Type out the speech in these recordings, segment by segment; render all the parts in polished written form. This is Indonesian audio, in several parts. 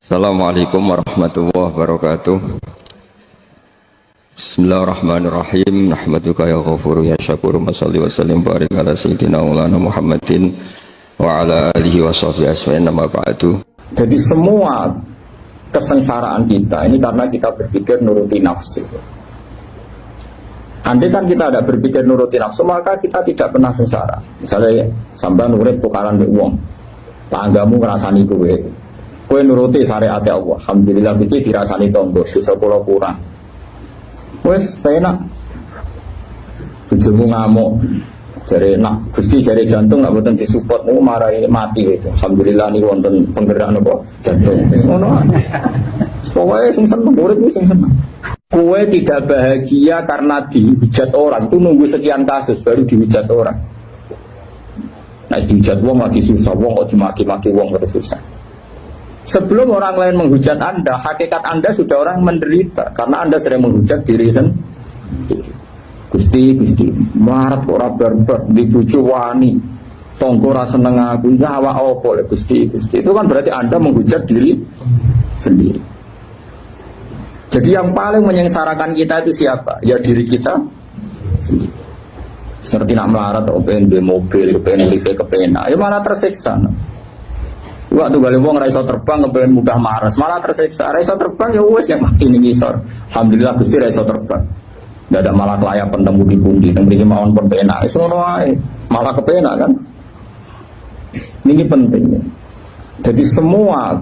Assalamualaikum warahmatullahi wabarakatuh. Bismillahirrahmanirrahim. Nahmaduka ya ghafuru ya syakuru. Mashalli wa sallim barik ala sayyidina maulana Muhammadin wa ala alihi wa sahbihi asma'in nama ba'du. Jadi semua kesengsaraan kita ini karena kita berpikir nuruti nafsu. Andai kan kita ada berpikir nuruti nafsu, maka kita tidak pernah sengsara. Misalnya sampai nurut tukaran di uang, tanggamu ngerasani kue nuruti syariat Allah. Alhamdulillah iki dirasani tonggo, bisa kula kurang. Wes penak. Bojomu ngamuk. Jare nak Gusti jare jantung nak boten disupport niku marai mati itu. Alhamdulillah niku wonten penggerak napa jantung. Wis ngono. Pokoke sing seneng urip sing seneng. Kue tidak bahagia karena dihujat orang, itu nunggu sekian kasus baru dihujat orang. Nah dihujat wong lagi susah, wong kok dimaki-maki wong terus susah. Sebelum orang lain menghujat Anda, hakikat Anda sudah orang menderita karena Anda sering menghujat diri sendiri. Gusti, marat ora barbar, dibujuk wani, tonggo ra seneng aku, ya awak opo le Gusti. Itu kan berarti Anda menghujat diri sendiri. Jadi yang paling menyengsarakan kita itu siapa? Ya diri kita sendiri. Seperti nak melarat, pengen beli mobil, pengen beli kepenak, ya malah tersiksa. Waktu gali wong raiso terbang, kepengen mudah maras, malah tersiksa. Raiso terbang ya wes yang mati nih ngisor. Alhamdulillah Gusti raiso terbang. Gak ada malah kelayak pentemu di pundi, tembiki mawon pun penak. Malah kepenak kan? Ini penting. Jadi semua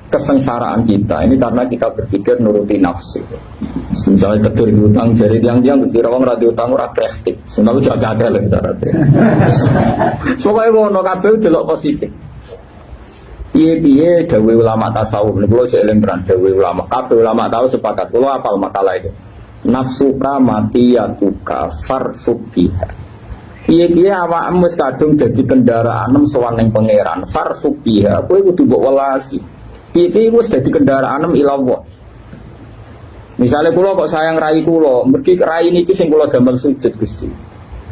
kesengsaraan kita ini karena kita berpikir nuruti nafsu. Misalnya ketur diutang jari tiang-tiang Gusti rawang radio utang ora kreatif. Senapu jaga lho cara. Pokoke ngono kabeh delok positif. Piye dawuh ulama tasawuf niku kula jek eling tenan dawuh ulama. Kabeh ulama tahu sepakat. Kula apal makalah itu. Nafsuka matiyatuka farfuk biha. Piye awakmu wis kadung dadi kendaraan sowan ning pangeran. Farfuk biha. Kowe kudu mbok welasi. Piye wis dadi kendaraan ila Allah. Misale kula kok sayang rai kula, mergi rai niki sing kula damel sujud Gusti.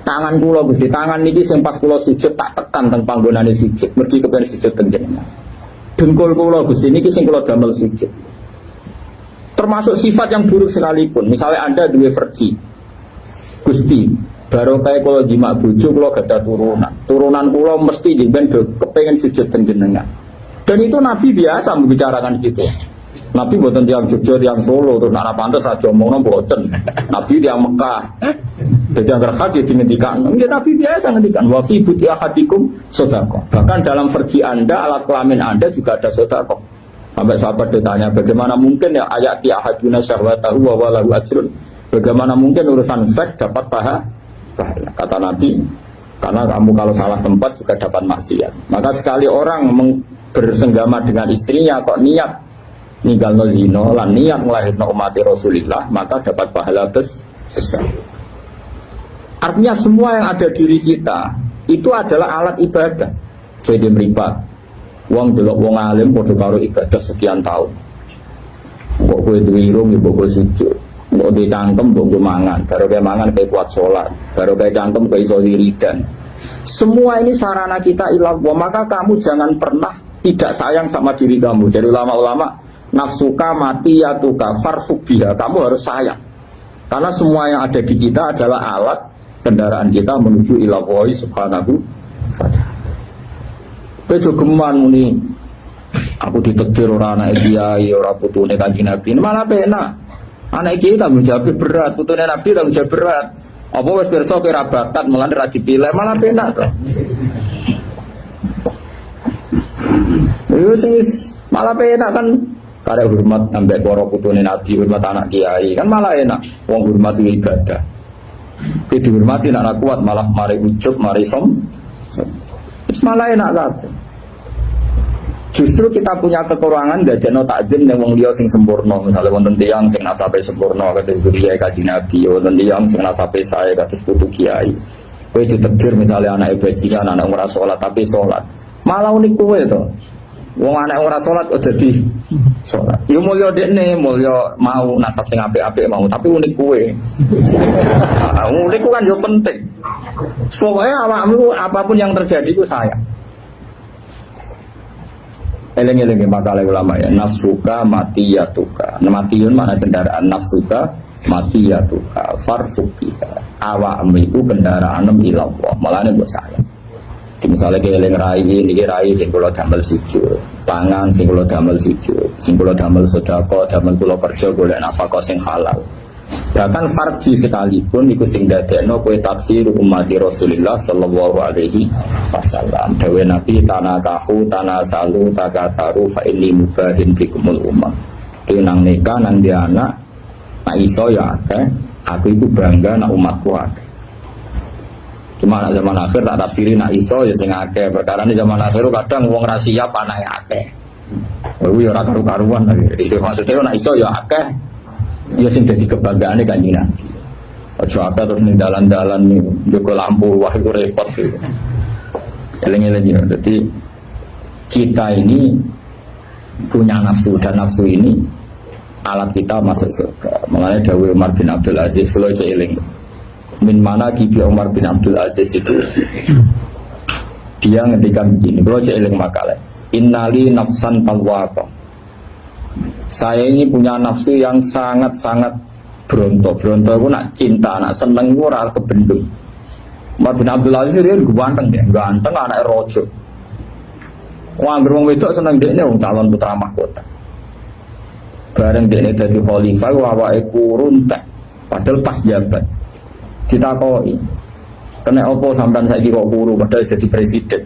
Tangan kula Gusti, tangan niki sing pas kula sujud tak tekan teng panggonane sujud, mergi kepen sujud teng jenengan. Dengkul kula Gusti niki sing kula damel sujud. Termasuk sifat yang buruk sekalipun. Misalnya Anda duwe versi. Gusti, barokah kula jimak bojo kula gadah turunan. Turunan kula mesti jenengan kepengin sujud teng jenengan. Dan itu Nabi biasa membicarakan gitu. Nabi buatan tiang Jogja, tiang Solo, terus anak pantas aja ngomong buatan. Nabi tiang Mekah. Jadi agar hati dihentikan. Nabi biasa ngendikan. Wa fi buti ahadikum sodako. Bahkan dalam versi Anda, alat kelamin Anda juga ada sodako. Sampai sahabat ditanya, bagaimana mungkin ya ayati ahaduna syahwatahu wa walahu ajrun. Bagaimana mungkin urusan seks dapat pahala? Kata Nabi, karena kamu kalau salah tempat juga dapat maksiat. Maka sekali orang bersenggama dengan istrinya kok niat ninggalno zina lan niat nglahirno umat Rasulullah, maka dapat pahala besar. Artinya semua yang ada diri kita itu adalah alat ibadah. Beda mripat. Wong delok wong alim padha karo ibadah sekian tahun. Kok kowe duwe irung ibu kowe sujud. Kok di cangkem mbok mangan, baru kowe mangan kowe kuat salat, baru kowe cangkem kowe iso wiridan. Semua ini sarana kita ilah, maka kamu jangan pernah tidak sayang sama diri kamu. Jadi ulama-ulama nafsuka matiyatuka farfuk biha, kamu harus sayang. Karena semua yang ada di kita adalah alat kendaraan kita menuju ila Allah subhanahu wa ta'ala. Kowe geman muni aku ditetir ora anak kiai, ora putune Kanjeng Nabi. Malah penak. Anak kiai tanggung jawab berat, putune Nabi tanggung jawab berat. Apa wis pirsa kowe ra bakat mulane ra dipilih, malah penak to. Wis malah penak kan karek hormat ambek para putune Nabi, hormat anak kiai. Kan malah enak wong hormat ibadah. Ki dihormati nek kuat malah mari ujub, mari som. Wis malah enak kabeh. Justru kita punya kekurangan dadekno takdim ning wong liya sing sempurna. Misalnya wonten tiyang sing nasabe sempurna kados kiai Kanjeng Nabi, wonten tiyang sing nasabe sae kados putu kiai. Kowe ditegur misalnya anak bajingan, anak ora salat tapi salat. Malah unik kowe to. Wong anak ora salat kok dadi salat. Ya mulya dekne, mulya mau nasab sing apik-apik mau, tapi unik kowe. Unik ku kan yo penting. Pokoknya awakmu apapun yang terjadi ku sayang. Eleng-eleng makalah ulama ya, nafsuka matiyatuka. Matiyun mana kendaraan, nafsuka matiyatuka farfukiha. Awakmu itu kendaraan ilallah. Malahnya buat saya. Misalnya eleng rai ini rai sing kula damel sujud, tangan sing kula damel sujud, sing kula damel sedekah, damel kula kerja golek nafkah sing halal. Bahkan farji sekalipun iku sing dadekno kowe tafsir umat Rasulullah sallallahu alaihi wasallam. Dewe Nabi tanakahu tanasalu takatharu fa inni mubahin bikumul ummah. Iki nang nikah nang dia anak, nak iso ya akeh, aku itu bangga nak umatku akeh. Cuma nak zaman akhir tak tafsiri nak iso ya sing akeh. Perkara ini zaman akhir kadang wong ra siap anake akeh. Kuwi ora karu-karuan lagi. Itu maksudnya nak iso ya akeh. Ya sing dadi kebanggaane Kanjeng Nabi. Aja apa terus ning dalan-dalan ning njogo lampu wah itu repot gitu. Eling-eling ya. Jadi kita ini punya nafsu dan nafsu ini alat kita masuk surga. Mengenai dawuh Umar bin Abdul Aziz kalau eling. Min mana kibi Umar bin Abdul Aziz itu dia ngendikan begini. Kalau eling makalah. Innali nafsan tawwaqah. Saya ini punya nafsu yang sangat-sangat berontok. Berontok itu nak cinta, nak seneng itu ora kebendung. Umar bin Abdul Aziz dia ganteng ya, ganteng anak rojo. Wong wong wedok seneng dekne wong calon putra mahkota. Bareng dekne dadi khalifah awake kuruntek. Padahal pas jabat. Ditakoi. Kena opo sampean saiki kok kuru padahal jadi presiden.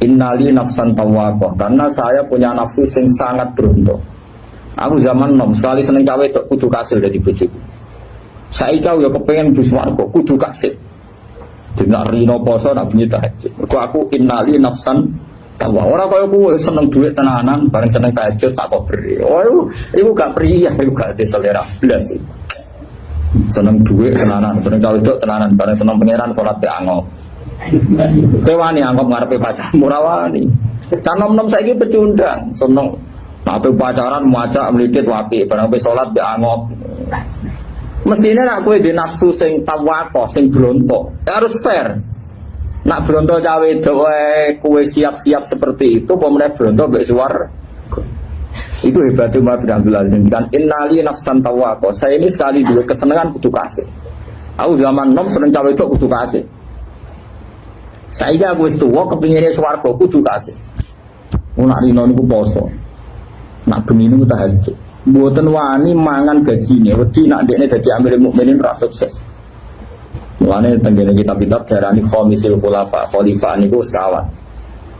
Innali nafsan tawwaqah. Karena saya punya nafsu sing sangat berontok. Aku zaman nom sekali seneng cawe tok kudu kasil dadi bojoku. Saiki aku ya kepengin mlebu swarga kudu kasil. Dina rino poso nak bunyi tahajud. Mergo aku innali nafsan tawa. Ora kaya kowe seneng dhuwit tenanan bareng seneng tahajud tak kok beri. Oh iku gak priya, iku gak ada selera blas. Seneng dhuwit tenanan, seneng cawe tok tenanan bareng seneng pangeran salat be angop. Kowe wani angop ngarepe pacarmu ora wani. Kan nom-nom saiki pecundang, seneng apa pacaran maca melilit wapi barang pe salat be angop. Mestine nak kowe di nafsu sing tawaqah sing brontok harus fair. Nak brontok cawe wae kowe siap-siap seperti itu pemenang brontok mbek suar. Itu hebat Umar bin Abdul Aziz kan innali nafsan tawaqah. Saya ini sekali dua kesenangan kudu kasih. Aku zaman nom seneng cawe itu kudu kasih. Saya aku wis tuwa kepingine swarga kudu kasih. Nak rino niku poso. Nak bengi niku tahajud. Mboten wani mangan gajine, wedi nak dekne dadi amirul mukminin ra sukses. Mulane tenggene kitab-kitab darani khamisul khulafa, khalifah niku sekawan.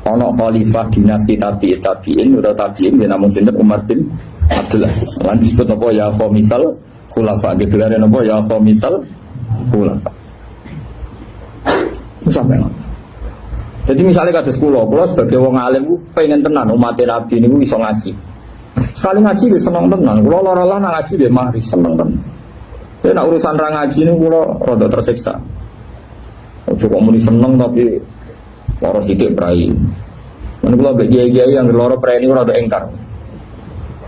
Ana khalifah dinasti tabi'in utawa tabi'in namung sinten Umar bin Abdul Aziz. Lan disebut napa ya khamisal khulafa, gegelane napa ya khamisal khulafa. Sampai jadi misalnya kados kula sebagai wong alim ku pengen tenan umat Nabi niku iso ngaji. Sekali ngaji wis seneng tenan. Kula lara-lara nang ngaji nggih mari seneng tenan. Tapi nek urusan ra ngaji niku kula rada tersiksa. Ojo kok muni seneng tapi lara sithik prai. Men kula mbek kiai-kiai yang lara prai niku rada engkar.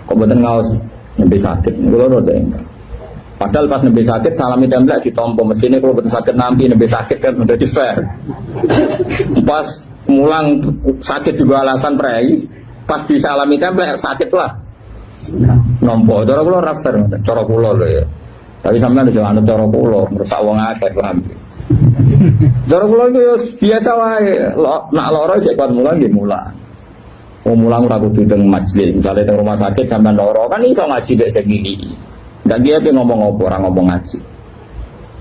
Kok mboten ngaos nembe sakit. Kula rada engkar. Padahal pas nembe sakit salami templek ditompo mestine kalau betul sakit nampi nembe sakit kan udah di fair. Pas mulang sakit juga alasan prei, pas disalami templek sakit lah. Nompo cara kula ra fair, cara kula lho ya. Tapi sampean aja anut cara kula, merusak wong akeh paham. Cara kula itu ya biasa wae, nak lara cek kuat mulang nggih mulang. Wong mulang ora kudu teng majelis, misale teng rumah sakit sampean lara kan iso ngaji nek sing iki. Dan dia ngomong apa orang ngomong ngaji,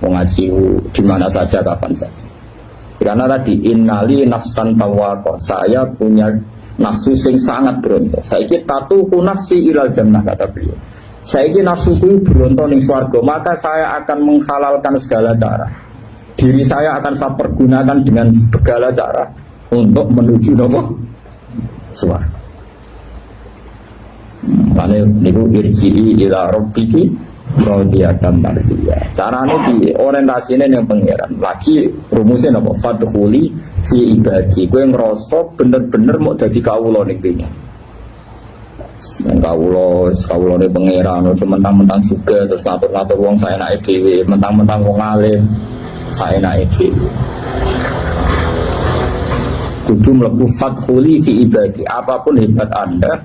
mau ngaji di mana saja kapan saja. Karena tadi innali nafsan tawaqah, saya punya nafsu sing sangat berontok. Saya tatu nafsi ilal jannah kata beliau. Saya nafsuku berontok ning swarga, maka saya akan menghalalkan segala cara. Diri saya akan saya pergunakan dengan segala cara untuk menuju nopo swarga. Mane niku irji'i ila rabbiki radiyatan mardiyah. Carane piye? Orientasine ning pangeran. Lagi rumusnya napa? Fadkhuli fi ibadi. Kowe ngrasa bener-bener mau dadi kawula ning kene. Kawulane pangeran aja mentang-mentang juga terus ngatur-ngatur wong saenake dhewe, mentang-mentang wong alim saenake dhewe. Kudu mlebu fathuli fi ibadi. Apapun hebat Anda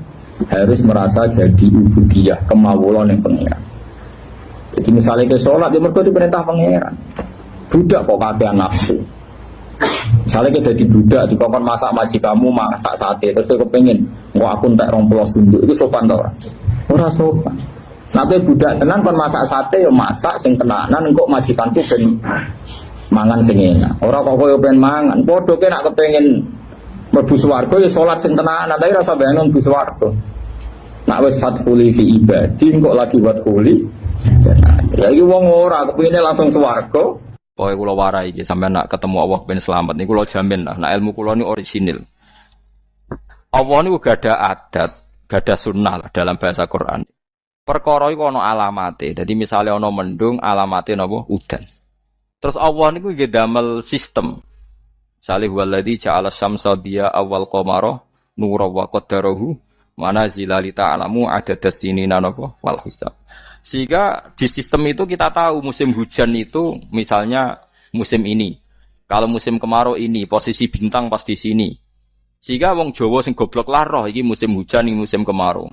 harus merasa jadi ubudiyah, kemawulan yang pengiran. Jadi misalnya ke sholat, dia mergo perintah pengiran. Budak kok kakean nafsu. Misalnya kita jadi budak, dikongkon masak majikanmu, masak sate, terus dia kepengen, aku entek 20 sunduk, itu sopan tau orang? Ora sopan. Nanti budak tenan kon masak sate, ya masak sing tenanan, kok majikanku ben mangan sing enak. Ora kok koyo ben mangan, padha ke nak kepengen mlebu swarga ya salat sing tenanan, tapi rasa bayang mlebu swarga. Nak wis fathuli fi ibadi kok lagi fathuli. Ya iki wong ora kepengine langsung swarga. Pokoke kula warai iki sampeyan nak ketemu Allah ben selamat niku kula jamin lah. Nah ilmu kula niku orisinil. Allah niku gada adat, gada sunnah lah dalam bahasa Quran. Perkara iku ana alamate. Dadi misale ana mendung alamate napa udan. Terus Allah niku nggih damel sistem. Misale waladzi ja'ala syamsa diya awal qamara nura wa qaddarahu manazila li ta'lamu adadas sinina napa wal hisab. Sehingga di sistem itu kita tahu musim hujan itu misalnya musim ini. Kalau musim kemarau ini posisi bintang pas di sini. Sehingga wong Jawa sing goblok lah roh iki musim hujan iki musim kemarau.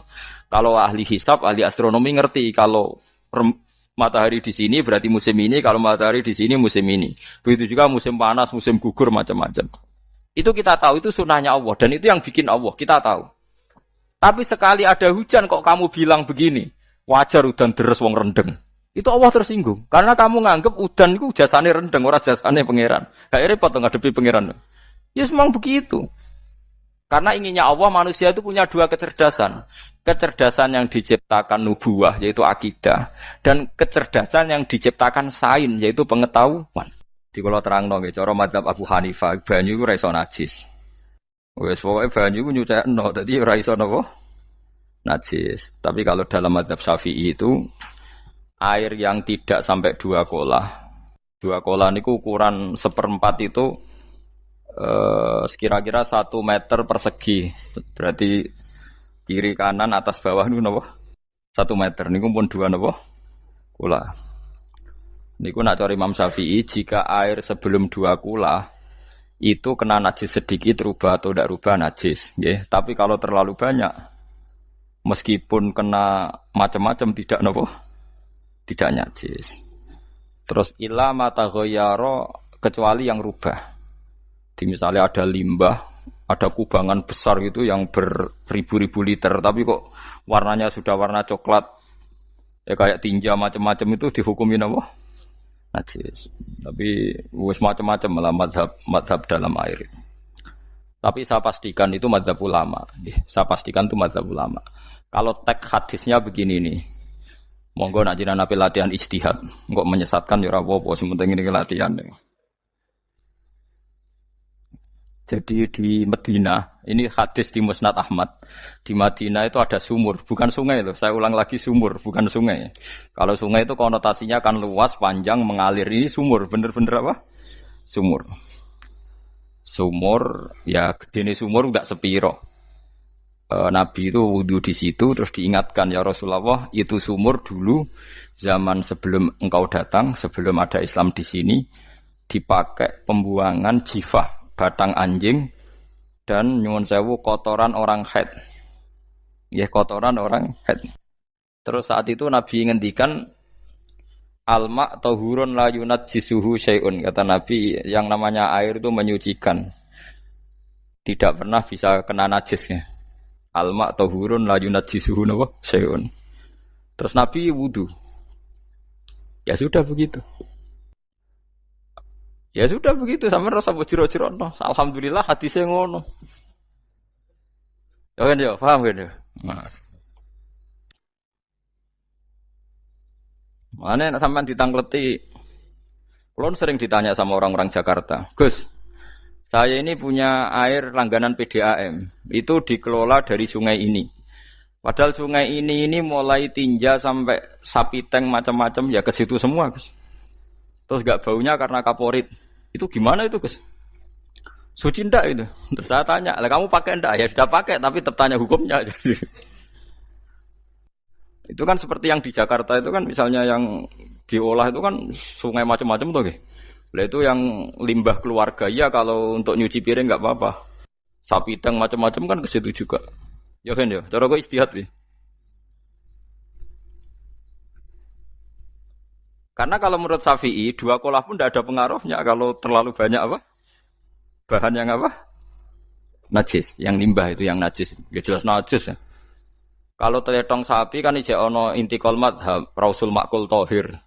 Kalau ahli hisab, ahli astronomi ngerti kalau matahari di sini berarti musim ini, kalau matahari di sini musim ini. Begitu juga musim panas, musim gugur macam-macam. Itu kita tahu, itu sunnahnya Allah dan itu yang bikin Allah, kita tahu. Tapi sekali ada hujan kok kamu bilang begini. Wajar udan deres wong rendeng. Itu Allah tersinggung. Karena kamu nganggep udan itu jasane rendeng, ora jasane pangeran. Gak repot ngadepi pangeran. Ya memang begitu. Karena inginnya Allah manusia itu punya dua kecerdasan. Kecerdasan yang diciptakan nubuwah yaitu akidah dan kecerdasan yang diciptakan sains yaitu pengetahuan. Di kula terangno nggih cara mazhab Abu Hanifah banyu iku ora iso najis. Wes pokoke banyu iku nyucekno dadi ora iso napa? Najis. Tapi kalau dalam mazhab Syafi'i itu air yang tidak sampai 2 kolah. 2 kolah niku ukuran 1/4 itu sekira-kira 1 meter persegi. Berarti kiri kanan atas bawah niku napa? 1 meter niku pun 2 napa? Kolah. Niku nak cari Imam Syafi'i jika air sebelum 2 kolah itu kena najis sedikit rubah atau tidak rubah najis, nggih. Tapi kalau terlalu banyak meskipun kena macam-macam tidak nopo, tidak najis. Terus ila mata ghayyara kecuali yang rubah. Di misalnya ada limbah, ada kubangan besar gitu yang beribu-ribu liter, tapi kok warnanya sudah warna coklat, ya kayak tinja macam-macam itu dihukumi nopo najis. Tapi wis macam-macam malah mazhab dalam air. Tapi saya pastikan itu mazhab ulama. Saya pastikan itu mazhab ulama. Kalau teks hadisnya begini nih, monggo nak jiran api latihan ijtihad, kok menyesatkan ya ora apa-apa, sementing ini latihan. Jadi di Medina, ini hadis di Musnad Ahmad. Di Madinah itu ada sumur, bukan sungai loh. Saya ulang lagi sumur, bukan sungai. Kalau sungai itu konotasinya kan luas, panjang, mengalir. Ini sumur, bener-bener apa? Sumur. Sumur, ya gede sumur enggak sepiro. Nabi itu wudu di situ terus diingatkan ya Rasulullah itu sumur dulu zaman sebelum engkau datang sebelum ada Islam di sini dipakai pembuangan jifah batang anjing dan nyuwun sewu kotoran orang haid ya kotoran orang haid. Terus saat itu Nabi ngendikan alma tahurun la yunajjisuhu syai'un, kata Nabi yang namanya air itu menyucikan tidak pernah bisa kena najisnya. Alma tahurun la yunajjisuhu napa syai'un. Terus Nabi wudu. Ya sudah begitu. Ya sudah begitu sampe rasa bojiro-jiro no. Alhamdulillah hadisnya ngono. Ya kan ya, paham kan ya? Nah. Mana sampean ditangkleti. Kulon sering ditanya sama orang-orang Jakarta, "Gus, saya ini punya air langganan PDAM, itu dikelola dari sungai ini. Padahal sungai ini mulai tinja sampai sapi tank macam-macam ya ke situ semua, Gus. Terus gak baunya karena kaporit. Itu gimana itu, Gus? Suci ndak itu?" Terus saya tanya, "Lah kamu pakai ndak?" "Ya sudah pakai, tapi tetap tanya hukumnya." Itu kan seperti yang di Jakarta itu kan misalnya yang diolah itu kan sungai macam-macam tuh, Lah itu yang limbah keluarga ya kalau untuk nyuci piring nggak apa-apa. Sapi teng macam-macam kan ke situ juga. Ya kan ya, cara kok ijtihad wi. Karena kalau menurut Syafi'i, dua kolah pun tidak ada pengaruhnya kalau terlalu banyak apa? Bahan yang apa? Najis, yang limbah itu yang najis. Ya jelas najis ya. Kalau teletong sapi kan ijek ono intikal madhab, rausul makul tohir.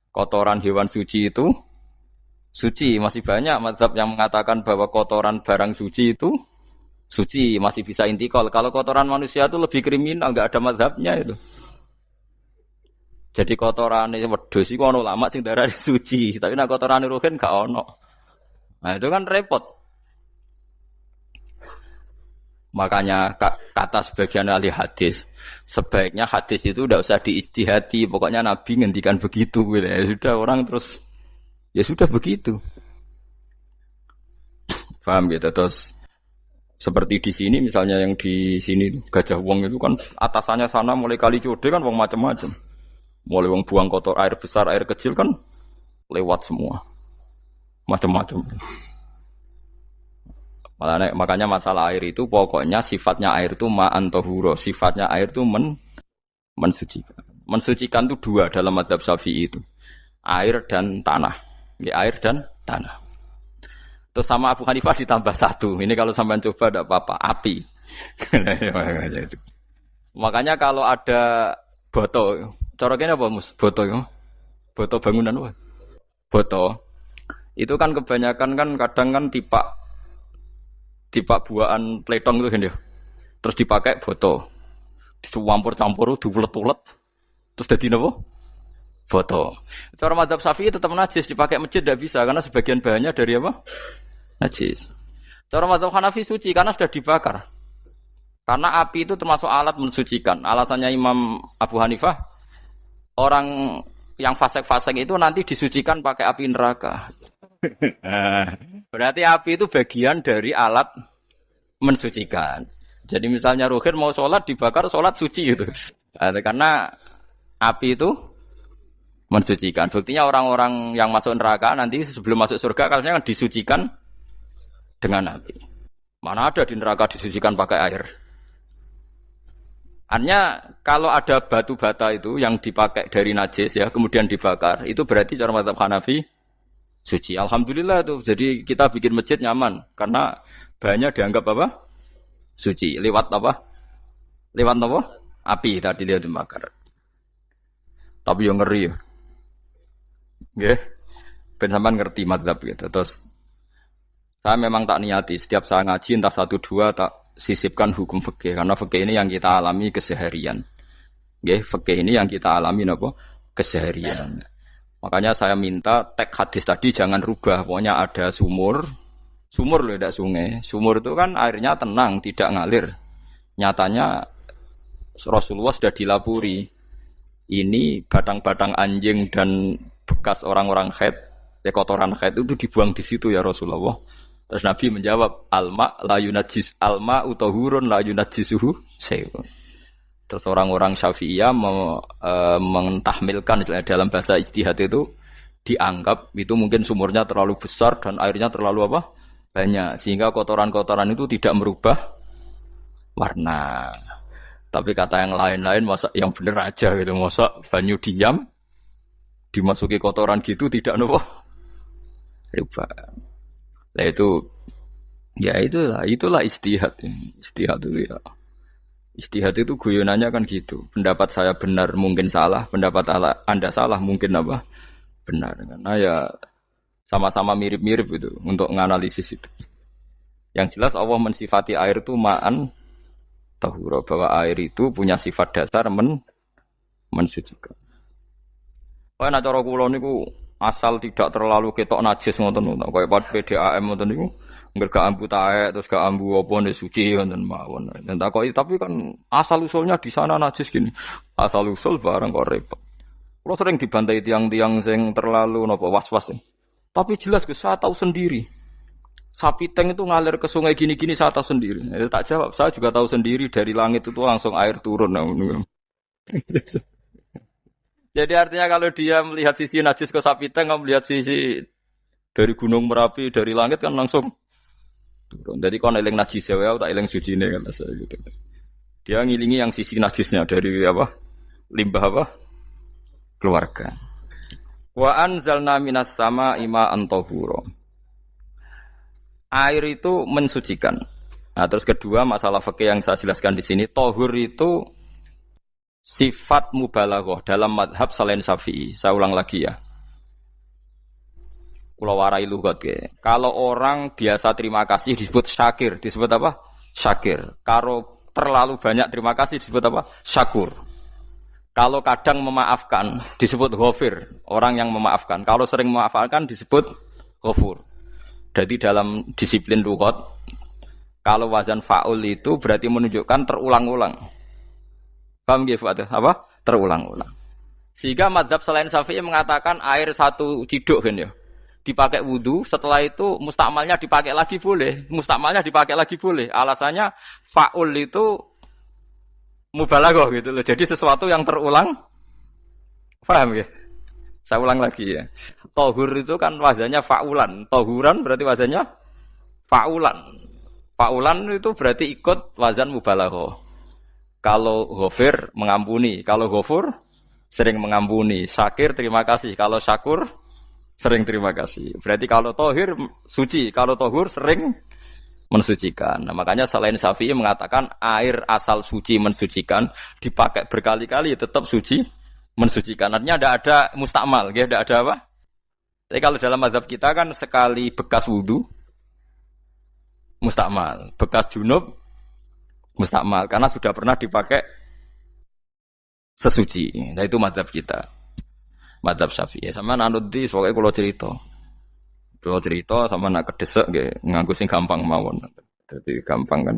Kotoran hewan suci itu suci, masih banyak mazhab yang mengatakan bahwa kotoran barang suci itu suci, masih bisa intikal. Kalau kotoran manusia itu lebih kriminal, enggak ada mazhabnya itu. Jadi kotoran wedhus iku ono ulama sing darani suci, tapi nek kotoran ruhin gak ono. Nah, itu kan repot. Makanya kata sebagian ahli hadis, sebaiknya hadis itu tidak usah diijtihadi, pokoknya Nabi ngendikan begitu gitu. Ya sudah orang terus ya sudah begitu. Paham gitu terus. Seperti di sini misalnya yang di sini Gajah Wong itu kan atasannya sana mulai kali Code kan wong macam-macam. Mulai wong buang kotor air besar, air kecil kan lewat semua. Macam-macam. Makanya masalah air itu pokoknya sifatnya air itu ma'an tahura, sifatnya air itu mensucikan. Mensucikan itu dua dalam mazhab Syafi'i itu. Air dan tanah. Ya, air dan tanah. Terus sama Abu Hanifah ditambah satu. Ini kalau sampai coba tidak apa-apa, api. Makanya kalau ada boto, coroknya apa mus? Boto ya? Boto bangunan apa? Boto. Itu kan kebanyakan kan kadang kan tipak buahan pletong itu kan ya. Terus dipakai boto. Dicampur-campur, diulet-ulet. Terus jadi apa? Boto. Cara mazhab Syafi'i tetap najis, dipakai masjid tidak bisa karena sebagian bahannya dari apa? Najis. Cara mazhab Hanafi suci karena sudah dibakar. Karena api itu termasuk alat mensucikan. Alasannya Imam Abu Hanifah, orang yang fasik-fasik itu nanti disucikan pakai api neraka. Berarti api itu bagian dari alat mensucikan. Jadi misalnya Ruhin mau sholat dibakar, sholat suci itu. Karena api itu mensucikan. Buktinya orang-orang yang masuk neraka nanti sebelum masuk surga kalanya kan disucikan dengan api. Mana ada di neraka disucikan pakai air. Artinya kalau ada batu bata itu yang dipakai dari najis ya kemudian dibakar itu berarti cara mazhab Hanafi suci. Alhamdulillah tuh. Jadi kita bikin masjid nyaman karena bahannya dianggap apa? Suci. Lewat apa? Lewat apa? Api tadi dia dibakar. Tapi yang ngeri ya. Nggih. Ben sampean ngerti mazhab gitu. Terus saya memang tak niati setiap saya ngaji entah 1-2 tak sisipkan hukum fikih karena fikih ini yang kita alami keseharian. Nggih, fikih ini yang kita alami napa? Keseharian. Makanya saya minta teks hadis tadi jangan rubah. Pokoknya ada sumur loh tidak sungai. Sumur itu kan airnya tenang, tidak ngalir. Nyatanya Rasulullah sudah dilapuri. Ini batang-batang anjing dan bekas orang-orang haid, kotoran haid itu dibuang di situ ya Rasulullah. Terus Nabi menjawab, alma utahurun la yunajjisuhu syai'un. Terus orang-orang Syafi'iyah mentahmilkan dalam bahasa ijtihad itu dianggap itu mungkin sumurnya terlalu besar dan airnya terlalu apa? Banyak sehingga kotoran-kotoran itu tidak merubah warna. Tapi kata yang lain-lain masa yang benar aja gitu, masa banyu diam dimasuki kotoran gitu tidak nopo rubah. Nah itu ya itulah ijtihad. Ijtihad itu ya. Ijtihad itu guyonannya kan gitu. Pendapat saya benar mungkin salah, pendapat Anda salah mungkin apa? Benar. Karena ya sama-sama mirip-mirip itu untuk menganalisis itu. Yang jelas Allah mensifati air itu ma'an tahura, bahwa air itu punya sifat dasar mensucikan. Kaya nek cara kula niku asal tidak terlalu ketok najis ngoten niku. Kaya PDAM ngoten niku enggak gak ambu taek terus gak ambu apa nek suci ngoten mawon. Dan takoki tapi kan asal usulnya di sana najis gini. Asal usul barang kok repot. Kula sering dibantai tiang-tiang sing terlalu napa was-was. Tapi jelas saya tahu sendiri. Sapi teng itu ngalir ke sungai gini-gini saya tahu sendiri. Tak jawab, saya juga tahu sendiri dari langit itu langsung air turun. Jadi artinya kalau dia melihat sisi najis ke sapi teng, melihat sisi dari gunung Merapi, dari langit kan langsung turun. Jadi kon eling najis wae tak eling sucine kan asal gitu. Dia ngilingi yang sisi najisnya dari apa? Limbah apa? Keluarga. Wa anzalna minas sama ima antahura. Air itu mensucikan. Nah, terus kedua masalah fikih yang saya jelaskan di sini, tahur itu sifat mubalaghah dalam madhab selain Syafi'i. Saya ulang lagi ya. Kula warai lugat ya. Kalau orang biasa terima kasih disebut syakir, disebut apa? Syakir. Kalau terlalu banyak terima kasih disebut apa? Syakur. Kalau kadang memaafkan disebut ghafir, orang yang memaafkan. Kalau sering memaafkan disebut ghafur. Jadi dalam disiplin lughat, kalau wazan fa'ul itu berarti menunjukkan terulang-ulang. Paham nggih Pak? Apa? Terulang-ulang. Sehingga mazhab selain Syafi'i mengatakan air satu ciduk kan ya. Dipakai wudu, setelah itu mustakmalnya dipakai lagi boleh. Mustakmalnya dipakai lagi boleh. Alasannya fa'ul itu mubalaghah gitu loh. Jadi sesuatu yang terulang. Paham ya? Saya ulang lagi ya. Tahur itu kan wazannya fa'ulan. Tahuran berarti wazannya fa'ulan. Fa'ulan itu berarti ikut wazan mubalaghah. Kalau ghafir mengampuni, kalau ghafur sering mengampuni. Syakir terima kasih, kalau syakur sering terima kasih. Berarti kalau tahir suci, kalau tahur sering mensucikan. Nah, makanya selain Syafi'i mengatakan air asal suci mensucikan dipakai berkali-kali tetap suci mensucikan. Artinya ada mustakmal, ya, ada apa? Tapi kalau dalam mazhab kita kan sekali bekas wudu mustakmal, bekas junub mustakmal karena sudah pernah dipakai sesuci. Nah itu mazhab kita. Mazhab Syafi'i. Sama nanut di soalnya kalau cerita. Kalau cerita sama nak kedesek nggih nganggo sing gampang mawon. Jadi gampang kan.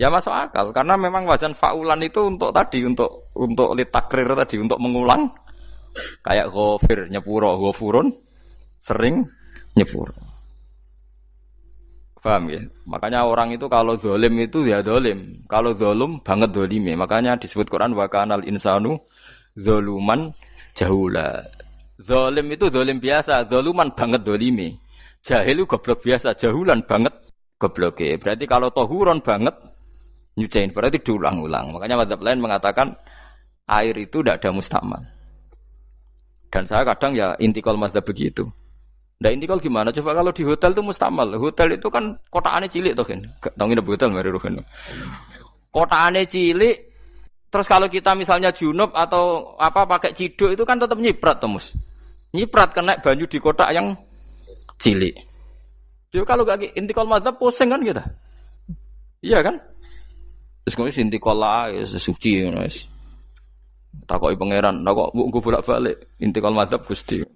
Ya masuk akal karena memang wazan faulan itu untuk tadi untuk litakrir tadi untuk mengulang kayak ghafir nyepuro ghafurun sering nyepuro. Paham ya? Makanya orang itu kalau zalim itu ya zalim, kalau zalum banget zalime. Makanya disebut Quran wa kanal insanu zaluman jahula. Zalim itu zalim biasa, zaluman banget zalime. Jahil itu goblok biasa, jahulan banget gobloke. Berarti kalau tahuron banget nyuciin berarti diulang-ulang. Makanya mazhab lain mengatakan air itu tidak ada mustakmal. Dan saya kadang ya intikal mazhab begitu. Nah intikal gimana? Coba kalau di hotel itu mustakmal. Hotel itu kan kotaannya cilik toh kan. Tahu nggak hotel mari rohen. Kotaannya cilik. Terus kalau kita misalnya junub atau apa pakai ciduk itu kan tetap nyiprat toh mus. Nyiprat kena banyu di kotak yang cilik. Jadi kalau gak intikal mazhab pusing kan kita. Iya kan? Terus kemudian intikal lah ya suci guys. Takoki pangeran, nah kok mbok bolak-balik intikal mazhab Gusti.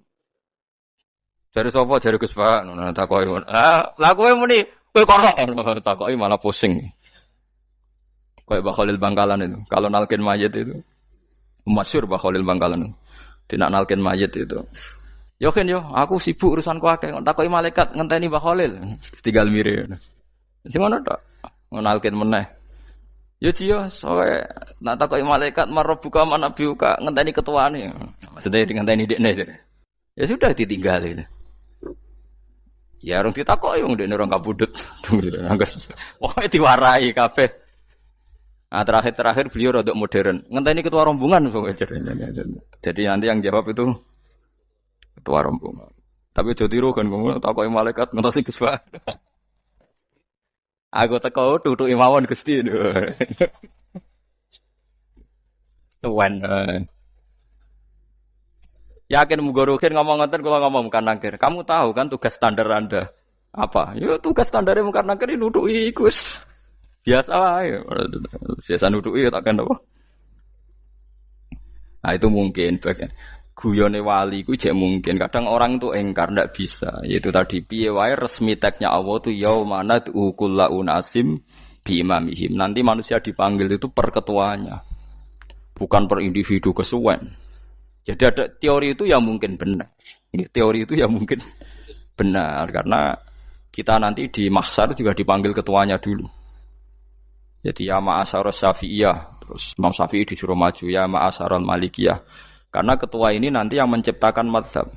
Dari sapa jare Gus Pak, nah takoki. Ah, lha kowe muni kowe kok takoki malah pusing. Kayak Mbah Khalil Bangkalan itu. Kalau nalkin mayit itu masyhur Mbah Khalil Bangkalan. Tidak nalkin mayit itu. Yo kan yo, aku sibuk urusanku akeh. Takoki malaikat ngenteni Mbah Khalil. Tinggal mire. Sing ngono tok. Nalkin meneh. Ya jiyo, soalnya nak takoki malaikat marabbuka manabiuka ngenteni ketuane. Maksudnya ngenteni dekne. Ya sudah ditinggali. Ya orang ditakoki wong dekne orang kabudut. Pokoke diwarai kabeh. Nah, terakhir beliau rodok modern. Ngenteni ketua rombongan pokoknya. Jadi nanti yang jawab itu ketua rombongan. Tapi aja tiru kan ngono takoki malaikat ngentosi Gus Pak. Aku teko tutuki mawon Gusti. Tuan. Yakin mugorokin ngomong ngoten kula ngomong kan nangkir. Kamu tahu kan tugas standar Anda apa? Ya tugas standare mung nangkir nutuki iku wis. Biasa wae. Biasa nutuki tak kan apa? Nah itu mungkin bagian guyone wali ku jek mungkin kadang orang itu engkar ndak bisa yaitu tadi piye wae resmi teknya Allah tu yaumana kullu unasim bi imamihim nanti manusia dipanggil itu per ketuanya bukan per individu kesuwen jadi ada teori itu yang mungkin benar teori itu yang mungkin benar karena kita nanti di mahsyar juga dipanggil ketuanya dulu jadi ya ma'asyarus syafi'iyah terus Imam Syafi'i disuruh maju ya ma'asyarul malikiyah karena ketua ini nanti yang menciptakan mazhab.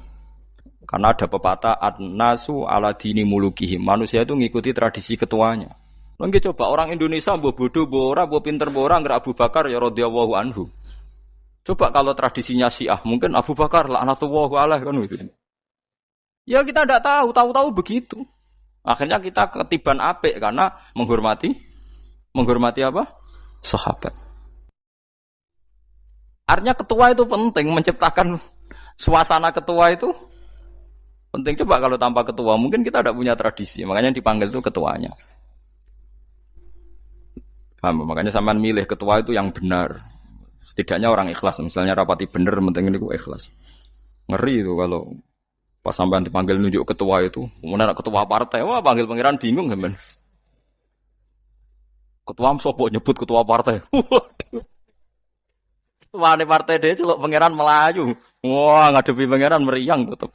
Karena ada pepatah an-nasu ala dini mulukihim. Manusia itu ngikuti tradisi ketuanya. Lagi coba orang Indonesia mbok bodoh mbok ora, mbok pinter mbok ora ngger Abu Bakar ya radhiyallahu anhu. Coba kalau tradisinya Syiah, mungkin Abu Bakar laknatullah alaih kan gitu. Ya kita tidak tahu, tahu-tahu begitu. Akhirnya kita ketiban apik karena menghormati apa? Sahabat. Artinya ketua itu penting, menciptakan suasana ketua itu penting. Coba kalau tanpa ketua, mungkin kita tidak punya tradisi. Makanya yang dipanggil itu ketuanya. Paham? Makanya sampean milih ketua itu yang benar. Setidaknya orang ikhlas. Misalnya rapati benar, penting ini ikhlas. Ngeri itu kalau pas sampean dipanggil nunjuk ketua itu. Kemudian ketua partai, wah panggil pangeran bingung kan. Ketua sopo nyebut ketua partai. Waduh. Wani partai dia celuk pangeran Melayu. Wah, ngadepi pangeran meriang tetep.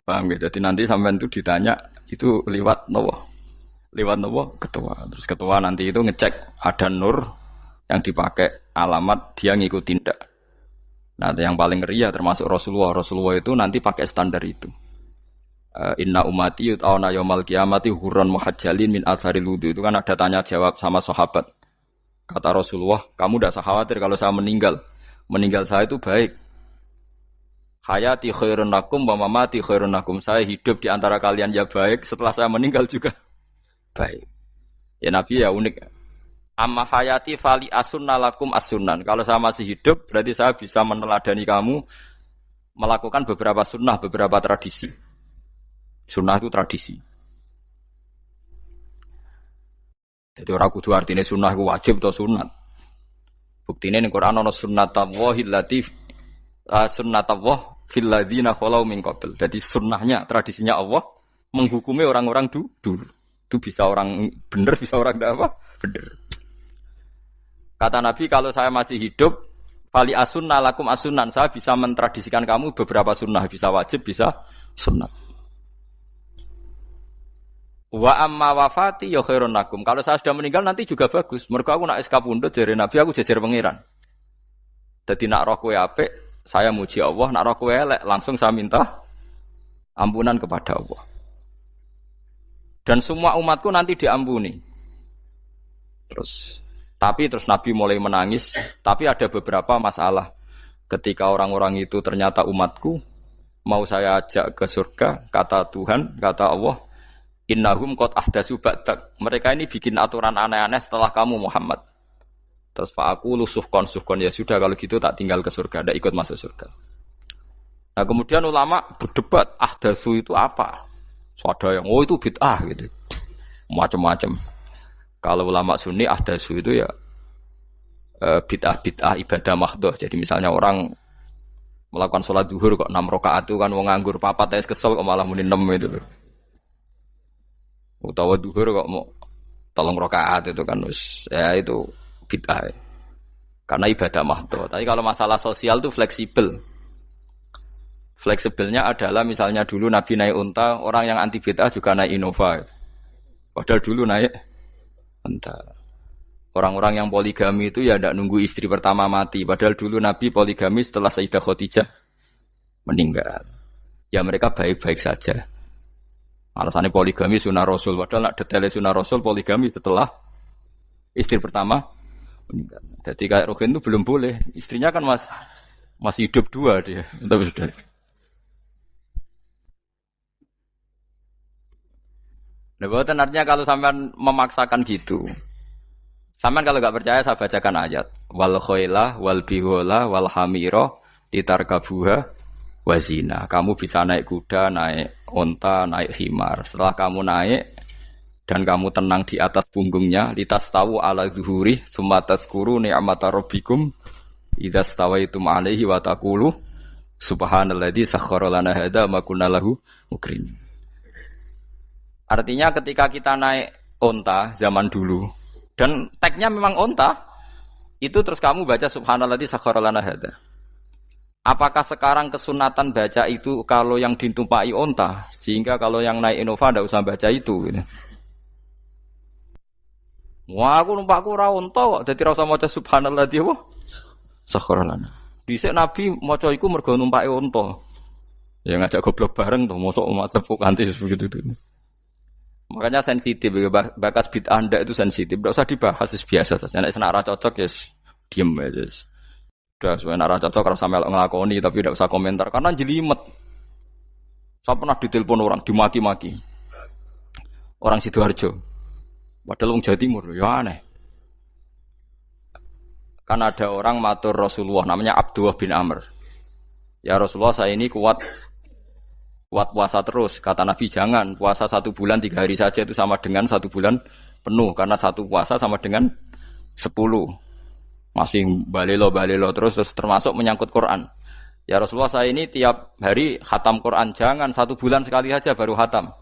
Paham ya? Jadi nanti sampean itu ditanya itu lewat nopo? Lewat nopo? Ketua. Terus ketua nanti itu ngecek ada nur yang dipakai alamat dia ngikutin ndak. Nah, yang paling ngeri ya termasuk Rasulullah. Rasulullah itu nanti pakai standar itu. Inna umati yut'auna yaumal qiyamati hurran muhajjalin min atharil wudu. Itu kan ada tanya jawab sama sahabat. Kata Rasulullah, kamu tidak usah khawatir kalau saya meninggal. Meninggal saya itu baik. Hayati khairun lakum wa mamati khairun lakum. Saya hidup di antara kalian ya baik, setelah saya meninggal juga baik. Ya Nabi ya unik. Amma hayati fali asunna lakum as-sunan. Kalau saya masih hidup, berarti saya bisa meneladani kamu melakukan beberapa sunnah, beberapa tradisi. Sunnah itu tradisi. Jadi orang kudu artinya sunnah itu wajib atau sunat. Buktinya di Quran ada sunnatallahil latif sunnatullah fil ladzina khalau min qabl. Jadi sunnahnya, tradisinya Allah menghukumi orang-orang dulu. Itu bisa orang benar, bisa orang tidak apa? Benar. Kata Nabi, kalau saya masih hidup, fali asunna lakum asunan, saya bisa mentradisikan kamu beberapa sunnah, bisa wajib, bisa sunnat. Wa amma wafati ya khairun lakum. Kalau saya sudah meninggal nanti juga bagus. Mergo aku nak SK pundhut jare Nabi aku jejer pangeran. Dadi nak roh kowe apik, saya muji Allah, nak roh kowe elek langsung saya minta ampunan kepada Allah. Dan semua umatku nanti diampuni. Terus Nabi mulai menangis, tapi ada beberapa masalah. Ketika orang-orang itu ternyata umatku, mau saya ajak ke surga, kata Tuhan, kata Allah, innahum qad ahdatsu ba'dak. Mereka ini bikin aturan aneh-aneh setelah kamu Muhammad. Terus Pak aku suhkon ya sudah kalau gitu tak tinggal ke surga, tidak ikut masuk surga. Nah kemudian ulama berdebat ahdatsu itu apa? So, ada yang itu bid'ah gitu. Macam-macam. Kalau ulama Sunni ahdatsu itu ya bid'ah ibadah mahdhah. Jadi misalnya orang melakukan sholat zuhur kok 6 rakaat itu kan wong nganggur papat es kesel kok malah muni 6 itu loh. Utawa duhur kok mau 3 rakaat itu kan ya itu bid'ah. Karena ibadah mahdhah. Tapi kalau masalah sosial itu fleksibel. Fleksibelnya adalah misalnya dulu Nabi naik unta, orang yang anti bid'ah juga naik Innova. Padahal dulu naik unta. Orang-orang yang poligami itu ya tidak nunggu istri pertama mati. Padahal dulu Nabi poligami setelah Sayyidah Khadijah meninggal. Ya mereka baik-baik saja. Alasannya poligami sunnah Rasul. Padahal nak detailnya sunnah Rasul poligami setelah istri pertama meninggal. Jadi kayak Ruhin itu belum boleh. Istrinya kan masih hidup 2 dia. Tapi sudah. Nah, bukan artinya kalau sampean memaksakan gitu. Sampean kalau enggak percaya saya bacakan ayat. Wal khailah wal bihola wal hamira litarkabuha wazina. Kamu bisa naik kuda, naik onta, naik himar. Setelah kamu naik dan kamu tenang di atas punggungnya, litastawu ala zuhuri, tsumma tazkuru ni'mata rabbikum idza stawaitum 'alaihi wa taqulu subhanalladzi sakhkhara lana hadza ma kunna lahu mukrin. Artinya ketika kita naik onta zaman dulu dan tagnya memang onta, itu terus kamu baca subhanalladzi sakhkhara lana hadza. Apakah sekarang kesunatan baca itu kalau yang ditumpai onta, sehingga kalau yang naik Innova tidak usah baca itu? Gitu. Wah, aku numpakku ora onta kok, dadi ora usah maca subhanallah dia wah. Sakhkhara lana. Dhisik Nabi maca iku mergo numpake unta. Ya ngajak goblok bareng tuh, mosok umat tepuk kanthi begitu itu. Makanya sensitif, bakas bid'ah Anda itu sensitif. Tidak usah dibahas, biasa saja. Nek senara cocok ya diem aja. Sudah, senara cocok kalau sampai ngelakoni tapi tidak usah komentar karena jelimet. Saya pernah ditelepon orang, dimaki-maki. Orang Sidoarjo. Padahal wong Jawa Timur, ya aneh. Kan ada orang matur Rasulullah namanya Abdullah bin Amr. Ya Rasulullah, saya ini kuat puasa terus. Kata Nabi, jangan puasa 1 bulan 3 hari saja itu sama dengan 1 bulan penuh. Karena 1 puasa sama dengan 10. Masih balelo terus termasuk menyangkut Quran. Ya Rasulullah, saya ini tiap hari khatam Quran. Jangan 1 bulan sekali saja baru khatam.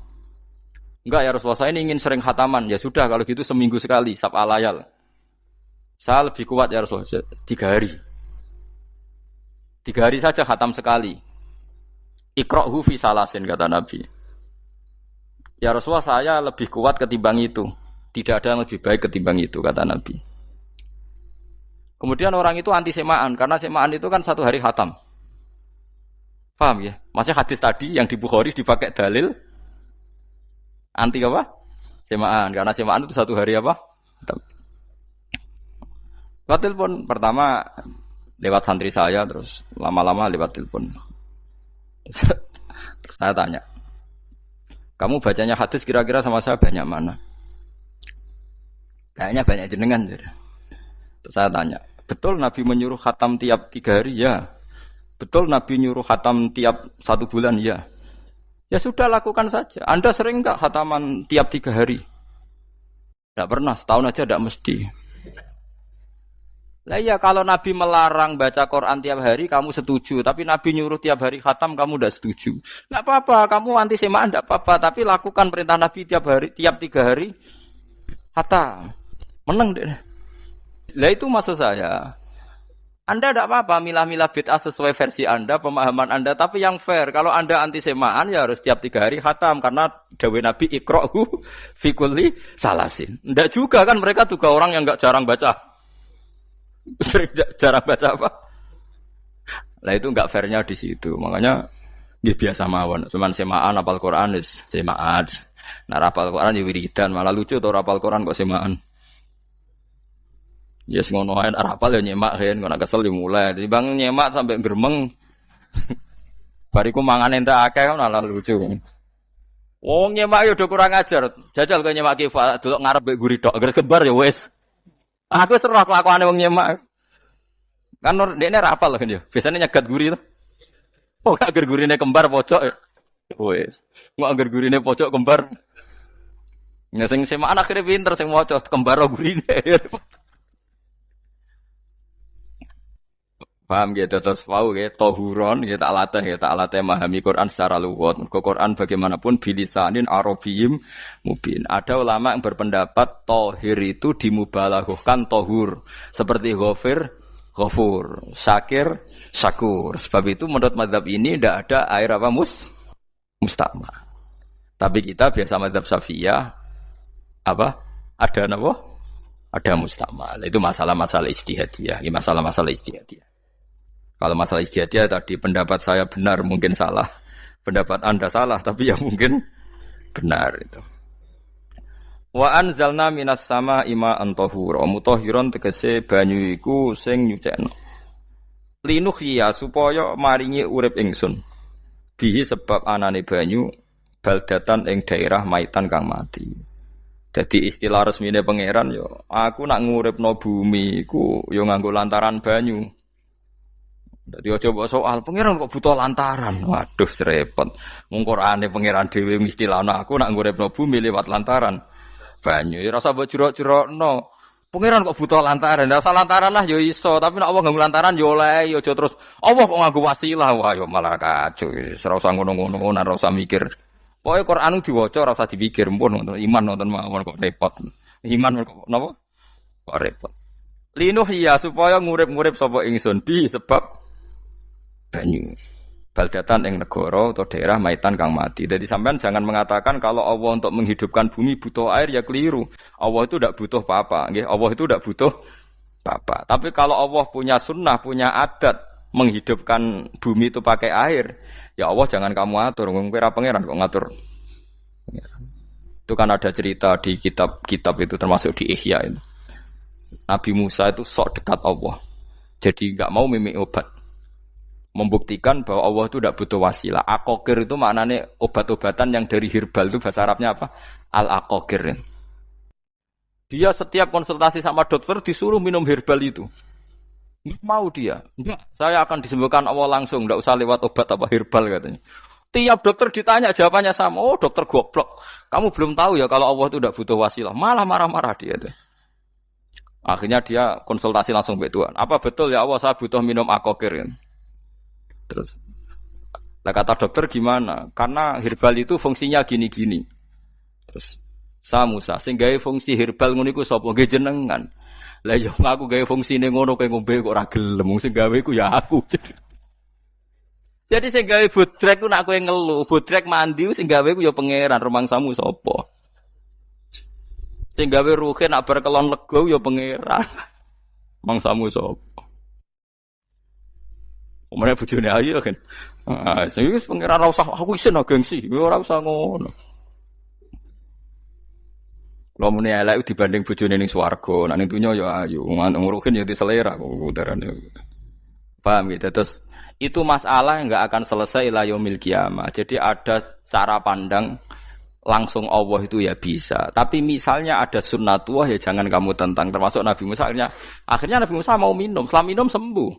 Enggak ya Rasulullah, saya ini ingin sering khataman. Ya sudah kalau gitu seminggu sekali, sab'a layal. Saya lebih kuat ya Rasulullah, 3 hari. 3 hari saja khatam sekali. Iqra'hu fi salasin, kata Nabi. Ya Rasulullah, saya lebih kuat ketimbang itu. Tidak ada yang lebih baik ketimbang itu, kata Nabi. Kemudian orang itu anti semaan, karena semaan itu kan 1 hari khatam. Paham ya? Maksudnya hadis tadi yang di Bukhari dipakai dalil anti apa? Semaan, karena semaan itu 1 hari apa? Khatam. Lewat telepon pertama lewat santri saya, terus lama-lama lewat telepon. Saya tanya, kamu bacanya hadis kira-kira sama saya banyak mana? Kayaknya banyak jenengan. Terus saya tanya, betul Nabi menyuruh khatam tiap 3 hari? Ya. Betul Nabi nyuruh khatam tiap 1 bulan? Ya. Ya sudah, lakukan saja. Anda sering enggak khataman tiap 3 hari? Tidak pernah, setahun aja tidak mesti. Lah iya, kalau Nabi melarang baca Quran tiap hari kamu setuju, tapi Nabi nyuruh tiap hari khatam kamu tidak setuju. Enggak apa-apa, kamu anti semaan enggak apa-apa, tapi lakukan perintah Nabi tiap 3 hari khatam. Menang deh. Lah itu maksud saya. Anda tidak apa-apa milah-milah bid'ah sesuai versi Anda, pemahaman Anda, tapi yang fair. Kalau Anda anti semaan ya harus tiap 3 hari khatam karena dawuh Nabi iqra'hu fi kulli salasin. Enggak juga kan, mereka juga orang yang enggak jarang baca. Jarang baca apa? Lah itu enggak fairnya di situ. Makanya dia biasa mawon. Cuman semaan apal Quran wis semaan. Nah apal Quran ya wiridan, malah lucu to apal Quran kok semaan. Ya yes, ngono ae apal ya nyemak kan, kok kesel dimulai. Dibang nyemak sampai gremeng. Bariku mangan entek akeh kan malah lucu. Wong nyemak yo do kurang ajar. Jajal kok nyemak ki delok ngarep mbek guri tok, gres kebar ya wis. Aku seru kelakuane wong nyemak. Kan dekne ra apal kan ya. Biasane nyegat guri to. Oh, agar gurine kembar pojok. Wis. Ngok agar gurine pojok kembar. Ya sing semaan akhire pinter sing maca kembar gurine. Paham gitu, terus paham gitu, tohuron, kita alatnya memahami Quran secara luwet. Quran bagaimanapun bilisanin arabiyim mubin. Ada ulama yang berpendapat tohir itu dimubalaghahkan tohur, seperti ghafur, syakir, syakur. Sebab itu menurut mazhab ini tidak ada air apa musta'mal. Tapi kita biasa mazhab Syafi'iyah apa? Ada apa? Ada musta'mal. Itu masalah-masalah ijtihadiyah, masalah-masalah ijtihadiyah. Kalau masalah ijtihadiyah tadi pendapat saya benar, mungkin salah. Pendapat Anda salah, tapi ya mungkin benar itu. Wa anzalna minas sama ma'an tahura. Mutahhiron tegese banyu iku sing nyucekno. Linuhya supaya maringi urip ingsun. Bihi sebab anane banyu baldatan ing daerah maitan kang mati. Jadi istilah resmine pangeran yo, aku nak nguripno bumi iku yo nganggo lantaran banyu. Dadi aja mbok soal pangeran kok butuh lantaran. Waduh repot. Mung Qur'ane pangeran dhewe istilahno aku nak nguripno bumi lewat lantaran banyu. Ya rasa mbok jurok-jurokno. Pangeran kok butuh lantaran. Lah lantaran lah yo iso, tapi nek Allah nganggo lantaran yo oleh, yo aja terus Allah kok nganggo wasilah. Wah yo malah kacau. Ora usah ngono-ngono, ora usah mikir. Pokoke Qur'an diwaca ora usah dipikir, mpun iman nonton mawon kok repot. Iman kok napa? Kok repot. Linuh ya supaya ngurip-ngurip sapa ingsun bi sebab banyu. Baldatan ing negara atau daerah maitan kang mati. Jadi sampean jangan mengatakan kalau Allah untuk menghidupkan bumi butuh air, ya keliru. Allah itu tidak butuh apa-apa, nggih. Allah itu tidak butuh apa-apa. Tapi kalau Allah punya sunnah, punya adat menghidupkan bumi itu pakai air, ya Allah jangan kamu atur, wong kira pangeran kok ngatur. Itu kan ada cerita di kitab-kitab itu termasuk di Ihya itu. Nabi Musa itu sok dekat Allah. Jadi enggak mau mimik obat. Membuktikan bahwa Allah itu tidak butuh wasilah. Aqaqir itu maknanya obat-obatan yang dari herbal itu bahasa Arabnya apa? Al-aqaqir. Dia setiap konsultasi sama dokter disuruh minum herbal itu. Enggak mau dia. Enggak, saya akan disembuhkan Allah langsung, enggak usah lewat obat apa herbal katanya. Tiap dokter ditanya jawabannya sama. Oh, dokter goblok. Kamu belum tahu ya kalau Allah itu enggak butuh wasilah. Malah marah-marah dia tuh. Akhirnya dia konsultasi langsung ke Tuhan. Apa betul ya Allah saya butuh minum aqaqir? Terus lah kata dokter gimana? Karena herbal itu fungsinya gini-gini. Terus Musa sing gawe fungsi herbal ngono iku sapa? Nggih jenengan. Lah yo aku gawe fungsine ngono kowe ngombe kok ora gelem, sing gawe ku ya aku. Jadi sing gawe bodrek ku nek kowe ngelu, bodrek mandi sing gawe ku ya pangeran, rumangsamu sapa? Sing gawe ruhe nak bar kelon lega ya pangeran. Mangsamu sapa? Omane bojone ayu kan. Ah, sing wis pangeran ora usah aku isin gengsi, ora usah ngono. Kalau muni elek dibanding bojone ning swarga, nek ning donya ya ayu, nguruhin ya diselera kok udarane. Paham gitu. Terus itu masalah yang enggak akan selesai ila yaumil kiamah. Jadi ada cara pandang langsung Allah itu ya bisa. Tapi misalnya ada sunnatullah ya jangan kamu tentang. Termasuk Nabi Musa akhirnya Nabi Musa mau minum, setelah minum sembuh.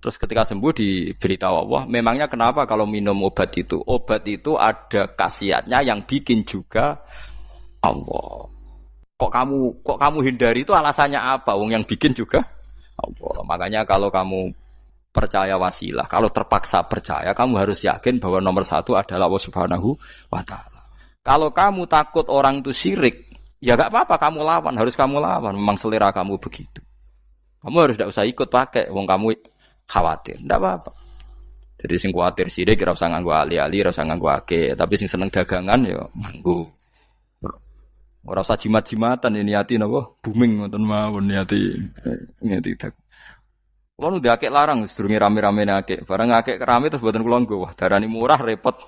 Terus ketika sembuh diberitahu Allah, memangnya kenapa kalau minum obat itu? Obat itu ada khasiatnya yang bikin juga Allah. Kok kamu hindari itu alasannya apa? Wong yang bikin juga Allah. Makanya kalau kamu percaya wasilah, kalau terpaksa percaya, kamu harus yakin bahwa nomor satu adalah Allah Subhanahu wa Ta'ala. Kalau kamu takut orang itu syirik, ya gak apa-apa kamu lawan, harus kamu lawan. Memang selera kamu begitu. Kamu harus tidak usah ikut pakai, wong kamu khawatir, tidak apa-apa. Jadi sing khawatir syirik, ora usah nganggo ali-ali, ora usah nganggo ake. Tapi sing seneng dagangan, ya nganggo. Ora usah jimat-jimatan ini niati napa booming ngoten mawon niati tak. Kulo nu akeh larang sedurunge rame-rame akeh. Bareng akeh rame terus mboten kula nggo. Wah, darani murah repot.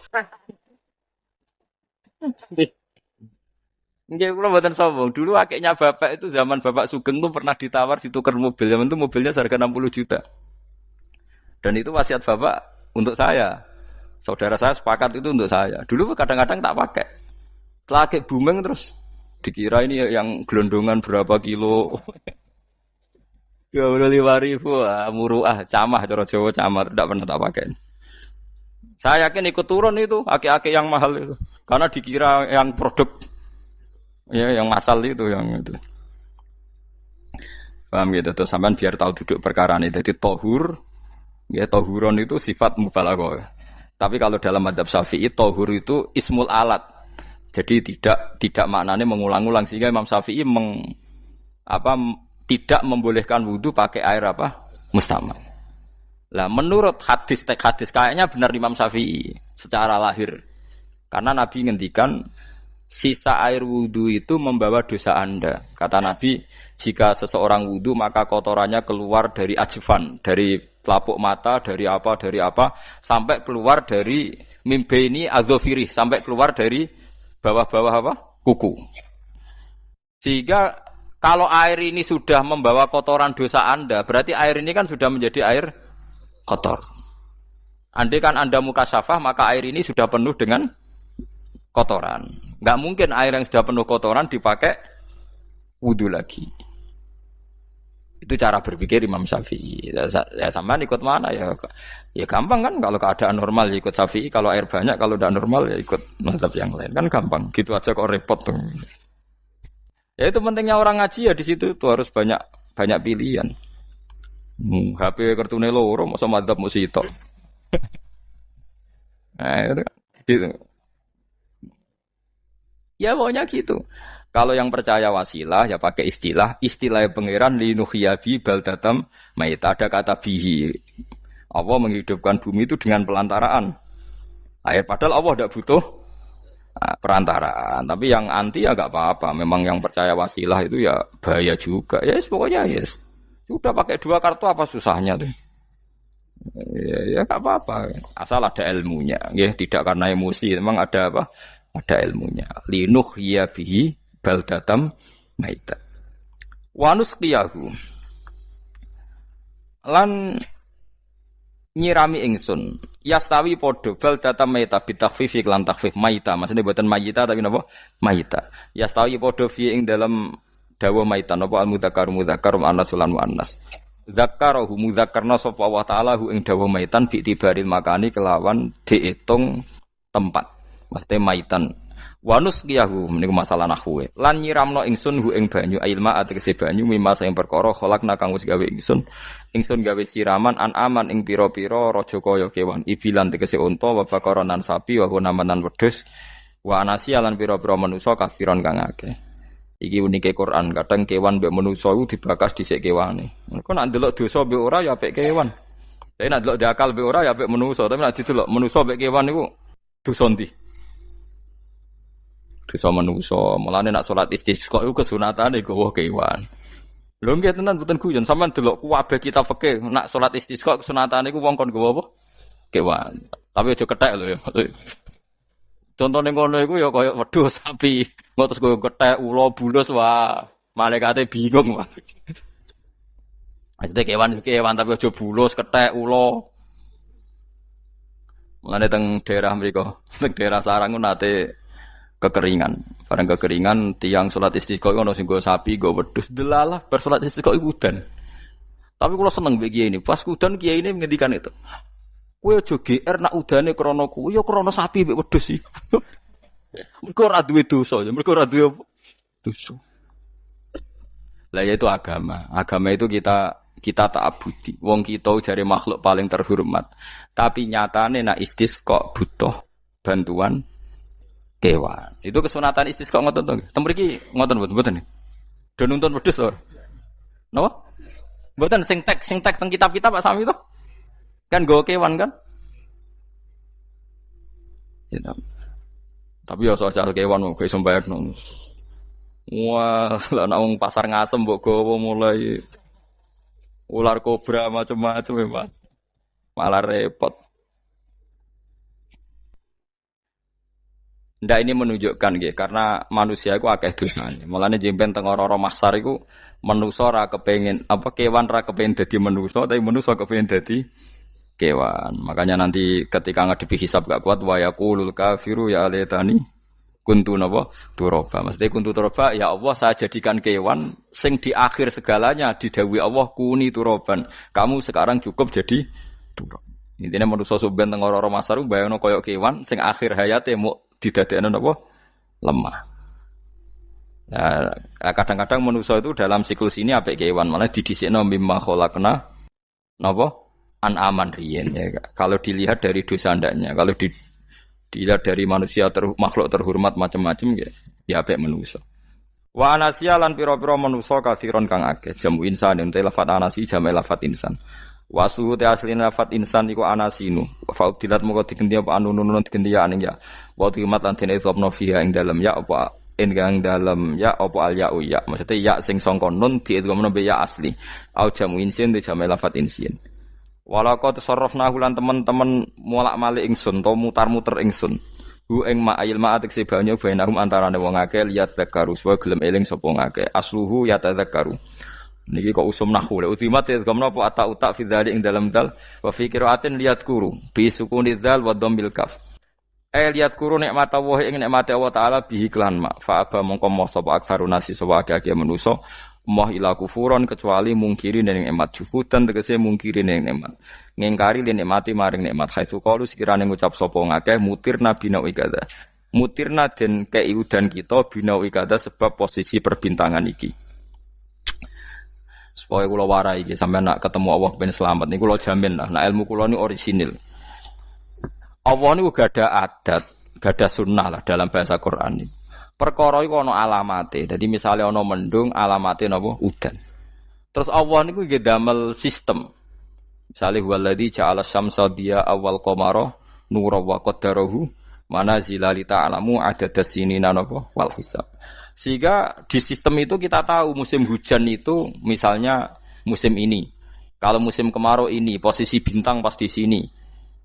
Nggih kula mboten sombong. Dulu akehnya bapak itu zaman Bapak Sugeng tuh pernah ditawar ditukar mobil. Zaman itu mobilnya harga 60 juta. Dan itu wasiat bapak untuk saya. Saudara saya sepakat itu untuk saya. Dulu kadang-kadang tak pakai. Setelah akeh booming terus dikira ini yang gelondongan berapa kilo. 25.000 muruah camah cara Jawa camah tidak pernah tak pakai. Saya yakin ikut turun itu aki-aki yang mahal itu karena dikira yang produk ya yang masal itu yang itu. Paham gitu terus sampean biar tahu duduk perkara ini. Jadi tohur ya tohuron itu sifat mubalaghah. Tapi kalau dalam madzhab Syafi'i tohur itu ismul alat. Jadi tidak maknanya mengulang-ulang sehingga Imam Syafi'i tidak membolehkan wudu pakai air apa? Mustamal. Lah menurut hadis kayaknya benar Imam Syafi'i secara lahir. Karena Nabi ngendikan sisa air wudu itu membawa dosa Anda. Kata Nabi, jika seseorang wudu maka kotorannya keluar dari ajfan, dari telapuk mata, dari apa sampai keluar dari mimbaini adzofiri, sampai keluar dari bawah-bawah apa? Kuku. Sehingga kalau air ini sudah membawa kotoran dosa Anda, berarti air ini kan sudah menjadi air kotor. Andai kan Anda mukasyafah, maka air ini sudah penuh dengan kotoran. Enggak mungkin air yang sudah penuh kotoran dipakai wudu lagi. Itu cara berpikir Imam Syafi'i. Ya sampean ikut mana ya? Ya gampang kan kalau keadaan normal ya ikut Syafi'i, kalau air banyak, kalau tidak normal ya ikut mazhab yang lain. Kan gampang. Gitu aja kok repot tuh. Ya itu pentingnya orang ngaji ya di situ tuh harus banyak pilihan. HP kartune loro masa mazhab mesti tok. Nah, itu kan gitu. Ya pokoknya gitu. Kalau yang percaya wasilah ya pakai istilah pangeran linuhyabi baldatam maita ada kata bihi. Allah menghidupkan bumi itu dengan pelantaraan air padahal Allah tidak butuh perantaraan. Tapi yang anti ya enggak apa-apa. Memang yang percaya wasilah itu ya bahaya juga. Ya yes, pokoknya yes. Sudah pakai dua kartu apa susahnya tuh. Ya enggak apa-apa. Asal ada ilmunya, ya tidak karena emosi, memang ada apa? Ada ilmunya. Linuh ya bihi baldatam maita. Wanus qiyahu lan nyirami ingsun yastawi podo bal data maita bitakhfif lan takhfif maita maksudnya buatan mayita tapi napa maita yastawi podo fi ing dalam dawa maita napa al mudzakkar mudzakkar muannas lan muannas zakkarahu mudzakkarna sapa Allah taala hu ing dawa maitan bi tibaril makani kelawan diitung tempat maksudnya maitan wanus qiyahu meniku masalah nahwu lan nyiramno ingsun hu ing banyu ilma ategese banyu mimma sing perkara khalaqna kang wis gawe ingsun gawe siraman an aman ing pira-pira raja kaya kewan ibilan tegese unta wa bakaronan sapi wa namanan wedhus wa anasiya lan pira-pira manusa kafiron kang akeh iki unike Quran kadang kewan mbek manusa iku dibakas dhisik kewane engko nek ndelok dosa mbek ora ya apik kewan tapi nek ndelok diakal mbek ora ya apik manusa tapi nek didelok manusa mbek kewan niku dosa ndi dosa manusa mulane nek salat istisqa iku kesunatane gawa kewan. Lho nggih tenan mboten guyon sampean delok kabeh kitab fikih nek salat istisqa kesunatane iku wong kon gawa apa? Kewan. Tapi aja kethek lho ya. Contone ngono iku ya kaya wedhus sapi. Engko terus go kethek ula bulus wah malaikate bingung wah. Ajete kewan tapi aja bulus kethek ula. Mulane teng daerah mriku, teng daerah Sarang nate kekeringan. Barang kekeringan tiang salat istisqa ono sing nggo sapi, nggo wedhus. Delalah bar salat istisqa iku udan. Tapi kula seneng mbek kiai ini. Pas udan kiai ini ngendikan itu. Kowe aja GR nak udane krana kuwi ya krana sapi mbek wedhus iki. Mergo ora duwe dosa, ya mergo ora duwe dosa. Lah ya itu agama. Agama itu kita ta'abudi. Wong kita jare makhluk paling terhormat. Tapi nyatane nak istisqa butuh bantuan kewan. Itu kesunatan istisqa ngoten to. Tem mriki ngoten mboten. Do nuntun wedhus to. Napa? Mboten sing tek teng kitab-kitab Pak Sami to. Kan nggo kewan kan? Ya. Tapi ya soal kewan kok iso mbayakno. Wah, lah nek wong pasar ngasem mbok gawa mulai ular kobra macam-macam ya, malah repot. Ndak ini menunjukkan nggih karena manusia iku akeh dosane. Mulane jemben teng ora masar iku manusa ora kepengin apa kewan ora kepengin dadi manusa tapi manusa kepengin dadi kewan. Makanya nanti ketika ngadepi hisab gak kuat wa yaqulul kafiru ya alaytani kuntu napa turaba. Maksudnya kuntu turaba ya Allah saya jadikan kewan sing di akhir segalanya didhawuhi Allah kuni turaban. Kamu sekarang cukup jadi turab. Intine manusa sampeyan teng ora masar bayangno kaya kewan sing akhir hayate mau didadekno napa lemah. Nah, kadang-kadang manusia itu dalam siklus ini apik kewan malah didhisikno mimma khalaqna napa an-aman riyen ya. Kalau dilihat dari dosa ndaknya, kalau dilihat dari manusia makhluk terhormat macam-macam ya apik manusia. Wa anasiya lan pira-pira manusia kasiron kang akeh jamu insan ente lafat anasi jamu lafat insan. Wasu te asline lafat insan iku anasinu. Fa dilat moko digenti apa anunun digenti ya aning ya. Wa timat lan dene sopno fiha ing dalem ya apa ing dalem ya apa al ya ya. Maksudnya ya sing sangka nun diidghamno be ya asli. Au jamu insin te jamu lafat insin. Walaqad tasarrafna lan teman-teman molak-malik ingsun to mutar-muter ingsun. Hu ing ma'il ma'atik sebanyo bainahum antarane wong akeh liat zakaru wa gelem eling sapa ngakeh. Asluhu ya tadzakaru. Niki kok usum nahwu le utimat ya gamna apa ata utak fi dzalik ing dalam dal wa fi qiraatin liyat kuru bi sukuni dzal wa dhammil kaf liyat kuru nikmat Allah ing nikmate Allah taala bihi klan ma fa aba mongko moh sapa aksarun nasi sapa akeh manusa moh ila kufuron kecuali mungkiri ning nikmat juhudan tegese mungkiri ning nikmat ngingkari nikmati maring nikmat haitsu qalu sekirane ngucap sapa ngakeh mutirna bina ikada mutirna den keiudan kita bina ikada sebab posisi perbintangan iki. Supaya kula warai iki sampeyan nak ketemu Allah ben selamat niku kula jamin lah nek ilmu kula ni orisinil. Allah niku gada adat, gada sunnah lah dalam bahasa Quran iki. Perkara iku ana alamate. Dadi misale ana mendung alamate napa udan. Terus Allah niku nggih damel sistem. Misale huwallazi ja'ala syamsa diya awal qamara nura wa qaddarahu manazila li ta'lamu adadas sinina napa wal hisab. Sehingga di sistem itu kita tahu musim hujan itu misalnya musim ini. Kalau musim kemarau ini posisi bintang pas di sini.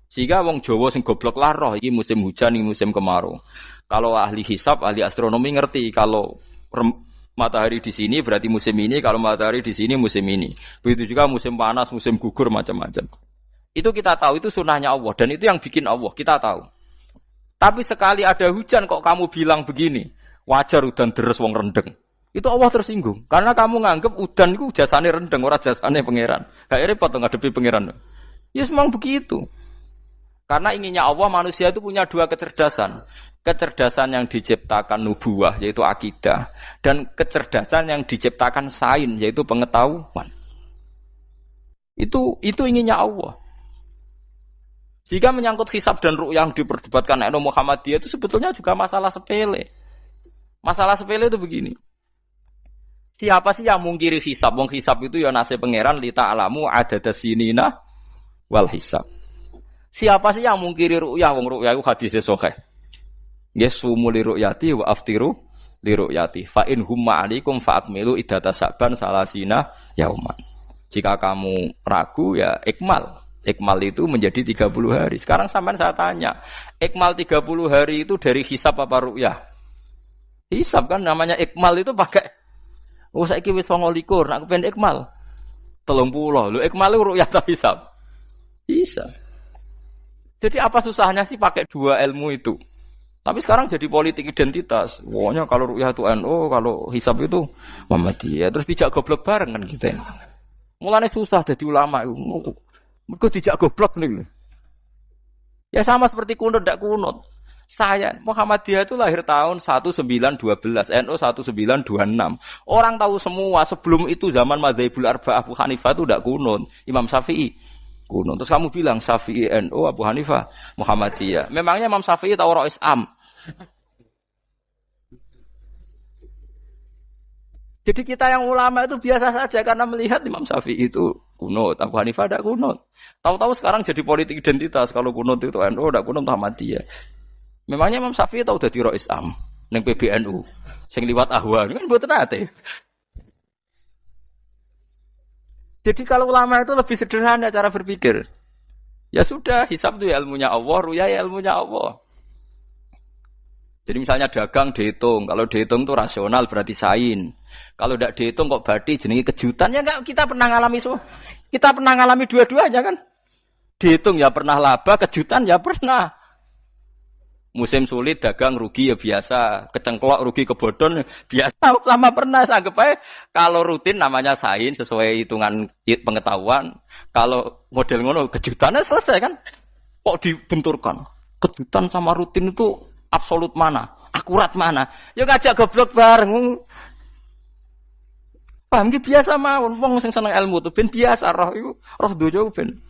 Sehingga wong Jawa sing goblok lah roh iki musim hujan, iki musim kemarau. Kalau ahli hisab, ahli astronomi ngerti kalau matahari di sini berarti musim ini, kalau matahari di sini musim ini. Begitu juga musim panas, musim gugur macam-macam. Itu kita tahu, itu sunnahnya Allah dan itu yang bikin Allah, kita tahu. Tapi sekali ada hujan kok kamu bilang begini, wajar udan deres wong rendeng. Itu Allah tersinggung karena kamu nganggep udan itu jasane rendeng, ora jasane pangeran. Gak repot ngadepi pangeran. Ya memang begitu. Karena inginnya Allah manusia itu punya dua kecerdasan. Kecerdasan yang diciptakan nubuwah yaitu akidah dan kecerdasan yang diciptakan sains yaitu pengetahuan. Itu inginnya Allah. Jika menyangkut hisab dan ru'yah yang diperdebatkan oleh Muhammadiyah itu sebetulnya juga masalah sepele. Masalah sepele itu begini. Siapa sih yang mungkiri hisab? Wong hisab itu ya nasib pangeran li ta'lamu adadas sinina wal hisab. Siapa sih yang mungkiri ru'yah? Wong ru'yah itu hadisnya sahih. Yasumu li ru'yati wa aftiru li ru'yati. Fa in humma 'alaikum fa'atmilu iddata sa'ban salasina yauman. Jika kamu ragu ya ikmal. Ikmal itu menjadi 30 hari. Sekarang sampean saya tanya, ikmal 30 hari itu dari hisab apa ru'yah? Hisab kan namanya ikmal itu pakai saiki wis 29, nak kepen ikmal 30. Lho ikmal itu ru'yah ta hisab? Bisa. Jadi apa susahnya sih pakai dua ilmu itu? Tapi sekarang jadi politik identitas. Pokoknya kalau ru'yah itu NU, kalau hisab itu Muhammadiyah. Terus dijak goblok bareng kan kita. Mulanya susah jadi ulama itu. Mereka dijak goblok nih. Ya sama seperti kunut tidak kunut. Saya Muhammadiyah itu lahir tahun 1912, NU 1926. Orang tahu semua sebelum itu zaman Madzhabul Arba'ah Abu Hanifah itu tidak kunut. Imam Syafi'i kunut. Terus kamu bilang Syafi'i NU, Abu Hanifah Muhammadiyah. Memangnya Imam Syafi'i tahu Rois Am? Jadi kita yang ulama itu biasa saja karena melihat Imam Syafi'i itu kunut, Abu Hanifah tidak kunut. Tahu-tahu sekarang jadi politik identitas kalau kunut itu NU, tidak kunut Muhammadiyah. Memangnya Imam Syafi'i tahu dadi Rois Am ning PBNU sing liwat ahwa kan mboten ate. Jadi kalau ulama itu lebih sederhana cara berpikir. Ya sudah, hisab itu ya ilmunya Allah, ruya ya ilmunya Allah. Jadi misalnya dagang dihitung, kalau dihitung itu rasional berarti sain. Kalau tidak dihitung kok berarti jenenge kejutan ya enggak, kita pernah ngalami semua. Kita pernah ngalami dua-duanya kan. Dihitung ya pernah laba, kejutan ya pernah. Musim sulit dagang rugi ya biasa, kecengklok rugi kebodhon biasa, lama pernah anggap aja kalau rutin namanya sains sesuai hitungan pengetahuan. Kalau model ngono kejutannya selesai kan? Kok dibenturkan? Kejutan sama rutin itu absolut mana? Akurat mana? Ya ngajak goblok bareng. Paham ki biasa mawon wong sing seneng ilmu tuh ben biasa roh iku roh dojo ben.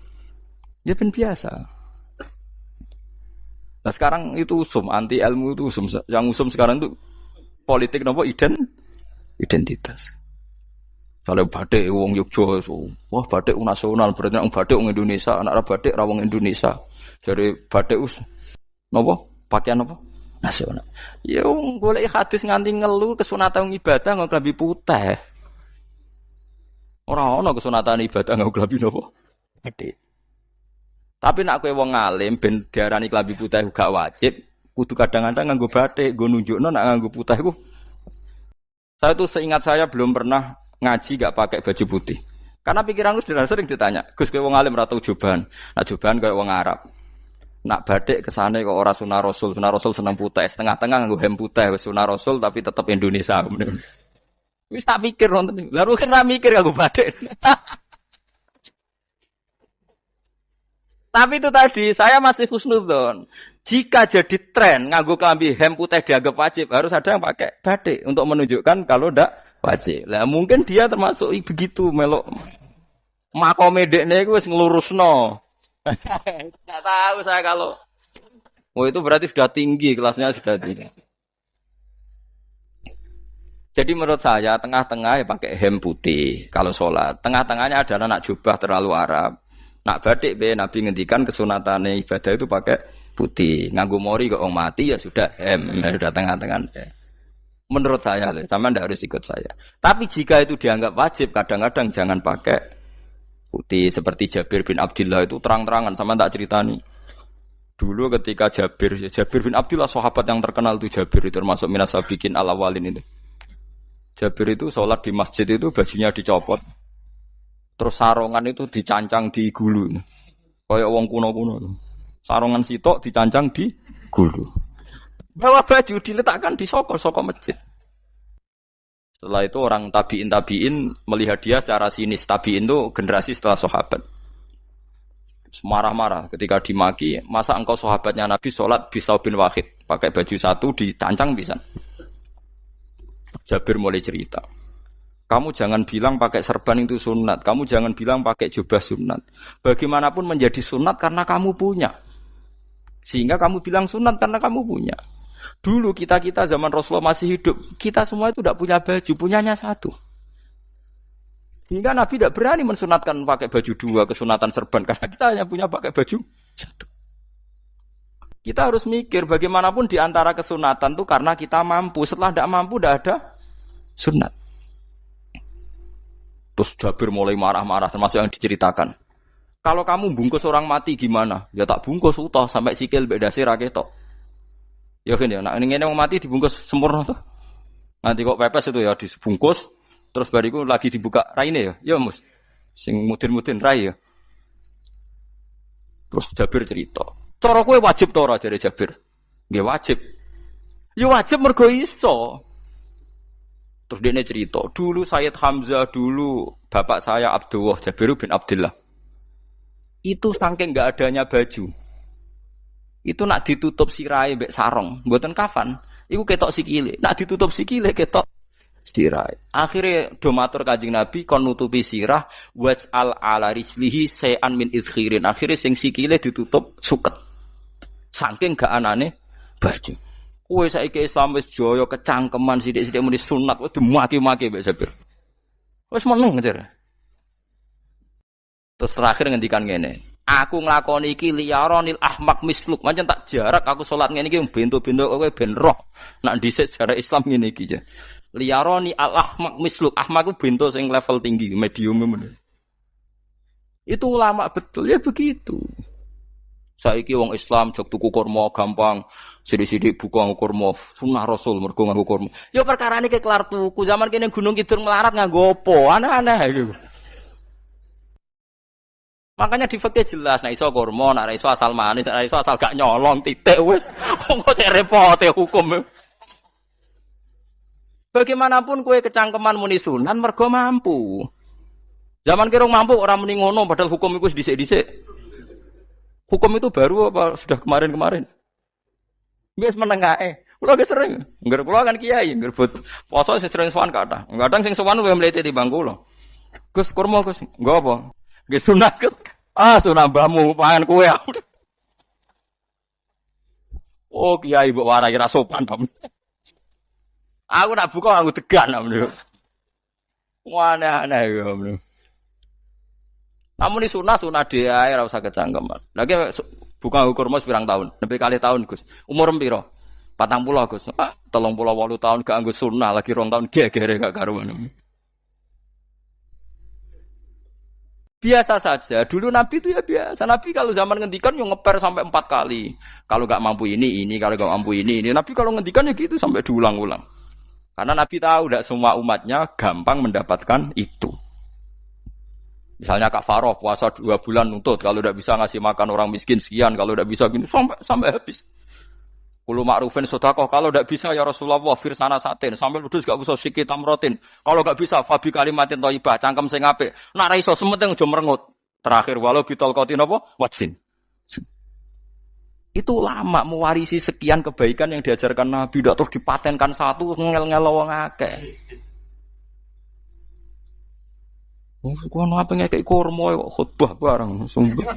Ya ben biasa. Nah sekarang itu usum, anti ilmu itu usum. Yang usum sekarang itu politik nopo identitas. Kalau batik wong Yogyo, wah batik nasional berarti orang batik wong Indonesia, anak batik ra wong Indonesia. Jadi batik nopo pakaian nopo nasional. Ya wong golek hadis nganti ngelu kesunatan ibadah nggo klambi putih. Ora ana kesunatan ibadah nggo klambi nopo? Batik. Tapi nak kowe wong alim ben diarani klambi putih gak wajib, kudu kadang-kadang nganggo batik, nggo nunjukno nak nganggo putih iku. Saya tuh seingat saya belum pernah ngaji gak pakai baju putih. Karena pikiranku sering ditanya, Gus kowe wong alim ra tau joban. Nak joban koyo wong Arab. Nak batik kesane kok ora sunah Rasul seneng putih, setengah-tengah nganggo hem putih wis sunah Rasul tapi tetep Indonesia. Wis tak pikir wonten. Lah kan ra mikir nganggo batik. Tapi itu tadi, saya masih husnudzon. Jika jadi tren, nganggo klambi hem putih dianggap wajib, harus ada yang pakai batik untuk menunjukkan kalau ndak wajib. Lah mungkin dia termasuk begitu melok. Makome dekne iku wis nglurusno. Enggak tahu saya kalau itu berarti sudah tinggi, kelasnya sudah tinggi. Jadi menurut saya tengah-tengah ya pakai hem putih kalau sholat. Tengah-tengahnya adalah nak jubah terlalu Arab. Nak batik be Nabi ngendikan kesunatane ibadah itu pakai putih. Nganggo mori kok wong mati ya sudah hem, sudah tengah-tengah. Menurut saya, sama ndak harus ikut saya. Tapi jika itu dianggap wajib, kadang-kadang jangan pakai Bukti seperti Jabir bin Abdullah itu terang-terangan sama tak ceritani. Dulu ketika Jabir bin Abdullah sahabat yang terkenal itu Jabir itu termasuk minas sabiqin al-awwalin itu. Jabir itu sholat di masjid itu bajunya dicopot. Terus sarongan itu dicancang di gulu. Kayak wong kuno-kuno. Sarongan sitok dicancang di gulu. Bawa baju diletakkan di soko masjid. Setelah itu orang tabiin melihat dia secara sinis. Tabiin itu generasi setelah sahabat. Marah-marah ketika dimaki, masa engkau sahabatnya Nabi sholat bisa bin wahid, pakai baju satu dicancang bisa. Jabir mulai cerita, kamu jangan bilang pakai serban itu sunat, kamu jangan bilang pakai jubah sunat. Bagaimanapun menjadi sunat karena kamu punya, sehingga kamu bilang sunat karena kamu punya. Dulu kita zaman Rasulullah masih hidup, kita semua itu tidak punya baju, punyanya satu. Sehingga Nabi tidak berani mensunatkan pakai baju dua, kesunatan serban. Karena kita hanya punya pakai baju satu. Kita harus mikir bagaimanapun di antara kesunatan itu karena kita mampu. Setelah tidak mampu, tidak ada sunat. Terus Jabir mulai marah-marah, termasuk yang diceritakan. Kalau kamu bungkus orang mati gimana? Ya tak bungkus, utuh sampai sikil beda sih raketok. Ya kan ya, nah ini mau mati dibungkus sempurna tuh. Nanti kok pepes itu ya dibungkus. Terus bariku lagi dibuka raine ya mus, sing mudin rai ya. Terus Jabir cerita, cara kowe wajib to ora jare Jabir? Nggih wajib. Ya wajib mergo iso. Terus dia cerita, dulu Sayyid Hamzah, dulu bapak saya Abdullah Jabir bin Abdullah. Itu saking enggak adanya baju. Itu nak ditutup sirahe mbek sarong, mboten kafan. Iku ketok sikile. Nak ditutup sikile ketok sirah. Akhirnya do matur Kanjeng Nabi kon nutupi sirah waj'al ala rijlihi sayan min izkhirin. Akhirnya sing sikile ditutup suket. Saking gak anane baju. Kowe saiki Islam wis jaya kecangkeman sithik-sithik muni sunat wis dimaki-maki mbek Jabir. Wis meneng ngejar. Terus terakhir ngendikan ngene. Aku nglakoni iki liyaronil ahmak misluk. Pancen tak jarak aku salat ngene iki bento-bento kowe ben roh. Nak dhisik jarak Islam ngene iki ya. Liyaroni al-ahmak misluk. Ahmak itu bento yang level tinggi, medium. Itu ulama betul, ya begitu. Saiki wong Islam jog tuku kurma gampang, sidik-sidik buku nganggo kurma, sunah Rasul mergo nganggo kurma. Ya perkarane ke kelar tuku, zaman kene Gunung Kidul melarat nganggo apa? Aneh-aneh gitu. Makanya di fikih jelas, nek iso kurma, nek iso asal manis, nek iso asal gak nyolong titik wis. Kok cek repote hukum. Bagaimanapun kue kecangkeman muni sunan mergo mampu. Zaman kira mampu orang muni ngono padahal hukum itu dhisik-dhisik. Hukum itu baru apa sudah kemarin-kemarin? Wis menengae. Kula ge sering. Ngger kula kan kiai, ngger poso sering sowan kathah. Kadang sing sowan luwih mlete timbang kula. Gus kurma Gus, nggo apa? Nggih sunat Gus. Ah sunah mbahmu pangan kowe. Oh kiai mbok warai ra sopan to. Aku nak buka aku tegan namanya. Aneh-aneh ya. Namun ini sunah dia ora usah kecangkeman. Lagi buka kurma pirang tahun, lebih kali tahun Gus. Umur piro? 40 Gus. 38 tahun gak anggo sunah lagi 2 tahun gegere gak karuan. Biasa saja. Dulu Nabi itu ya biasa. Nabi kalau zaman ngendikan yang ngeper sampai 4 kali. Kalau gak mampu ini, kalau gak mampu ini. Nabi kalau ngendikan ya gitu sampai diulang-ulang. Karena Nabi tahu tidak semua umatnya gampang mendapatkan itu. Misalnya kafaroh puasa 2 bulan nuntut, kalau tidak bisa ngasih makan orang miskin sekian, kalau tidak bisa gini sampai habis. Kulo ma'rufin sedekah, kalau tidak bisa ya Rasulullah firsana satin, sampai ludus gak usah sikit tamrotin. Kalau gak bisa fabi kalimatin thayyibah, cangkem sing apik. Nek ra iso sementing aja merengut. Terakhir walau bitolqatin apa? Wajin. Itu lama mewarisi sekian kebaikan yang diajarkan Nabi, tidak terus dipatenkan satu ngel-ngel wong akeh. Kono apa ngekek kurma kok khutbah bareng sumpah.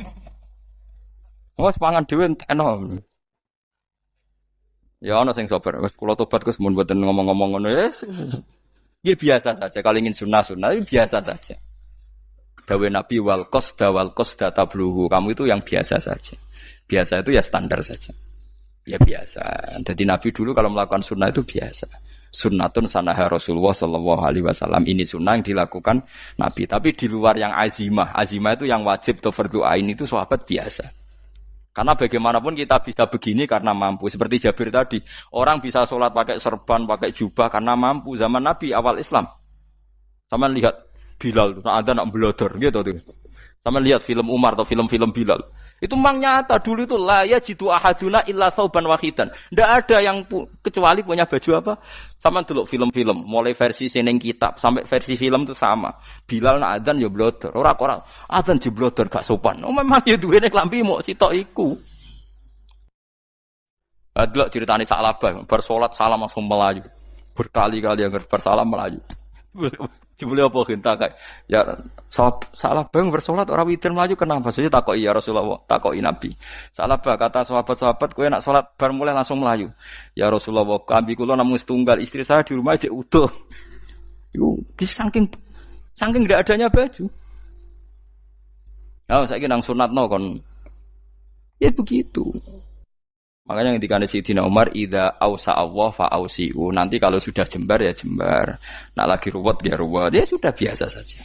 Wes pangan dhewe entekno. Ya ana sing sabar, wis kula tobat Gus mun mboten ngomong-ngomong ngono ya. Ya biasa saja, kalau ingin sunnah-sunnah biasa saja. Dawe Nabi wal qasda tabluhu, kamu itu yang biasa saja. Biasa itu ya standar saja. Ya biasa. Jadi Nabi dulu kalau melakukan sunnah itu biasa. Sunnatun sanaha Rasulullah sallallahu alaihi wasallam. Ini sunnah yang dilakukan Nabi. Tapi di luar yang azimah. Azimah itu yang wajib atau fardhu ain itu sahabat biasa. Karena bagaimanapun kita bisa begini karena mampu. Seperti Jabir tadi, orang bisa sholat pakai serban, pakai jubah karena mampu. Zaman Nabi awal Islam. Sama lihat Bilal, ada nak belodor gitu tuh. Sama lihat film Umar atau film-film Bilal. Itu memang nyata dulu itu la yajidu ahaduna illa sauban wahidan. Ndak ada yang kecuali punya baju apa? Sama dulu film-film, mulai versi seneng kitab sampai versi film itu sama. Bilal nak adzan ya blodor. Ora adzan di blodor gak sopan. Oh memang ya duwene klambi mok sitok iku. Adlok ceritane Sa'labah, bar salat salam langsung melayu. Berkali-kali agar bersalam melayu. Jebule apa genta kayak ya salah bang bersolat orang witir melayu kenapa saja takoki ya Rasulullah takoki Nabi salah bah kata sahabat-sahabat kowe nak salat bar mulai langsung melayu ya Rasulullah kami kula namung setunggal istri saya di rumah aja utuh iku saking ndak adanya baju saiki nang sunatno kon ya begitu. Makanya ketika Sayyidina Umar idza ausa Allah fa ausiu. Nanti kalau sudah jembar ya jembar. Nak lagi ruwet ya ruwet. Ya sudah biasa saja.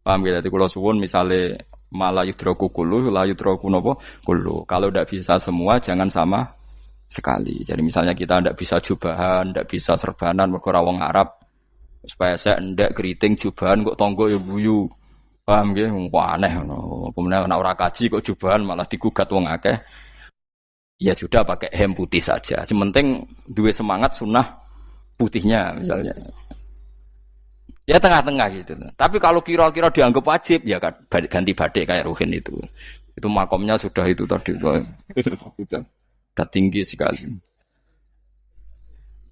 Paham ya? Dadi kula suwun misale malayu droku kullu, layu droku napa kullu. Kalau ndak bisa semua jangan sama sekali. Jadi misalnya kita ndak bisa jubahan, ndak bisa serbanan mergo ora wong Arab. Supaya saya ndak keriting jubahan kok tangga ya guyu. Paham nggih? Wah aneh ngono. Kemudian nek ora kaji kok jubahan malah digugat wong akeh. Ya sudah pakai hem putih saja. Yang penting dua semangat sunnah putihnya misalnya. Ya tengah-tengah gitu. Tapi kalau kira-kira dianggap wajib ya kan ganti badik kayak Ruhin itu. Itu makomnya sudah itu tadi. Sudah tinggi sekali.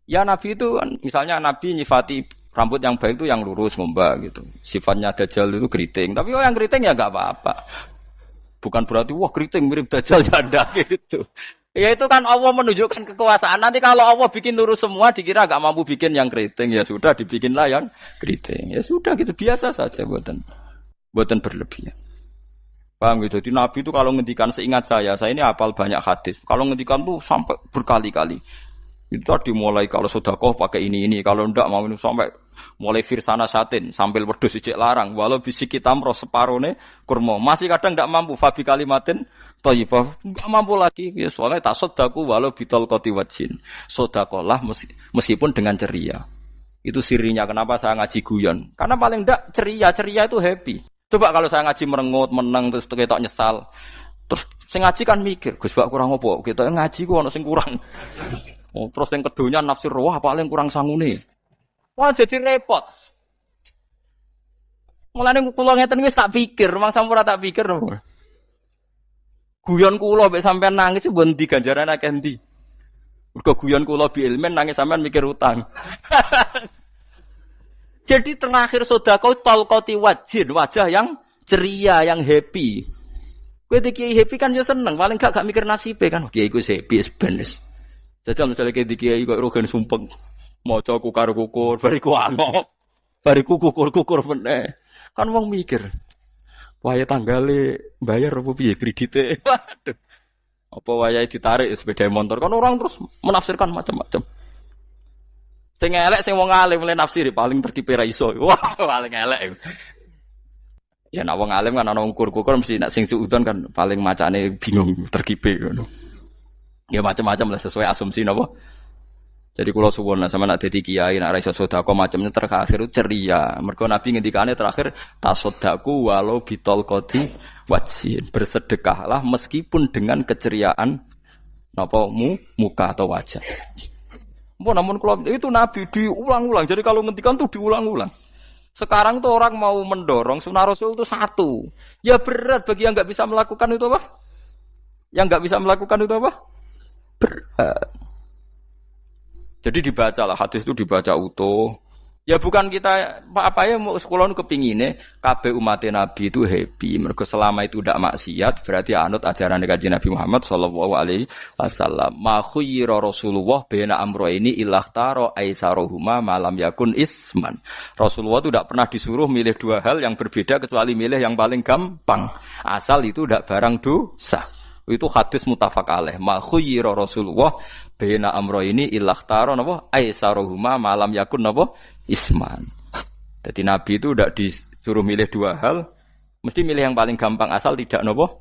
Ya Nabi itu misalnya Nabi nyifati rambut yang baik itu yang lurus ngombak gitu. Sifatnya Dajjal itu keriting. Tapi yang keriting ya enggak apa-apa. Bukan berarti wah keriting mirip Dajjal ya enggak gitu. Ya itu kan Allah menunjukkan kekuasaan. Nanti kalau Allah bikin lurus semua dikira enggak mampu bikin yang keriting ya sudah dibikinlah yang keriting. Ya sudah gitu biasa saja buatan berlebihan. Paham gitu. Jadi Nabi itu kalau ngendikan seingat saya ini hafal banyak hadis. Kalau ngendikan tuh sampai berkali-kali. Itu tadi mulai kalau sedekah pakai ini, kalau ndak mau ini sampai mulai firsana satin sambil wedhus ijek larang walau bisik hitam ro separone kurma masih kadang ndak mampu fabi kalimatin thayyibah enggak mampu lagi ya soalnya tasaddaku walau bitol qati wajin sedekahlah meskipun dengan ceria. Itu sirinya kenapa saya ngaji guyon karena paling ndak ceria itu happy. Coba kalau saya ngaji merengut meneng terus ketok nyesal terus sing ngaji kan mikir Gus bak kurang opo kita ngaji ku ono sing kurang. Oh, terus yang keduanya nafsir wah paling kurang sangune. Wah jadi repot. Mulane kula ngeten wis tak pikir, rumang sampura tak pikir. Guyon kula mek sampean nangis mbon ndi ganjaran akeh ndi. Mergo guyon kula bi ilmen nangis sampean mikir utang. Jadi terakhir sedekah talqati wajhin, wajah yang ceria, yang happy. Kowe iki happy kan yo seneng, paling gak mikir nasibe kan. Kiai iku happy benes. Jajal misalnya kayak di kiai kok rogen sumpeng, mau coku karo kukur, bariku angop, bariku kukur meneh. Kan wong mikir, waya tanggale bayar apa piye kredite? Waduh, apa waya ditarik sepeda motor? Kan orang terus menafsirkan macam-macam. Sing elek sing wong alim mulai nafsiri paling tertipe ra iso. Wah, paling elek. Ya nek wong alim kan ana ukur-ukur mesti nek sing suudon kan paling macane bingung terkipe ngono. Ya macam-macam lah sesuai asumsi napa. Jadi kula suwun lah sama nak dadi kiai nak ra iso sedekah macamnya terakhir itu ceria. Mergo Nabi ngendikane terakhir tasaddaku walau bitol qati wajhin. Bersedekahlah meskipun dengan keceriaan napa muka atau wajah. Namun kalau itu Nabi diulang-ulang. Jadi kalau ngendikan tuh diulang-ulang. Sekarang tuh orang mau mendorong sunnah Rasul itu satu. Ya berat bagi yang enggak bisa melakukan itu apa? Yang enggak bisa melakukan itu apa? Jadi dibacalah hadis itu dibaca utuh. Ya bukan kita apa ya mau sekolah nu kepingine kabeh umat Nabi itu happy. Mergo selama itu ndak maksiat berarti anut ajaran Kanjeng Nabi Muhammad sallallahu alaihi wasallam. Ma khuyira Rasulullah baina amrayni ilakhtara aisaruhuma malam yakun isman. Rasulullah itu tidak pernah disuruh milih dua hal yang berbeda kecuali milih yang paling gampang. Asal itu tidak barang dosa. Itu hadis muttafaq alaih. Ma khuyyira Rasulullah baina amrayni illa ikhtara napa aisaruhuma malam yakun napa isman. Jadi Nabi itu tidak disuruh milih dua hal, mesti milih yang paling gampang asal tidak napa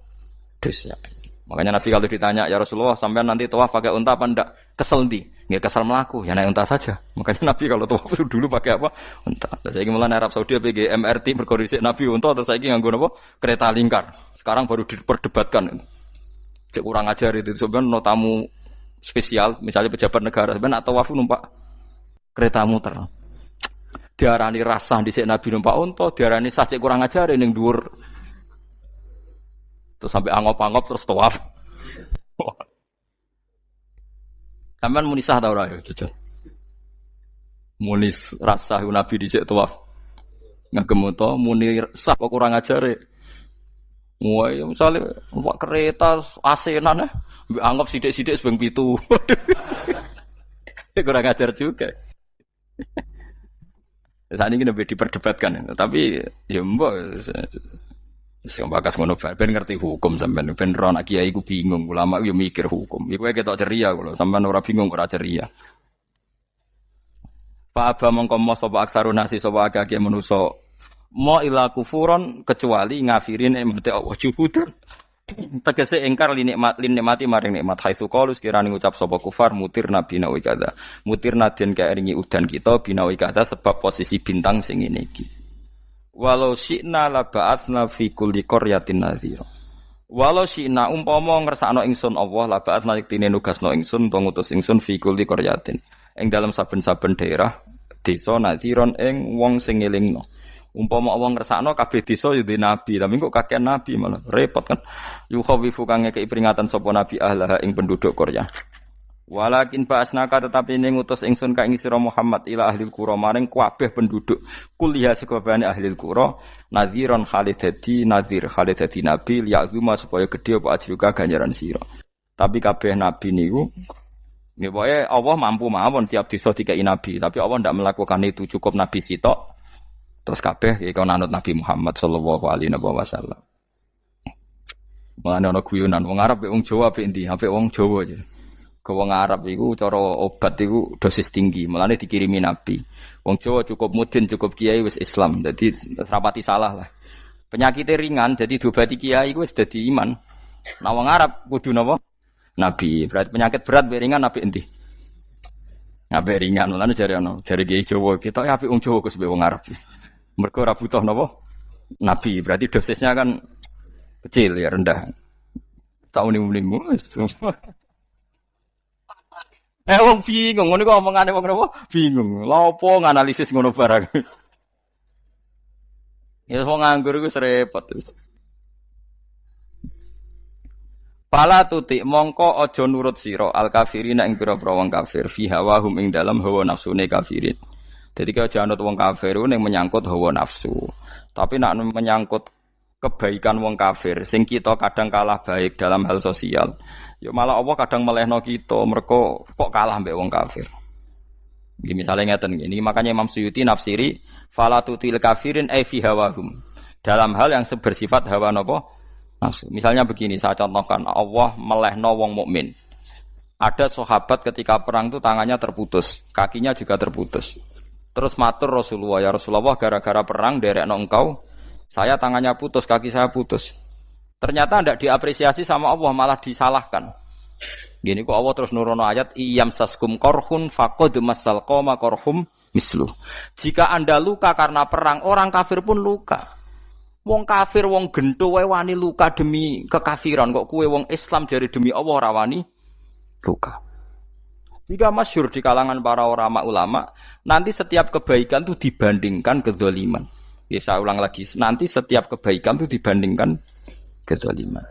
dosa. Makanya Nabi kalau ditanya, ya Rasulullah sampean nanti tawaf pakai unta apa ndak? Kesel ndi? Nggih kesel mlaku, ya naik unta saja. Makanya Nabi kalau tawaf dulu pakai apa? Unta. Terus saiki mulane Arab Saudi PG MRT berkoordinasi Nabi unta terus saiki nganggo napa? Kereta lingkar. Sekarang baru diperdebatkan. Cek kurang ajar itu sebenarnya no tamu spesial, misalnya pejabat negara sebenarnya atau wafu numpak kereta muter. Diarani rasah dhisik Nabi numpak unta, diarani sah cek kurang ajar ning dhuwur. Terus sampai angop-angop terus tawaf. Sampeyan muni sah ta ora ya, jujur. Muni rasah Nabi dhisik tawaf. Ngagem unta muni sah kok kurang ajare. Wah, misalnya numpak kereta asenan anggap sidik-sidik sebeng pitu. Kurang ajar juga. Saat ini lebih diperdebatkan, tapi ya mbak, saya bakas ngono ben ngerti hukum sampean, ben ron kiai ku bingung, ulama yo mikir hukum. Iku ketok ceria kalau sampean ora bingung ora ceria. Pak Aba mongko mos sapa aksarunasi sapa akeh manusa mo ila kufuron kecuali ngafirin emate Allah juhudan tegese engkar linikmati maring nikmat haitsu qalu sekirane ngucap sapa kufar mutir nabi nawi kada mutir nadien kaeringi udan kita binawi kada sebab posisi bintang sing ngene iki walau syi'na la ba'atsna fi kulli qaryatin nadhira walau syi'na umpama ngersakno ingsun Allah la ba'atsna yektine nugasno ingsun to ngutus ingsun fi kulli qaryatin ing dalam saben-saben daerah desa nadhiron ing wong sing ngelingno. Umpama wong ngersakno kabeh desa yo nabi, tapi kok kakek nabi malah repot kan. Yukhawifu kang ngekeki peringatan sapa nabi ahlah ing penduduk Korea. Walakin ba'asnaka tetapi ning ngutus ingsun ka ing sira Muhammad ila ahli qura maring kabeh penduduk kuliah sekobane ahli qura nadhiron khalidati nadhir khalidati nabi liya'zuma supaya gedhe apa ajruka ganjaran sira. Tapi kabeh nabi niku nggih pokoke Allah mampu mawon tiap desa dikai nabi, tapi Allah ndak melakukan itu cukup nabi sitok. Terus kabeh iku nanut Nabi Muhammad sallallahu alaihi wasallam. Mulane ana guyonan wong Arab wong Jawa apik endi? Apik wong Jawa aja. Ke wong Arab iku cara obat iku dosis tinggi, mulane dikirimi Nabi. Wong Jawa cukup mudin, cukup kiai wis Islam. Dadi rapati salah lah. Penyakitnya ringan jadi diobati kiai iku wis dadi iman. Nah wong Arab kudu napa? Nabi. Berarti penyakit berat be ringan apik endi? Apik ringan. Mulane jare kiai Jawa, kita apik wong Jawa kus be wong Arab. Mergo ora butuh napa? Nabi, berarti dosisnya kan kecil ya, rendah. Tak uning-uningmu. Wong bingung, ngono kok omongane wong napa? Bingung. Lha opo nganalisis ngono barang. Ya wong nganggur iku repot. Pala tutik mongko aja nurut sira al kafirina ing pira-pira wong kafir fi hawahum ing dalam hawa nafsune kafirin. Jadi kalau jangan wong kafir itu yang menyangkut hawa nafsu. Tapi nak menyangkut kebaikan wong kafir, sing kita kadang kalah baik dalam hal sosial. Ya malah Allah kadang melehno kita, mereka kok kalah mbek wong kafir. Gini misalnya ngeten gini, makanya Imam Suyuti nafsiri falatutil kafirin ay fi hawahum. Dalam hal yang bersifat hawa napa? Nafsu. Misalnya begini, saya contohkan Allah melehno wong mukmin. Ada sahabat ketika perang itu tangannya terputus, kakinya juga terputus. Terus matur Rasulullah, ya Rasulullah gara-gara perang derekno engkau, saya tangannya putus, kaki saya putus. Ternyata tidak diapresiasi sama Allah, malah disalahkan. Gini kok Allah terus nurono ayat iyam saskum korhun faqad masal qoma korhum mislu. Jika Anda luka karena perang, orang kafir pun luka. Wong kafir wong gento wae wani luka demi kekafiran, kok kuwe wong Islam jare demi Allah ora wani luka. Jika masyhur di kalangan para ulama, nanti setiap kebaikan itu dibandingkan kezaliman. Ya saya ulang lagi, nanti setiap kebaikan itu dibandingkan kezaliman.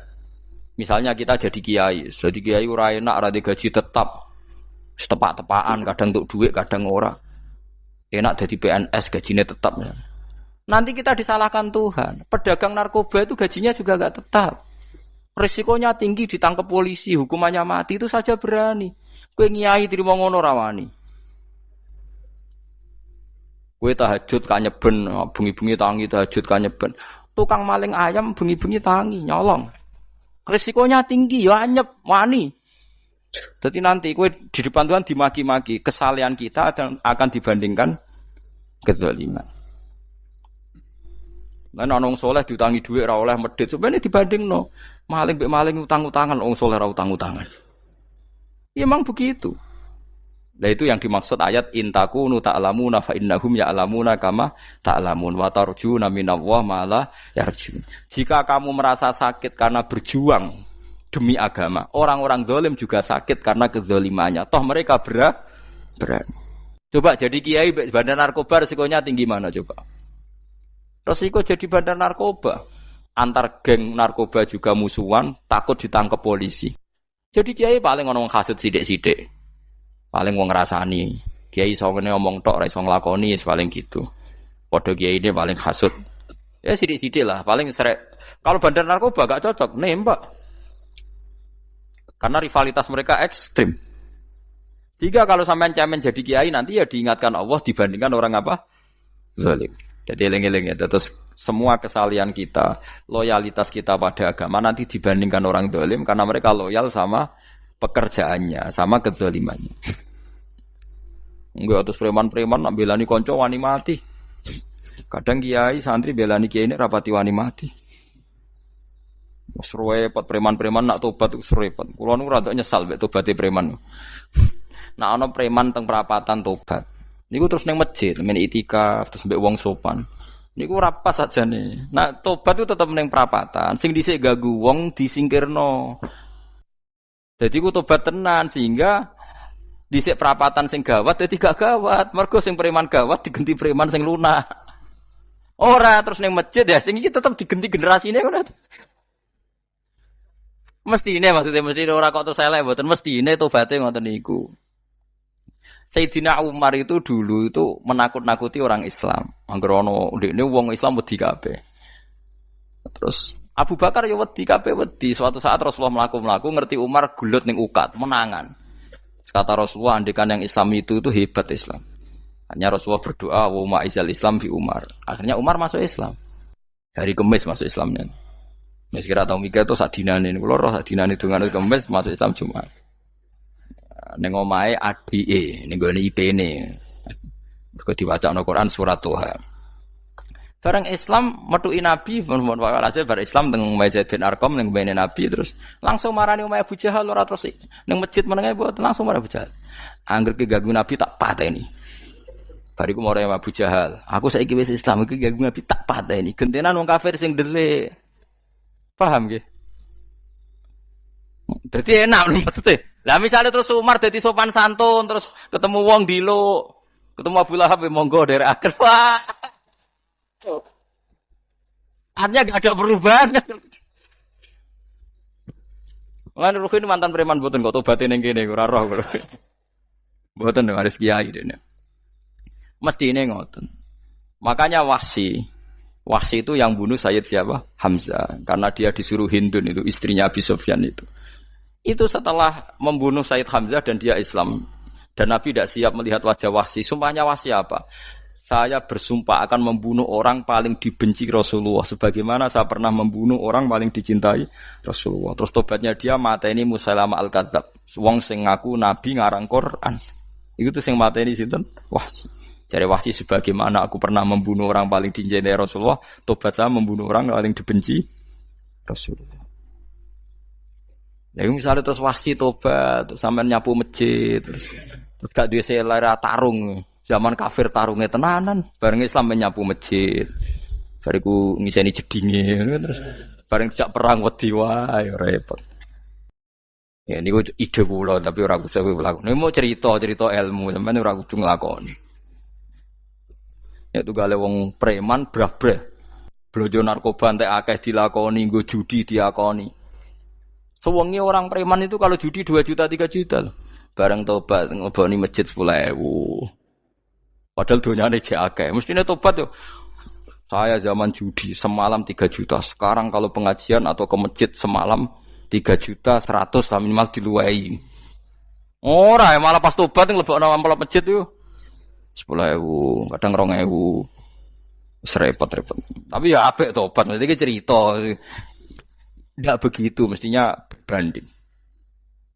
Misalnya kita jadi kiai ora enak, ora gaji tetap, setepak-tepaan, kadang untuk duit, kadang ora. Enak jadi PNS, gajinya tetap. Ya. Nanti kita disalahkan Tuhan. Pedagang narkoba itu gajinya juga enggak tetap. Risikonya tinggi, ditangkap polisi, hukumannya mati, itu saja berani. Kowe nyai trimo ngono ra wani. Kowe tahajud kanyeben, bengi-bengi tangi tahajud kanyeben. Tukang maling ayam bengi-bengi tangi nyolong. Risikonya tinggi, ya anyep, wani. Jadi nanti kue di depan Tuhan dimaki-maki, kesalahan kita akan dibandingkan kezaliman. Nah, nong soleh diutangi duit ra oleh medhit, sebenarnya dibanding no maling be maling utang-utangan, nong soleh ra utang-utangan. Ya, emang begitu. Nah itu yang dimaksud ayat intakunu ta'lamuna fa innahum ya'lamuna kama ta'lamun wa tarjuna minallah ma la yarjun. Jika kamu merasa sakit karena berjuang demi agama, orang-orang zalim juga sakit karena kezalimannya. Toh mereka berani. Coba jadi kiai bandar narkoba resikonya tinggi mana coba? Resiko jadi bandar narkoba. Antar geng narkoba juga musuhan, takut ditangkap polisi. Jadi kiai paling ono hasud sithik-sithik. Paling wong ngrasani. Kiai iso ngene ngomong tok ora iso nglakoni paling gitu. Padha kiai ini paling hasud. Ya sithik-sithik lah, paling strek. Kalau bandar narkoba gak cocok nembak. Karena rivalitas mereka ekstrim. Jika kalau sampean cemen jadi kiai nanti ya diingatkan Allah dibandingkan orang apa? Zalim. Jadi eling-eling ya. Terus semua kesalahan kita, loyalitas kita pada agama nanti dibandingkan orang zalim karena mereka loyal sama pekerjaannya, sama kezalimannya. Enggak terus preman-preman nak belani konco wani mati. Kadang kiai santri belani kiai ini rapati wani mati. Wis repot preman-preman nak tobat wis repot. Kulo nu rada nyesal mek tobaté preman. Nak ana preman teng perapatan tobat. Niku terus ning masjid, men itikaf terus mbek wong sopan. Niku ora pas sajane. Nah, tobat itu tetep ning perapatan. Sing dhisik ganggu wong disingkirno. Jadi ku tobat tenan sehingga dhisik perapatan sing gawat dadi gak gawat. Mergo sing preman gawat diganti preman sing lunak. Ora terus ning masjid ya sing iki tetep diganti generasine ngono. Mestine maksudnya mesti ora kok terus elek mboten mestine tobaté ngoten niku. Sayyidina Umar itu dulu itu menakut-nakuti orang Islam. Angger ana ndekne wong Islam wedi kabeh. Terus Abu Bakar ya wedi kabeh wedi. Suatu saat Rasulullah mlaku-mlaku ngerti Umar gulut ning ukat, menangan. Kata Rasulullah andikan yang Islam itu hebat Islam. Hanya Rasulullah berdoa wa ma'izal Islam fi Umar. Akhirnya Umar masuk Islam. Hari Kamis masuk Islamnya. Wis kira tau mikir to sak dinane kula roh sak dinane dongane Kamis masuk Islam Jumat. Ning omahe adike ning gone IP-ne. Mergo diwacana Quran surat Toha. Bareng Islam metuki Nabi, mun walhasil bar Islam teng Zaid bin Arqam ning mbene Nabi terus langsung marani omahe Abu Jahal ora terus ning masjid menenge mboten langsung marani Abu Jahal. Angger ki ganggu Nabi tak pateni. Bariku marani Abu Jahal. Aku saiki wis Islam iki ganggu Nabi tak pateni. Gentenan wong kafir sing delik. Paham nggih? Dadi enak maksudnya. Lah misalnya terus Umar dadi sopan santun terus ketemu wong dilo, ketemu Abu Lahab monggo derek akhir. Wah. Artinya gak ada perubahan. Lan Ruhin mantan preman mboten kok tobaté ning kene ora roh kok. Mboten harus kiai dene. Mestine ngoten. Makanya Wahsy itu yang bunuh Sayyid siapa? Hamzah. Karena dia disuruh Hindun itu istrinya Abi Sufyan itu. Itu setelah membunuh Sayyid Hamzah dan dia Islam. Dan Nabi tidak siap melihat wajah Wahsy. Sumpahnya Wahsy apa? Saya bersumpah akan membunuh orang paling dibenci Rasulullah. Sebagaimana saya pernah membunuh orang paling dicintai Rasulullah. Terus tobatnya dia mateni Musailamah al-Kadzab. Wong sing ngaku Nabi ngarang Quran. Itu tuh sing mateni sinten? Wahsy. Dari Wahsy sebagaimana aku pernah membunuh orang paling dicintai Rasulullah. Tobat saya membunuh orang paling dibenci Rasulullah. Ya misalnya terus Wahsy tobat, terus sampean nyapu masjid, terus gak duwe selera tarung. Zaman kafir tarungnya tenanan, bareng Islam menyapu masjid. Bariku ngiseni jedinge, terus bareng dijak perang wedi wae repot. Ya niku ide kula tapi ora kudu lakoni. Nek mau cerita ilmu sampean ora kudu nglakoni. Ya tugale wong preman brah-brah. Blojo narkoba entek akeh dilakoni, nggo judi diakoni. Sewengi orang preman itu kalau judi 2 juta 3 juta loh. Bareng tobat ngeboni masjid 10.000. Padahal donyane jek akeh. Mestine tobat yo. Saya zaman judi semalam 3 juta. Sekarang kalau pengajian atau ke masjid semalam 3 juta 100 lah minimal diluwei. Ora malah pas tobat nglebokno amplop masjid yo. 10.000, kadang 2.000. Repot-repot. Tapi ya apik tobat, iki cerita. Tidak begitu, mestinya berbanding.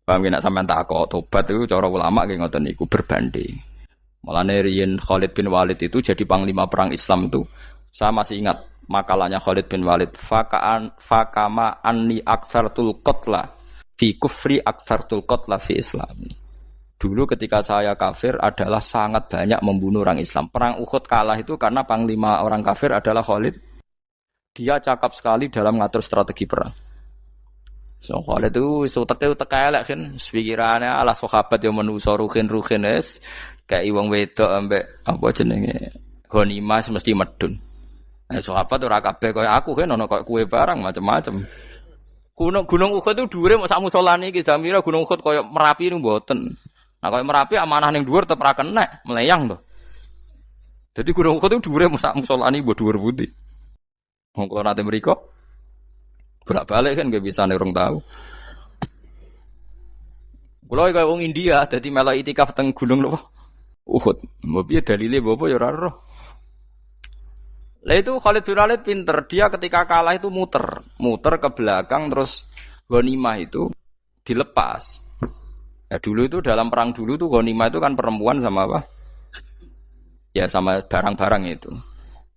Paham ya, nak sampean takok tobat itu cara ulama kayak ngoten niku berbanding. Mulane riyen Khalid bin Walid itu jadi panglima perang Islam itu. Saya masih ingat makalahnya Khalid bin Walid, fakama anni aktsartul qatla fi kufri aktsartul qatla fi Islam. Dulu ketika saya kafir adalah sangat banyak membunuh orang Islam. Perang Uhud kalah itu karena panglima orang kafir adalah Khalid. Dia cakap sekali dalam mengatur strategi perang. So Khalid itu utek elek kan, pikirannya ala sahabat yang menuso ruhin es kayak wong wedok ambek apa jenenge ghanimah mesti medun. Sahabat ora kabeh kaya aku kan ana kaya kue barang macam-macam. Gunung Uhud itu dhuwure mok sak musolane iki Jamira Gunung Uhud kaya Merapi niku mboten. Nah kaya Merapi amanah ning dhuwur tetep ra kenek, meleyang to. Jadi Gunung Uhud itu dhuwure mok sak musolane mbok dhuwur putih. Wong kula nate mriko bolak-balik kan gak bisa nih orang tahu. Kalau kayak orang India, jadi malah itikaf teng gunung loh. Uhud, mau biar dalilnya bobo ya raro. Lah itu Khalid bin Walid pinter, dia ketika kalah itu muter ke belakang terus ghanimah itu dilepas. Ya dulu itu dalam perang dulu tuh ghanimah itu kan perempuan sama apa? Ya sama barang-barang itu.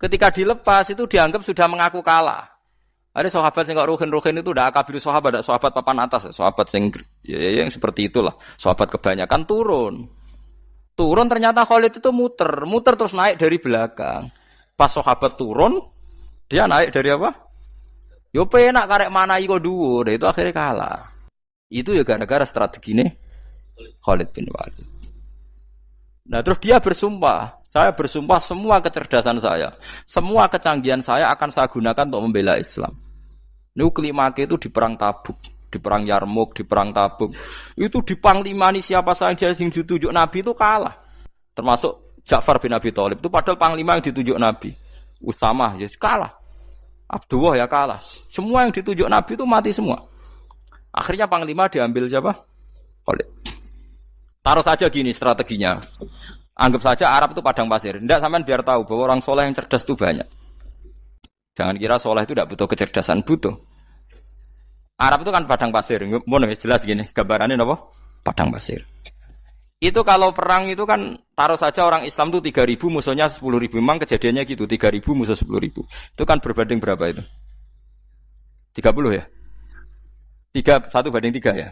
Ketika dilepas itu dianggap sudah mengaku kalah. Ada sahabat yang kok ruhin itu udah akabir sahabat, ada sahabat papan atas, sahabat yang seperti itulah. Sahabat kebanyakan turun ternyata Khalid itu muter terus naik dari belakang. Pas sahabat turun, dia naik dari apa? Yo penak karek mana iko dhuwur, itu akhirnya kalah. Itu ya gara-gara strategi ini Khalid bin Walid. Nah terus dia bersumpah, saya bersumpah semua kecerdasan saya, semua kecanggihan saya akan saya gunakan untuk membela Islam. Ini kelimake itu di perang Tabuk, di perang Yarmuk, di perang Tabuk. Itu di panglimani siapa saja yang ditunjuk Nabi itu kalah. Termasuk Ja'far bin Abi Thalib itu padahal panglima yang ditunjuk Nabi. Usamah ya kalah. Abdullah ya kalah. Semua yang ditunjuk Nabi itu mati semua. Akhirnya panglima diambil siapa? Khalid. Taruh saja gini strateginya. Anggap saja Arab itu padang pasir. Tidak sampean biar tahu bahwa orang soleh yang cerdas itu banyak. Jangan kira soleh itu tidak butuh kecerdasan, butuh. Arab itu kan padang pasir. Mau jelas gini, gambarannya apa? Padang pasir. Itu kalau perang itu kan taruh saja orang Islam itu 3.000 musuhnya 10.000. Memang kejadiannya gitu, 3.000 musuh 10.000. Itu kan berbanding berapa itu? 30 ya? 1 banding 3 ya?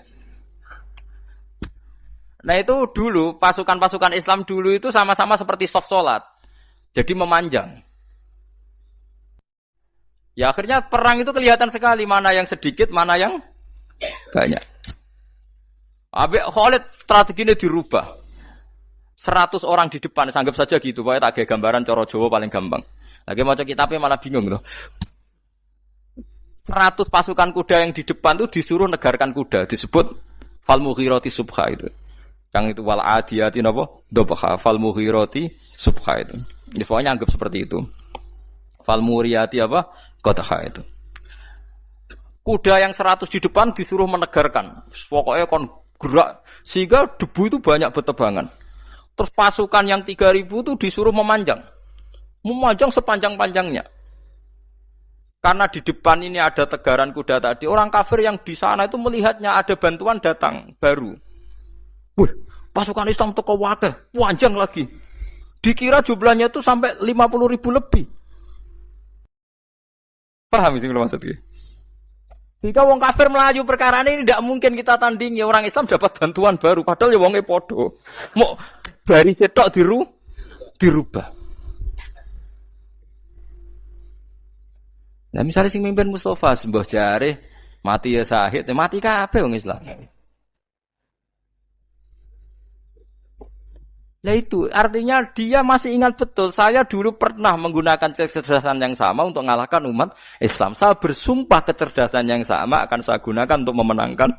Nah itu dulu, pasukan-pasukan Islam dulu itu sama-sama seperti soft sholat. Jadi memanjang. Ya akhirnya perang itu kelihatan sekali mana yang sedikit, mana yang banyak. Habis Khalid strateginya dirubah. 100 orang di depan, anggap saja gitu. Pokoknya tak kayak gambaran coro Jawa paling gampang. Lagi mau kitabnya malah bingung loh. 100 pasukan kuda yang di depan itu disuruh negarkan kuda. Disebut fal mughirati subha itu. Yang itu wal adiyati napa? Dobha fal mughirati subha itu. Ini pokoknya anggap seperti itu. Fal muriyati apa? Qadha itu. Kuda yang 100 di depan disuruh menegarkan. Pokoknya kon gerak sehingga debu itu banyak bertebangan. Terus pasukan yang 3.000 itu disuruh memanjang. Memanjang sepanjang-panjangnya. Karena di depan ini ada tegaran kuda tadi, orang kafir yang di sana itu melihatnya ada bantuan datang baru. Wih, pasukan Islam teko wakeh, panjang lagi. Dikira jumlahnya itu sampai 50.000 lebih. Paham sih kalau maksudnya? Jika wong kafir melaju perkara ini tidak mungkin kita tandingi, orang Islam dapat bantuan baru. Padahal ya wongnya podo. Mau baris setok dirubah. Nah misalnya sing mimpin Mustafa sembah jare mati ya syahid, mati kabeh wong Islam. Nah itu artinya dia masih ingat betul. Saya dulu pernah menggunakan kecerdasan yang sama untuk mengalahkan umat Islam. Saya bersumpah kecerdasan yang sama akan saya gunakan untuk memenangkan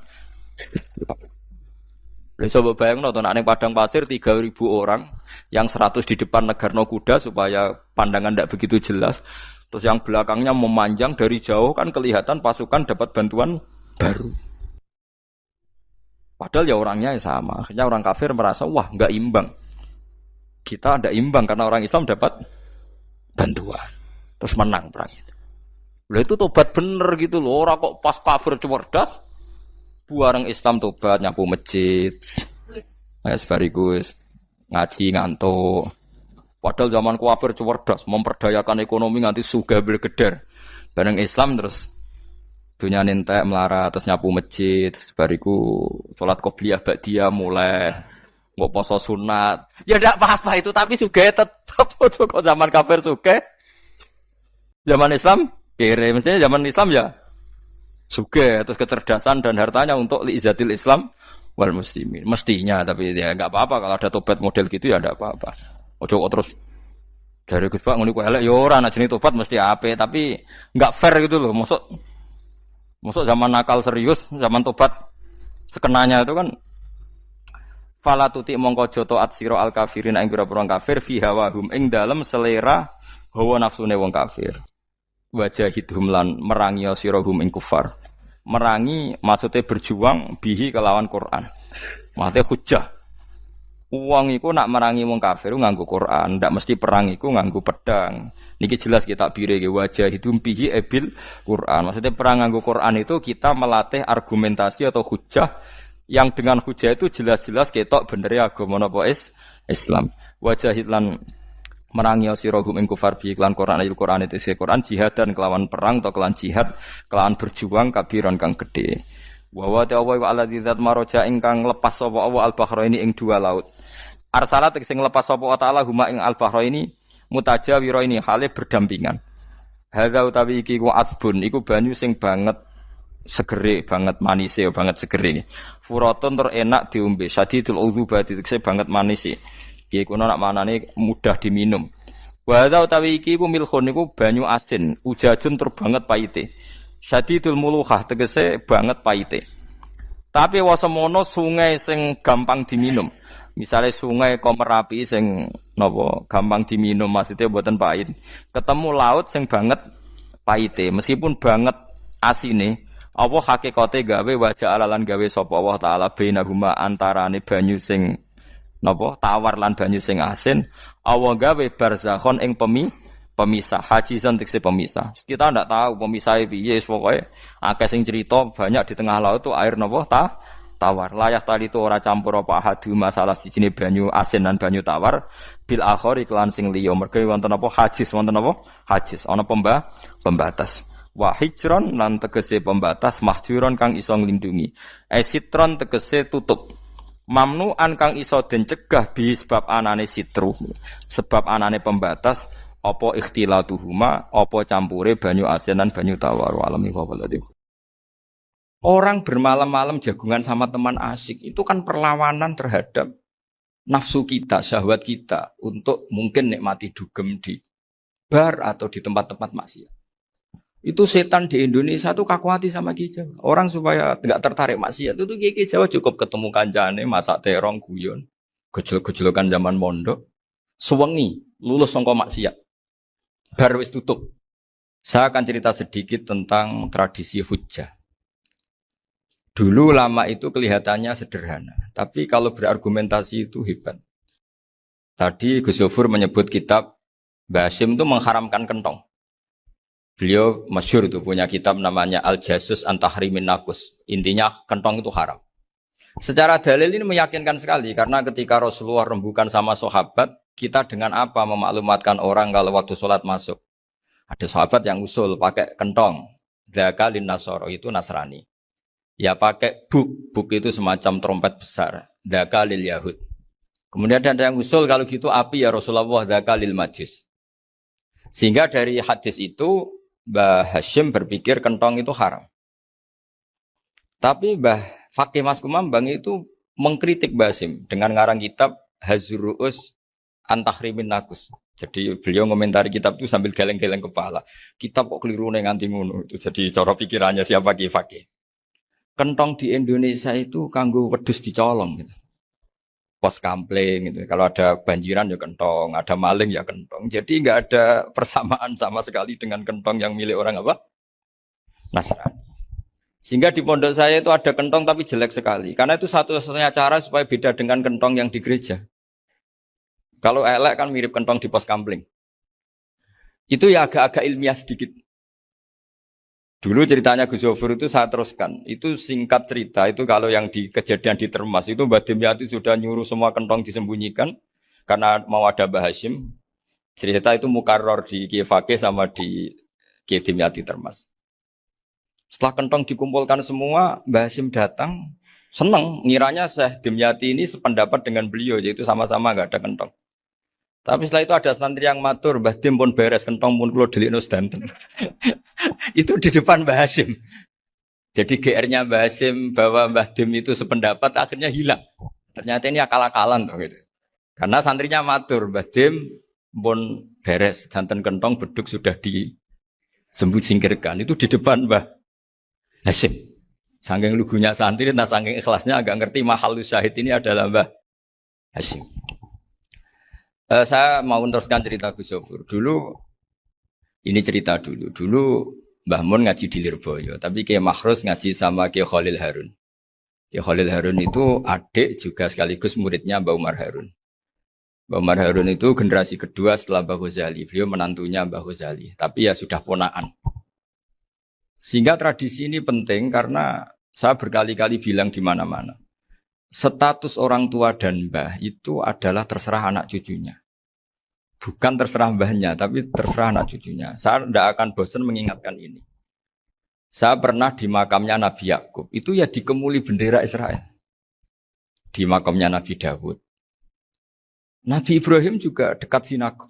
Islam. Coba bayang nonton ning padang pasir 3.000 orang, yang 100 di depan negarno kuda supaya pandangan tidak begitu jelas. Terus yang belakangnya memanjang dari jauh kan kelihatan pasukan dapat bantuan baru. Padahal ya orangnya sama. Akhirnya orang kafir merasa wah nggak imbang. Kita tidak imbang karena orang Islam dapat bantuan. Terus menang perang itu. Lah itu tobat bener gitu loh. Ora kok pas kafir cerdas, buareng Islam tobat nyapu masjid. Sebariku ngaji ngantuk. Padahal zaman kafir cerdas, memperdayakan ekonomi nganti sugih bergeder. Bareng Islam terus dunia nentek melarat terus nyapu masjid, sebariku sholat qobliyah ba'diyah mulai nggak poso sunat. Ya tidak apa-apa itu, tapi sugih tetap kok zaman kafir sugih. Zaman Islam kere, mestinya zaman Islam ya sugih terus kecerdasan dan hartanya untuk liizatil Islam wal muslimin. Mestinya, tapi ya enggak apa-apa kalau ada tobat model gitu ya enggak apa-apa. Ojo kok terus dari Gus Pak ngono ku elek ya ora ana jenenge tobat mesti apik, tapi enggak fair gitu loh. Masuk zaman nakal serius, zaman tobat sekenanya itu kan fala tuti mongko joto atsira al kafirin ing pira-pira kafir fi hawahum ing dalem selera hawa nafsune wong kafir. Wajahidhum lan merangi sirahum ing kufar. Merangi maksudnya berjuang bihi kelawan Quran. Maksudnya hujah. Uang iku nak merangi wong kafir nganggo Quran, ndak mesti perang iku nganggo pedang. Niki jelas kita bire wajah itu bihi ebil Quran. Maksudnya perang nganggo Quran itu kita melatih argumentasi atau hujah yang dengan hujah itu jelas-jelas ketok bener agama napa Islam. Wajahid lan merangi sirahum ing kufar bi iklan Quran ayat Quran itu Quran jihad dan kelawan perang atau kelawan jihad kelawan berjuang kabiran kang gede. Wa wa ta'ala wa alladzi zat maroja ingkang lepas sapa Allah al-bahraini ing dua laut. Arsalat sing lepas sapa ta'ala huma ing al-bahraini mutajawiraini hale berdampingan. Hadza utawi iki ku asbun iku banyu sing banget segere banget manise banget segere. Furatun tur enak diombe sadidul udzubati tekse banget manise. Iki kuno nak manane mudah diminum. Wa hadza utawi iki ku milkhun niku banyu asin, ujajun tur banget paite. Syadidul muluhah tegese banget paite. Tapi wasemono sungai sing gampang diminum. Misalnya sungai Komerapi sing napa gampang diminum maksudnya mboten pahit. Ketemu laut sing banget paite, meskipun banget asine, apa hakikate gawe wajah alalan gawe sapa Allah taala bainahuma antarane banyu sing napa tawar lan banyu sing asin, Allah gawe barzakhon ing pemisah haji santikse pemisah. Kita ndak tahu pemisahnya piye, pokoke akeh sing cerita banyak di tengah laut itu air napa tawar. Layak tadi itu ora campur apa hadu masalah sijine banyu asin dan banyu tawar bil akhir iklan sing liya. Mergo wonten apa hajis wonten apa hajis ana pembatas. Wa hijron lan tegese pembatas mahjuron kang iso nglindungi. Sitron tegese tutup. Mamnuan kang iso den cegah bi sebab anane sitru. Sebab anane pembatas apa ikhtilatuhuma, apa campure banyu asin dan banyu tawar. Alami wabaladih. Orang bermalam-malam jagungan sama teman asik itu kan perlawanan terhadap nafsu kita, syahwat kita untuk mungkin nikmati dugem di bar atau di tempat-tempat maksiat. Itu setan di Indonesia tuh kakuati sama Ki Jawa. Orang supaya nggak tertarik maksiat itu Ki Jawa cukup ketemu kancane masak terong guyon, gejol-gejolokan zaman mondok, suwengi lulus sangka maksiat. Bar wis tutup. Saya akan cerita sedikit tentang tradisi hujjah. Dulu lama itu kelihatannya sederhana, tapi kalau berargumentasi itu hebat. Tadi Gus Yofur menyebut kitab Mbah Hasyim itu mengharamkan kentong. Beliau masyhur itu punya kitab namanya Al-Jasus an Tahrimin Nakus. Intinya kentong itu haram. Secara dalil ini meyakinkan sekali karena ketika Rasulullah rembukan sama sahabat, kita dengan apa memaklumatkan orang kalau waktu sholat masuk. Ada sahabat yang usul pakai kentong. Dzaka lin nasoro itu Nasrani. Ya pakai buk itu semacam trompet besar. Dzaka lil Yahud. Kemudian ada yang usul kalau gitu api ya Rasulullah dzaka lil Majus. Sehingga dari hadis itu Mbah Hasyim berpikir kentong itu haram. Tapi Mbah Fakih Mas Kumambang itu mengkritik Mbah Hasyim dengan ngarang kitab Hazruus Antahrimin Nakus. Jadi beliau ngomentari kitab itu sambil geleng-geleng kepala. Kitab kok keliru nganti ngono. Itu jadi cara pikirannya siapa Ki Fakih. Kentong di Indonesia itu kanggo wedhus dicolong gitu. Pos kampling gitu. Kalau ada banjiran ya kentong, ada maling ya kentong. Jadi enggak ada persamaan sama sekali dengan kentong yang milik orang apa? Nasrani. Sehingga di pondok saya itu ada kentong tapi jelek sekali. Karena itu satu-satunya cara supaya beda dengan kentong yang di gereja. Kalau elek kan mirip kentong di pos kampling. Itu ya agak-agak ilmiah sedikit. Dulu ceritanya Gus Zofur itu saya teruskan. Itu singkat cerita, itu kalau yang di kejadian di Termas itu Mbah Dimyati sudah nyuruh semua kentong disembunyikan karena mau ada Mbah Hashim. Cerita itu mukarrar di Kiai Fakih sama di Kiai Dimyati Termas. Setelah kentong dikumpulkan semua, Mbah Hashim datang, seneng, ngiranya Syekh Dimyati ini sependapat dengan beliau, yaitu sama-sama nggak ada kentong. Tapi setelah itu ada santri yang matur, Mbah Dim pun beres kentong pun kulo delikno sedanten. Itu di depan Mbah Hashim. Jadi GR-nya Mbah Hashim bahwa Mbah Dim itu sependapat akhirnya hilang. Ternyata ini akal-akalan tuh gitu. Karena santrinya matur, Mbah Dim pun beres sedanten kentong beduk sudah disingkirkan. Itu di depan Mbah Hashim. Saking lugunya santri, nah saking ikhlasnya agak ngerti mahalus syahid ini adalah Mbah Hashim. Saya mau meneruskan cerita Gus Zofur. Dulu, ini cerita dulu. Dulu Mbah Mun ngaji di Lirboyo, tapi Kiai Makhrus ngaji sama Kiai Khalil Harun. Kiai Khalil Harun itu adik juga sekaligus muridnya Mbah Umar Harun. Mbah Umar Harun itu generasi kedua setelah Mbah Ghazali. Beliau menantunya Mbah Ghazali, tapi ya sudah ponaan. Sehingga tradisi ini penting karena saya berkali-kali bilang di mana-mana. Status orang tua dan mbah itu adalah terserah anak cucunya. Bukan terserah mbahnya, tapi terserah anak cucunya. Saya tidak akan bosan mengingatkan ini. Saya pernah di makamnya Nabi Yakub, itu ya dikemuli bendera Israel. Di makamnya Nabi Dawud. Nabi Ibrahim juga dekat sinagog.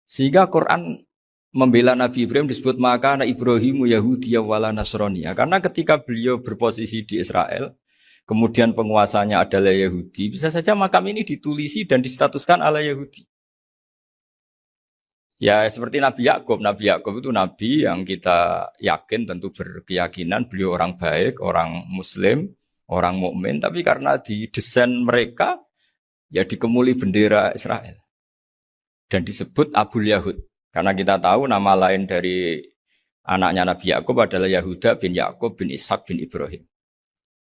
Sehingga Quran membela Nabi Ibrahim disebut maka anak Ibrahimu Yahudi wala Nasrani. Karena ketika beliau berposisi di Israel, kemudian penguasanya adalah Yahudi, bisa saja makam ini ditulisi dan distatuskan ala Yahudi. Ya seperti Nabi Yakub. Nabi Yakub itu nabi yang kita yakin tentu berkeyakinan beliau orang baik, orang muslim, orang mukmin, tapi karena di desain mereka ya dikemuli bendera Israel. Dan disebut Abul Yahud. Karena kita tahu nama lain dari anaknya Nabi Yakub adalah Yahuda bin Yakub bin Ishak bin Ibrahim.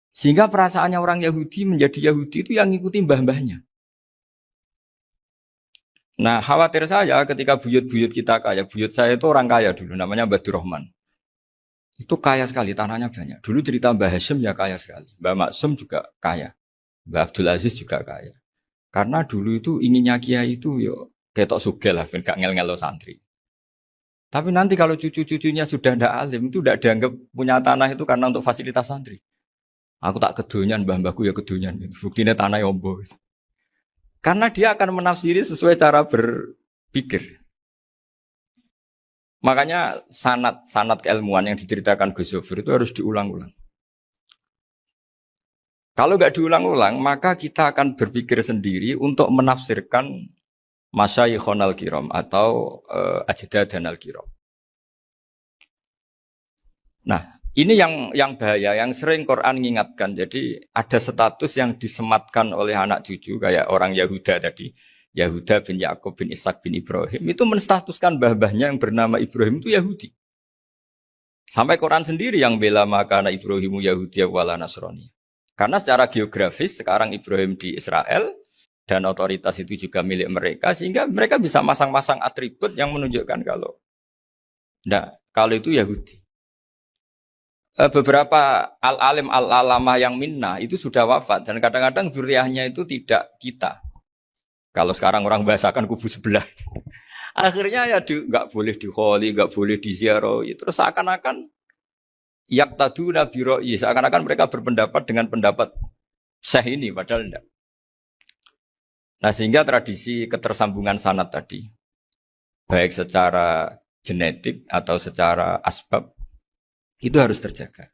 Sehingga perasaannya orang Yahudi menjadi Yahudi itu yang ngikuti mbah-mbahnya. Nah khawatir saya ketika buyut-buyut kita kaya. Buyut saya itu orang kaya dulu, namanya Badur Rahman. Itu kaya sekali, tanahnya banyak. Dulu cerita Mbah Hashim ya kaya sekali. Mbah Maksum juga kaya. Mbah Abdul Aziz juga kaya. Karena dulu itu inginnya kiai itu yo ketok sugih lah, gak ngel-ngelo santri. Tapi nanti kalau cucu-cucunya sudah ndak alim, itu ndak dianggap punya tanah itu karena untuk fasilitas santri. Aku tak kedonyan, mbah-mbahku ya kedonyan. Buktinya tanah yombo. Karena dia akan menafsiri sesuai cara berpikir. Makanya sanad keilmuan yang diceritakan Gus Zofur itu harus diulang-ulang. Kalau nggak diulang-ulang, maka kita akan berpikir sendiri untuk menafsirkan Masyayikhon al-Kiram atau Ajdadan al-Kiram. Nah, ini yang bahaya, yang sering Quran mengingatkan. Jadi ada status yang disematkan oleh anak cucu kayak orang Yahuda tadi. Yahuda bin Yakub bin Ishak bin Ibrahim itu menstatuskan mbah-mbahnya yang bernama Ibrahim itu Yahudi. Sampai Quran sendiri yang bela makana Ibrahimu Yahudi wala Nasrani. Karena secara geografis sekarang Ibrahim di Israel dan otoritas itu juga milik mereka sehingga mereka bisa masang-masang atribut yang menunjukkan kalau itu Yahudi. Beberapa al-alim al-alamah yang minna itu sudah wafat dan kadang-kadang dzurriahnya itu tidak kita. Kalau sekarang orang bahasakan kubu sebelah. Akhirnya ya nggak boleh dikholi, nggak boleh diziarahi. Terus seakan-akan yaqtaduna bi ra'yi, seakan-akan mereka berpendapat dengan pendapat syekh ini padahal enggak. Nah, sehingga tradisi ketersambungan sanad tadi baik secara genetik atau secara asbab itu harus terjaga.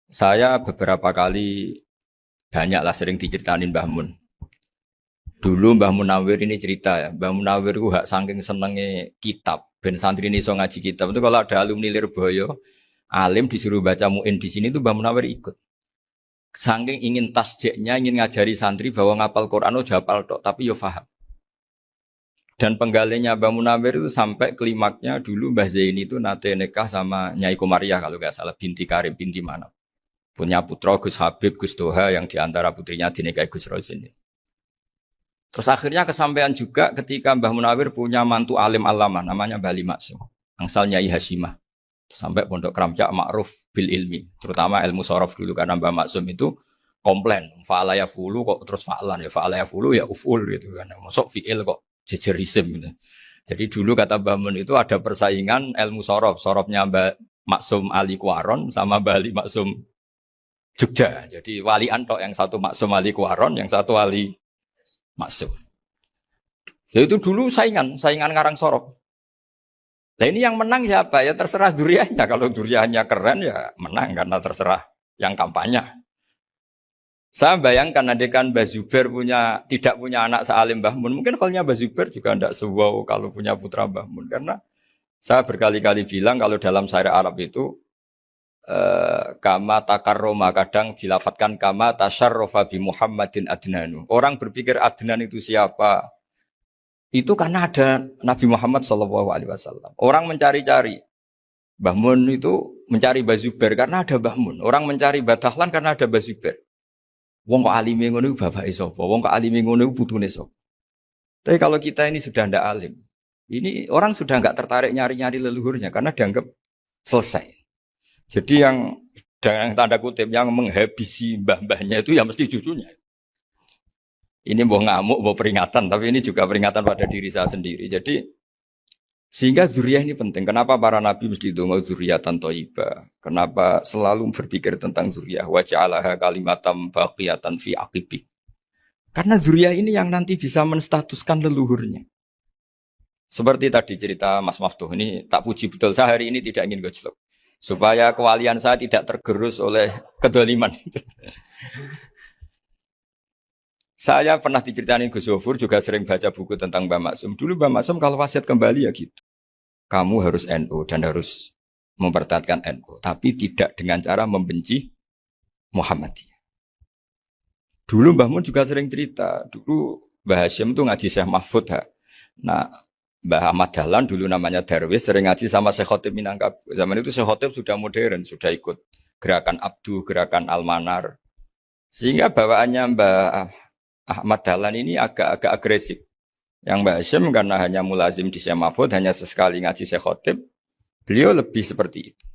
Saya beberapa kali banyaklah sering diceritain Mbah Mun. Dulu Mbah Munawir ini cerita ya, Mbah Munawir itu saking senenge kitab, ben santri ini so ngaji kitab. Itu kalau ada alumni Lirboyo, alim disuruh baca muin di sini itu Mbah Munawir ikut. Saking ingin tasjeknya, ingin ngajari santri bahwa ngapal Quran itu hafal tok, tapi yo paham. Dan penggalinya Mbah Munawir itu sampai klimaknya dulu Mbah Zaini itu nate nikah sama Nyai Komariah kalau nggak salah, binti Karim, binti mana. Punya putra Gus Habib, Gus Toha yang diantara putrinya dinikahi Gus Rozin. Terus akhirnya kesampaian juga ketika Mbah Munawir punya mantu alim alama namanya Mbah Ali Maksum, angsal Nyai Hasyimah. Sampai Pondok Kramjak ma'ruf bil ilmi, terutama ilmu sorof dulu karena Mbah Maksum itu komplain, fa'ala ya fulu kok terus fa'lan ya fa'ala ya fulu ya uful gitu kan. Masuk fi'il kok jejer isim gitu. Jadi dulu kata Mbah Mun itu ada persaingan ilmu sorof, sorofnya Mbah Maksum Ali Kuaron sama Mbah Ali Maksum Jogja. Jadi wali antok yang satu Maksum Ali Kuaron, yang satu Ali Maksum. Ya itu dulu saingan ngarang sorof. Nah ini yang menang siapa? Ya terserah duriannya. Kalau duriannya keren ya menang karena terserah yang kampanye. Saya bayangkan adekan Mbah Zubair tidak punya anak sealim Mbah Mun. Mungkin kalau Mbah Zubair juga tidak sewow kalau punya putra Mbah Mun. Karena saya berkali-kali bilang kalau dalam syair Arab itu kama takarroma kadang dilafatkan kama tasyarrofa bi Muhammadin adnanu. Orang berpikir Adnan itu siapa? Itu karena ada Nabi Muhammad SAW. Orang mencari-cari. Mbah Mun itu mencari Mbah Zubair karena ada Mbah Mun. Orang mencari Mbah Dahlan karena ada Mbah Zubair. Wong kok alime ngono iku bapake sapa? Wong kok alime ngono iku putune sapa? Tapi kalau kita ini sudah ndak alim, ini orang sudah nggak tertarik nyari-nyari leluhurnya karena dianggap selesai. Jadi yang dengan tanda kutip yang menghabisi mbah-mbahnya itu ya mesti cucunya. Ini mau ngamuk, mau peringatan, tapi ini juga peringatan pada diri saya sendiri. Jadi sehingga zuriyah ini penting. Kenapa para nabi mesti donga zuriyatan thayyibah? Kenapa selalu berpikir tentang zuriyah? Wa ja'alaha kalimatam baqiyatan fi aqibi. Karena zuriyah ini yang nanti bisa menstatuskan leluhurnya. Seperti tadi cerita Mas Maftuh ini tak puji betul. Saya hari ini tidak ingin gojlok supaya kewalian saya tidak tergerus oleh kedoliman. Saya pernah diceritain Gus Zofur juga sering baca buku tentang Mbah Maksum. Dulu Mbah Maksum kalau wasiat kembali ya gitu. Kamu harus NU dan harus mempertahankan NU. Tapi tidak dengan cara membenci Muhammadiyah. Dulu Mbah Mun juga sering cerita. Dulu Mbah Hashim tuh ngaji Syekh Mahfud. Nah Mbah Ahmad Dahlan dulu namanya Darwis sering ngaji sama Syekh Khotib Minangkabau. Zaman itu Syekh Khotib sudah modern. Sudah ikut gerakan Abdu, gerakan Almanar. Sehingga bawaannya Mbah Ahmad Dahlan ini agak-agak agresif. Yang Mbak Hashim karena hanya mulazim di Syekh Mahfud, hanya sesekali ngaji Syekh Khotib, beliau lebih seperti itu.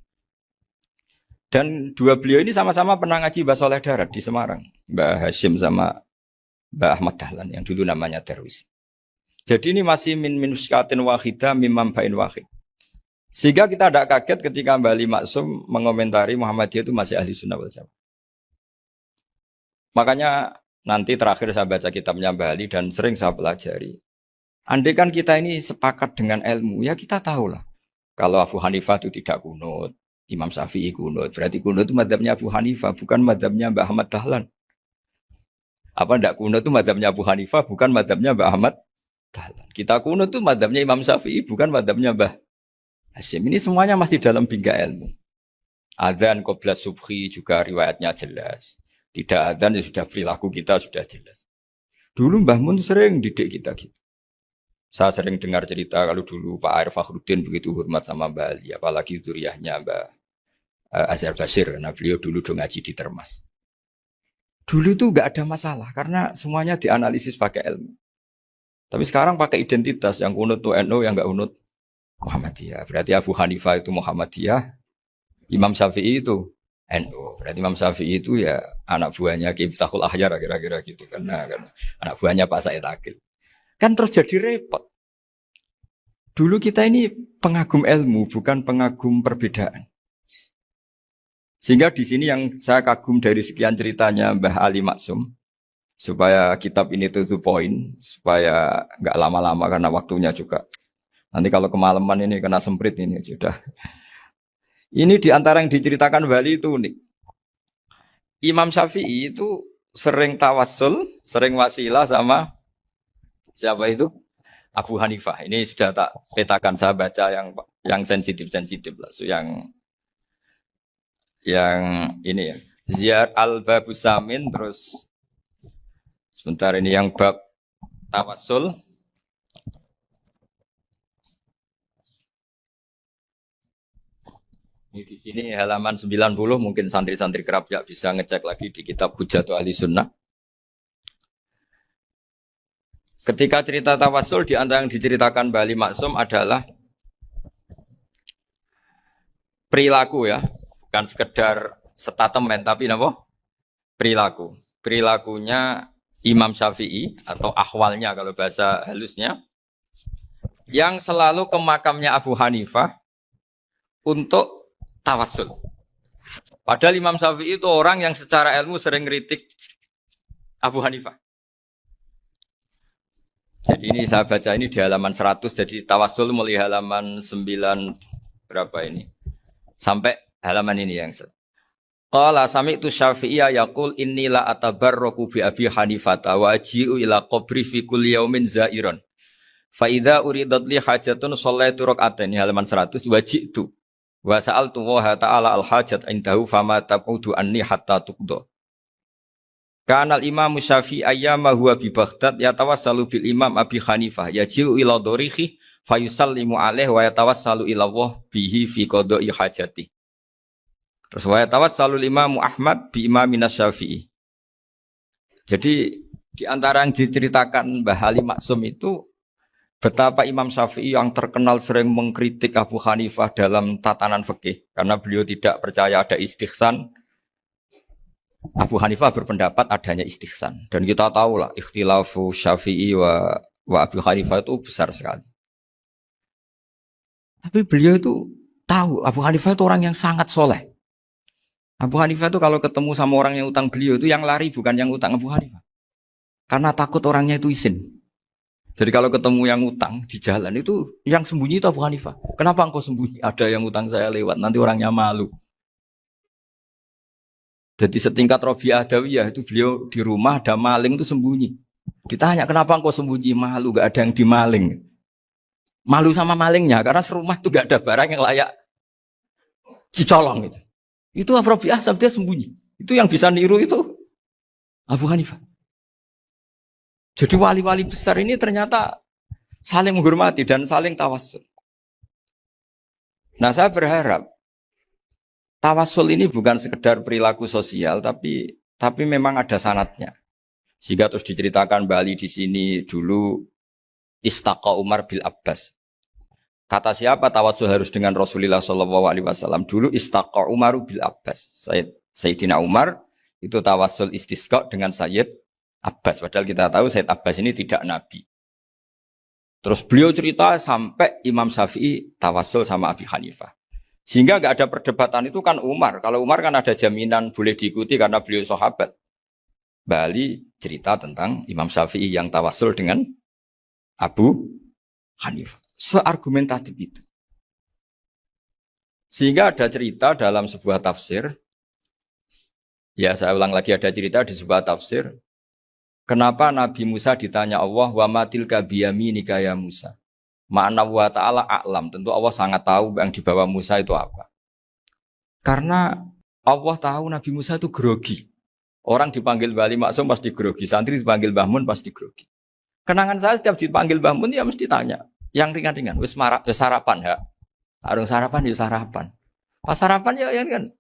Dan dua beliau ini sama-sama pernah ngaji Mbah Soleh Darat di Semarang. Mbak Hashim sama Mbak Ahmad Dahlan yang dulu namanya Darwis. Jadi ini masih min minuskatin wahidah mimam bain wahid. Sehingga kita tidak kaget ketika Mbah Ali Maksum mengomentari Muhammadiyah itu masih ahli sunnah wal jamaah. Makanya nanti terakhir saya baca kitabnya Mbah Ali dan sering saya pelajari. Andai kan kita ini sepakat dengan ilmu, ya kita tahulah. Kalau Abu Hanifah itu tidak kunut, Imam Syafi'i kunut. Berarti kunut itu madhabnya Abu Hanifah, bukan madhabnya Mbah Ahmad Dahlan. Apa tidak kunut itu madhabnya Abu Hanifah, bukan madhabnya Mbah Ahmad Dahlan. Kita kunut itu madhabnya Imam Syafi'i, bukan madhabnya Mbah Hashim. Ini semuanya masih dalam bingkai ilmu. Adzan qobla subhi juga riwayatnya jelas. Tidak adzan ya sudah perilaku kita sudah jelas. Dulu Mbah Mun sering didik kita gitu. Saya sering dengar cerita kalau dulu Pak Arif Fakhruddin begitu hormat sama Mbah Ali, apalagi zuriyahnya Mbah Azhar Basir. Nah beliau dulu ngaji di Termas. Dulu itu enggak ada masalah karena semuanya dianalisis pakai ilmu. Tapi sekarang pakai identitas yang kunut tuh NU yang enggak kunut Muhammadiyah. Berarti Abu Hanifah itu Muhammadiyah, Imam Syafi'i itu NU. Berarti Imam Syafi'i itu ya anak buahnya Ki Miftahul Ahyar kira-kira gitu kan anak buahnya Pak Said Akil. Kan terus jadi repot. Dulu kita ini pengagum ilmu bukan pengagum perbedaan. Sehingga di sini yang saya kagum dari sekian ceritanya Mbah Ali Maksum supaya kitab ini to the point, supaya enggak lama-lama karena waktunya juga. Nanti kalau kemalaman ini kena semprit ini sudah. Ini diantara yang diceritakan Bali itu unik. Imam Syafi'i itu sering tawassul, sering wasilah sama siapa itu? Abu Hanifah. Ini sudah tak petakan, saya baca yang sensitif-sensitif lah. So, yang ini ya. Ziyad al-Babus Samin, terus sebentar ini yang bab tawassul. Ini di sini halaman 90, mungkin santri-santri kerap ya bisa ngecek lagi di kitab Hujjatul Ahli Sunnah. Ketika cerita tawassul di antara yang diceritakan Mbah Ali Maksum adalah perilaku ya, bukan sekedar statement tapi napa? Perilaku. Perilakunya Imam Syafi'i atau ahwalnya kalau bahasa halusnya yang selalu ke makamnya Abu Hanifah untuk tawassul. Padahal Imam Syafi'i itu orang yang secara ilmu sering kritik Abu Hanifah. Jadi ini saya baca ini di halaman 100, jadi tawassul mulai halaman 9 berapa ini? Sampai halaman ini yang Qala sami'tu Syafi'iyya yaqul inni la atabarraku bi Abi Hanifah wa aji'u ila qabri fi kulli yaumin za'iran. Fa idza uridat li hajatun shallaitu rak'atain halaman 100 wa ji'tu wa sa'altu wa ta'ala al hajat indahu fama tabudu anni hatta tuqda. Kanal Imam Syafi'i ayyama huwa bi Baghdad yatawassalu bil Imam Abi Hanifah yaji'u ila dorihi fayusallimu alaihi wa yatawassalu ila Allah bihi fi qada'i hajati. Terus wa yatawassalu Imam Ahmad bi Imamin Syafi'i. Jadi di antara yang diceritakan Mbah Ali Maksum itu betapa Imam Syafi'i yang terkenal sering mengkritik Abu Hanifah dalam tatanan fikih karena beliau tidak percaya ada istihsan. Abu Hanifah berpendapat adanya istihsan dan kita tahu lah ikhtilafu Syafi'i wa Abu Hanifah itu besar sekali. Tapi beliau itu tahu Abu Hanifah itu orang yang sangat soleh. Abu Hanifah itu kalau ketemu sama orang yang utang beliau itu yang lari bukan yang utang Abu Hanifah. Karena takut orangnya itu izin. Jadi kalau ketemu yang utang di jalan itu yang sembunyi itu Abu Hanifah. Kenapa engkau sembunyi? Ada yang utang saya lewat, nanti orangnya malu. Jadi setingkat Rabi'ah Adawiyah itu beliau di rumah ada maling itu sembunyi. Ditanya kenapa engkau sembunyi? Malu, gak ada yang dimaling. Malu sama malingnya karena serumah itu gak ada barang yang layak dicolong itu. Itu Rabi'ah sabda sembunyi. Itu yang bisa niru itu Abu Hanifah. Jadi wali-wali besar ini ternyata saling menghormati dan saling tawassul. Nah saya berharap tawassul ini bukan sekedar perilaku sosial, tapi memang ada sanatnya. Sehingga terus diceritakan Bali di sini dulu istaqa Umar bil Abbas. Kata siapa tawassul harus dengan Rasulullah SAW? Dulu istaqa Umar bil Abbas. Sayyidina Umar itu tawassul istisqa dengan Sayyid Abbas. Padahal kita tahu Sayyid Abbas ini tidak nabi. Terus beliau cerita sampai Imam Syafi'i tawassul sama Abi Hanifah. Sehingga gak ada perdebatan itu kan Umar. Kalau Umar kan ada jaminan boleh diikuti karena beliau sahabat. Bali cerita tentang Imam Syafi'i yang tawassul dengan Abu Hanifah. Seargumentatif itu. Sehingga ada cerita dalam sebuah tafsir. Ya saya ulang lagi ada cerita di sebuah tafsir. Kenapa Nabi Musa ditanya Allah wa matilka biyaminika ya Musa? Ma'ana wa ta'ala a'lam. Tentu Allah sangat tahu yang dibawa Musa itu apa. Karena Allah tahu Nabi Musa itu grogi. Orang dipanggil Wali Maksum pasti grogi. Santri dipanggil Mbah Mun pasti grogi. Kenangan saya setiap dipanggil Mbah Mun ya mesti tanya. Yang ringan-ringan. Wis sarapan ya. Arung sarapan ya sarapan. Pas sarapan ya kan.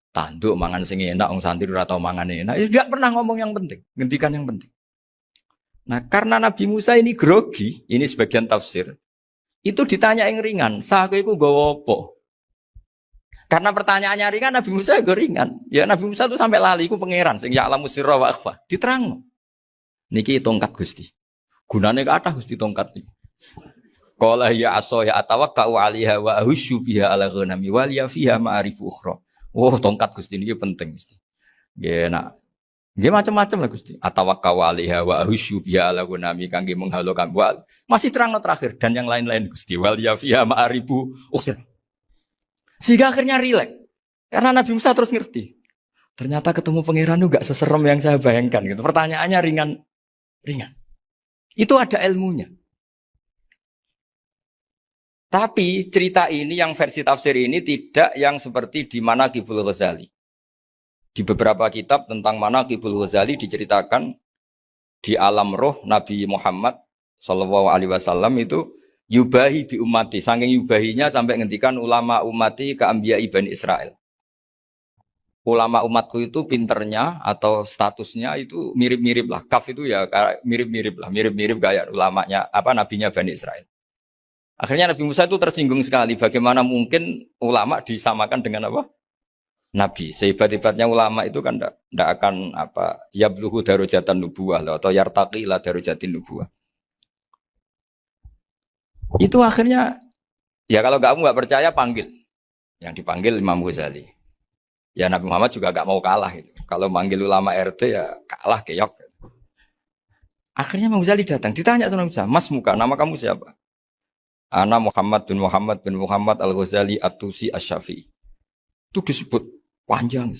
Tanduk mangan sing enak. Orang santri atau mangan enak. Ya tidak pernah ngomong yang penting. Ngendikan yang penting. Nah karena Nabi Musa ini grogi. Ini sebagian tafsir. Itu ditanya yang ringan, sahaku itu gawa apa? Karena pertanyaannya ringan, Nabi Musa juga ringan. Ya Nabi Musa itu sampai lali, itu pangeran, sing ya'lamu sirra wa akhfa. Diterang. Niki tongkat Gusti. Gunane kathah Gusti tongkat iki. Qala ya aso ya atawakkau 'alaiha wa ahusyu biha 'ala ghanami wa liya fiha ma'arifu ukhra. Oh, tongkat Gusti niki penting mesti. Nggih nak. Nggih macam-macam lah Gusti. Atawakkau 'alaiha wa ahusyu biha 'ala ghanami kangge menghalokan wa. Masih terang terakhir dan yang lain-lain Gusti. Wa liya fiha ma'arifu ukhra. Sehingga akhirnya rileks. Karena Nabi Musa terus ngerti. Ternyata ketemu pangeran itu gak seserem yang saya bayangkan gitu. Pertanyaannya ringan. Itu ada ilmunya. Tapi cerita ini yang versi tafsir ini tidak yang seperti di Manaqibul Ghazali. Di beberapa kitab tentang Manaqibul Ghazali diceritakan di alam roh Nabi Muhammad SAW itu yubahi bi ummati. Saking yubahinya sampai ngendikan ulama ummati ke anbiya Bani Israel. Ulama umatku itu pinternya atau statusnya itu mirip-mirip lah. Kaf itu ya mirip-mirip lah. Mirip-mirip kayak ulamanya nabinya Bani Israel. Akhirnya Nabi Musa itu tersinggung sekali. Bagaimana mungkin ulama disamakan dengan apa? Nabi. Sehebat-hebatnya ulama itu kan tidak akan apa? Yabluhu darajatan nubuwah atau yartaqi ila darajatin nubuwah. Itu akhirnya ya kalau kamu nggak percaya panggil. Yang dipanggil Imam Ghazali. Ya Nabi Muhammad juga gak mau kalah gitu. Kalau manggil ulama RT ya kalah keok. Akhirnya Imam Ghazali datang, ditanya sama Musa, Mas Muka, nama kamu siapa? Ana Muhammad bin Muhammad Al-Ghazali At-Tusi Asy-Syafi'i. Itu disebut panjang.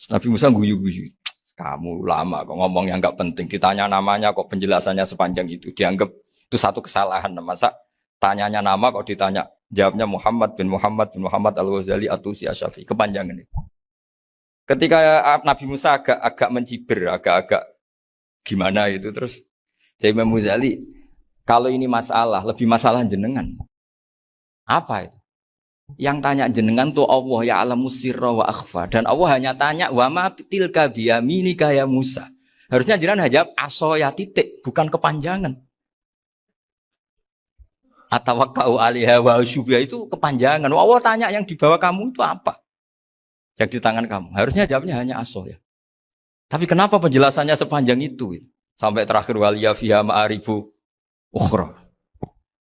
Nabi Musa guyu-guyu. Kamu lama kok ngomong yang gak penting. Ditanya namanya kok penjelasannya sepanjang itu. Dianggap itu satu kesalahan. Masa tanyanya nama kok ditanya. Jawabnya Muhammad bin Muhammad Al-Ghazali At-Tusi Asy-Syafi'i. Kepanjangan itu. Ketika Nabi Musa agak mencibir, agak gimana itu terus. Saya Imam Ghazali, kalau ini masalah, lebih masalah jenengan. Apa itu? Yang tanya jenengan tuh Allah ya alamu sirra wa akhfa. Dan Allah hanya tanya wa ma tilka biyaminika ya Musa. Harusnya jenengan jawab asoya titik, bukan kepanjangan. Atawakkau alaiha wa syubha itu kepanjangan. Allah tanya yang di bawah kamu itu apa? Yang di tangan kamu. Harusnya jawabnya hanya asoya. Tapi kenapa penjelasannya sepanjang itu? Sampai terakhir waliya fiha ma'aribu ukhra.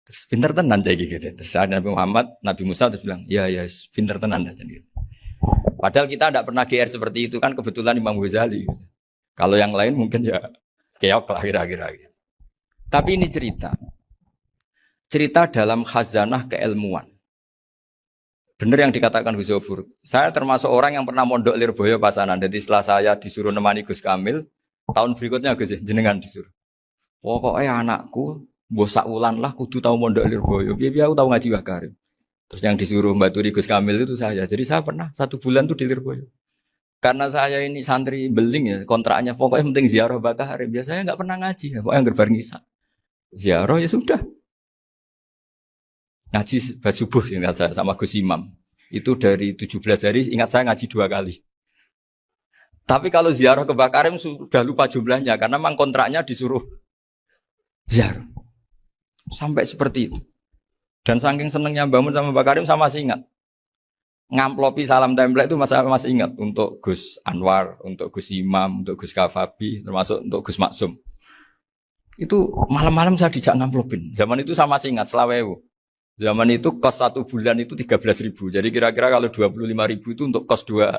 Terus pinter tenan kayak gitu. Terus ada Nabi Musa terus bilang, ya pinter tenan aja gitu. Padahal kita tidak pernah GR seperti itu kan kebetulan Imam Ghazali. Gitu. Kalau yang lain mungkin ya keok lah kira-kira gitu. Tapi ini cerita dalam khazanah keilmuan. Benar yang dikatakan Gus Zofur. Saya termasuk orang yang pernah mondok Lirboyo Pasanan. Jadi setelah saya disuruh nemani Gus Kamil, tahun berikutnya Gus jenengan disuruh. Pokoknya anakku bosak ulan lah kudu tahu mondok Lirboyo. Biar aku tahu ngaji Wakarim. Terus yang disuruh Baturi Gus Kamil itu saya. Jadi saya pernah 1 bulan tuh di Lirboyo. Karena saya ini santri beling ya, kontraknya pokoknya penting ziarah Bakarim. Biasanya nggak pernah ngaji ya, pokoknya gerbar ngisa. Ziarah ya sudah. Ngaji subuh ingat saya sama Gus Imam. Itu dari 17 hari ingat saya ngaji 2 kali. Tapi kalau ziarah ke Bakarim sudah lupa jumlahnya karena memang kontraknya disuruh ziarah. Sampai seperti itu. Dan saking senengnya bangun sama Bakarim saya masih ingat. Ngamplopi salam template itu masih ingat untuk Gus Anwar, untuk Gus Imam, untuk Gus Kafabi, termasuk untuk Gus Maksum. Itu malam-malam saya dijak ngamplopin. Zaman itu saya masih ingat selawewu. Zaman itu kos 1 bulan itu 13.000. Jadi kira-kira kalau 25.000 itu untuk kos 2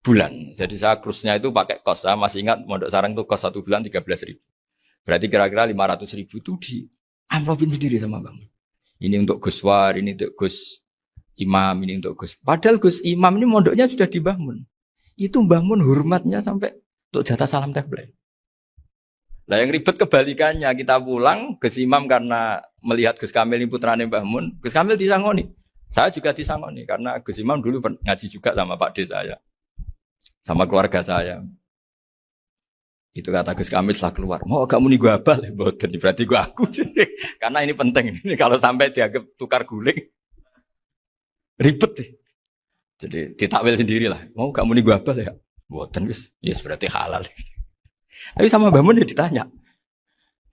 bulan. Jadi saya krusnya itu pakai kos. Saya masih ingat Mondok Sarang itu kos 1 bulan 13.000. Berarti kira-kira 500.000 itu di amplopin sendiri sama Bang. Ini untuk Gus War, ini untuk Gus Imam, ini untuk Gus. Padahal Gus Imam ini mondoknya sudah dibangun. Itu bangun hormatnya sampai untuk jatah salam template. Nah yang ribet kebalikannya, kita pulang Gus Imam karena melihat Gus Kamil ini putrane Mbah Mun, Gus Kamil disangoni. Saya juga disangoni karena Gus Imam dulu ngaji juga sama Pak D saya. Sama keluarga saya. Itu kata Gus Kamil setelah keluar, mau kamu nih gua abal, boten berarti gua aku. Karena ini penting. Ini kalau sampai dianggap tukar guling ribet deh. Jadi ditakwil sendirilah. Mau kamu nih gua abal ya? Boten wis, yes berarti halal. Tapi sama Mbah Mun ya ditanya.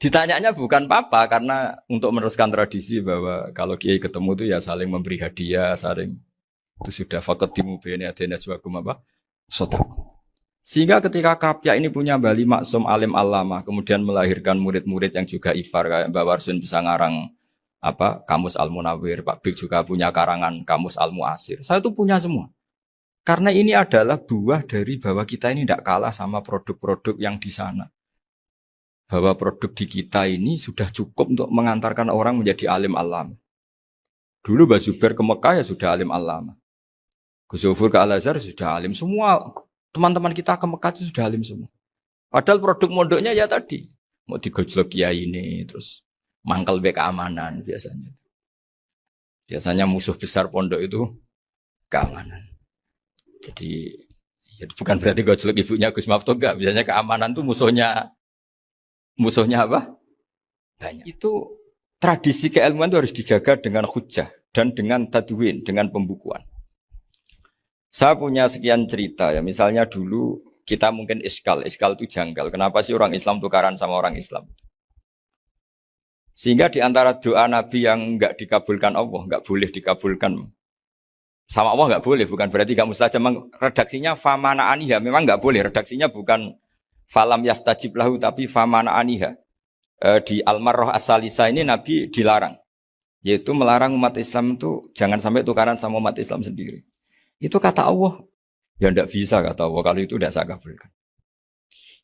Ditanyanya bukan apa karena untuk meneruskan tradisi bahwa kalau kiai ketemu itu ya saling memberi hadiah, saling itu sudah faqaddimu baina adena juakum apa? Sedekah. Sehingga ketika Kapya ini punya Bali Maksum alim alama, kemudian melahirkan murid-murid yang juga ipar kayak Mbak Warsun bisa ngarang apa? Kamus Al-Munawwir, Pak Bik juga punya karangan Kamus Al-Mu'asir. Saya itu punya semua. Karena ini adalah buah dari bahwa kita ini tidak kalah sama produk-produk yang di sana. Bahwa produk di kita ini sudah cukup untuk mengantarkan orang menjadi alim alam. Dulu Mbak Zubair ke Mekah ya sudah alim alam. Gus Zofur ke Al-Azhar sudah alim. Semua teman-teman kita ke Mekah itu sudah alim semua. Padahal produk mondoknya ya tadi. Mau digojlok kiai ini, terus mangkel be keamanan biasanya. Biasanya musuh besar pondok itu keamanan. Jadi bukan berarti gojlok ibunya Gus Maftuh enggak. Biasanya keamanan tuh musuhnya apa? Banyak. Itu tradisi keilmuan itu harus dijaga dengan hujjah dan dengan tadwin, dengan pembukuan. Saya punya sekian cerita ya. Misalnya dulu kita mungkin iskal itu janggal. Kenapa sih orang Islam tukaran sama orang Islam? Sehingga di antara doa Nabi yang enggak dikabulkan Allah, enggak boleh dikabulkan sama Allah enggak boleh, bukan berarti enggak mustajab. Redaksinya famana aniha, memang enggak boleh. Redaksinya bukan falam yastajib lahu tapi famana aniha. Di Al-Marrah As-Salisa ini Nabi dilarang, yaitu melarang umat Islam itu jangan sampai tukaran sama umat Islam sendiri. Itu kata Allah, ya enggak bisa kata Allah, kalau itu tidak saya kabulkan.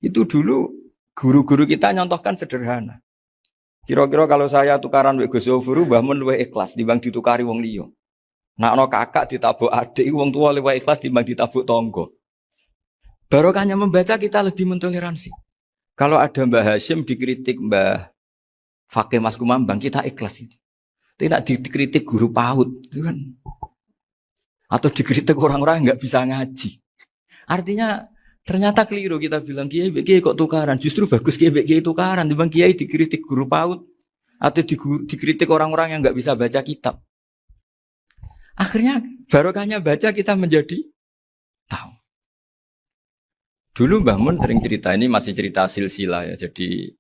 Itu dulu guru-guru kita nyontohkan sederhana. Kira-kira kalau saya tukaran wek Gus Zofuru mbah mun luwih ikhlas dibanding ditukari wong liya. Nek ana kakak ditabuk adik wong tua luwih ikhlas dibanding ditabuk tangga. Barokahnya membaca kita lebih mentoleransi. Kalau ada Mbah Hashim dikritik Mbah Fakih Mas Kumambang kita ikhlas itu. Tidak dikritik guru PAUD itu kan. Atau dikritik orang-orang yang enggak bisa ngaji. Artinya ternyata keliru kita bilang kiai kok tukaran. Justru bagus kiai tukaran. Dibanding kiai dikritik guru PAUD atau dikritik orang-orang yang nggak bisa baca kitab. Akhirnya barokahnya baca kita menjadi tahu. Dulu Mbah Mun sering cerita, ini masih cerita silsilah ya. Jadi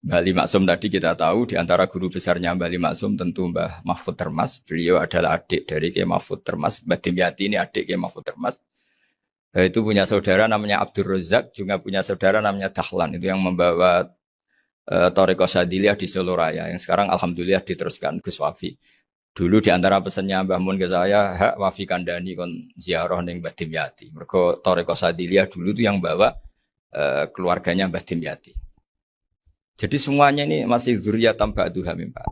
Mbah Ali Maksum tadi kita tahu di antara guru besarnya Mbah Ali Maksum tentu Mbah Mahfud Termas. Beliau adalah adik dari Kiai Mahfud Termas. Mbah Dimyati ini adik Kiai Mahfud Termas. Itu punya saudara namanya Abdul Razak, juga punya saudara namanya Dahlan, itu yang membawa Thariqah Syadziliyah di Solo Raya, yang sekarang alhamdulillah diteruskan Gus Wafi. Dulu di antara pesannya Mbah Mun ke saya, hak Wafi kandani kon ziarah ning Mbah Dimyati. Mergo Thariqah Syadziliyah dulu itu yang bawa keluarganya Mbah Dimyati. Jadi semuanya ini masih dzurriyyatan ba'duha min ba'd.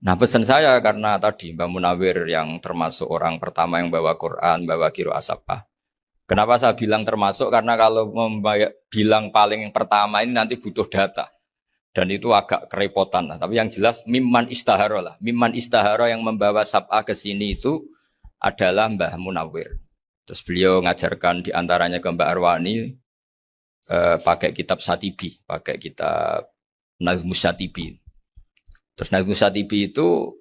Nah pesan saya karena tadi Mbah Munawir yang termasuk orang pertama yang bawa Quran, bawa Qiraah Sabah. Kenapa saya bilang termasuk? Karena kalau bilang paling pertama ini nanti butuh data. Dan itu agak kerepotan lah. Tapi yang jelas mimman istahara lah. Mimman istahara yang membawa sab'ah ke sini itu adalah Mbah Munawir. Terus beliau ngajarkan diantaranya ke Mbak Arwani pakai kitab Satibi. Pakai kitab Nazmus Satibi. Terus Nazmus Satibi itu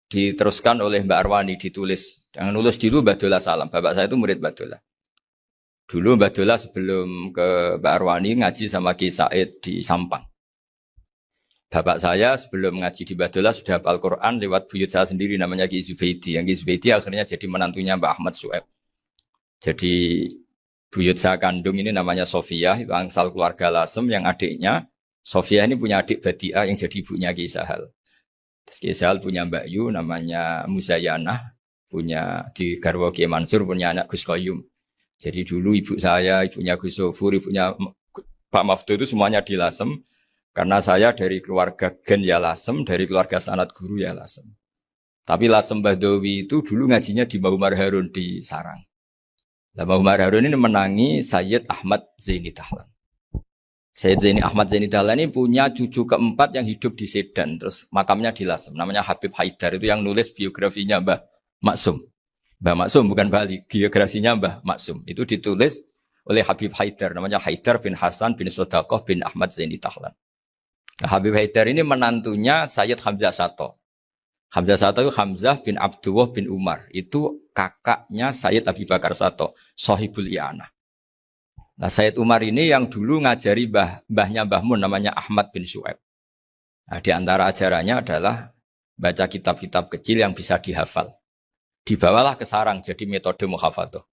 diteruskan oleh Mbak Arwani, ditulis. Yang nulis dulu Mbak Dola Salam. Bapak saya itu murid Mbak Dola. Dulu Mbak Dola sebelum ke Mbak Arwani ngaji sama Ki Said di Sampang. Bapak saya sebelum ngaji di Mbak Dola sudah hafal Quran lewat buyut saya sendiri namanya Ki Zubaidi. Yang Ki Zubaidi akhirnya jadi menantunya Mbak Ahmad Su'eb. Jadi buyut saya kandung ini namanya Sofia, itu angsal keluarga Lasem yang adiknya. Sofia ini punya adik Badi'ah yang jadi ibunya Ki Sahal. Terus Ki Sahal punya Mbak Yu namanya Muzayanah. Punya di Garwa Ki Mansur punya anak Gus Qayyum. Jadi dulu ibu saya, ibunya Gus Sofur, ibunya Pak Maftu itu semuanya di Lasem. Karena saya dari keluarga Gen ya Lasem, dari keluarga sanad guru ya Lasem. Tapi Lasem Bahdawi itu dulu ngajinya di Mbah Umar Harun di Sarang. Nah, Mbah Umar Harun ini menangi Sayyid Ahmad Zaini Dahlan. Sayyid Zaini Ahmad Zaini Dahlan ini punya cucu keempat yang hidup di Sedan. Terus makamnya di Lasem. Namanya Habib Haidar, itu yang nulis biografinya Mbah Maksum. Mbah Maksum bukan Bali, biografinya Mbah Maksum. Itu ditulis oleh Habib Haidar, namanya Haidar bin Hasan bin Sodaqoh bin Ahmad Zaini Dahlan. Nah, Habib Haidar ini menantunya Sayyid Hamzah Sato. Hamzah Sato itu Hamzah bin Abdullah bin Umar. Itu kakaknya Sayyid Abi Bakar Sato, Sohibul I'anah. Nah Sayyid Umar ini yang dulu ngajari mbahnya Mbah Mun namanya Ahmad bin Su'aib. Nah di antara ajarannya adalah baca kitab-kitab kecil yang bisa dihafal. Dibawalah ke sarang jadi metode muhafadzah.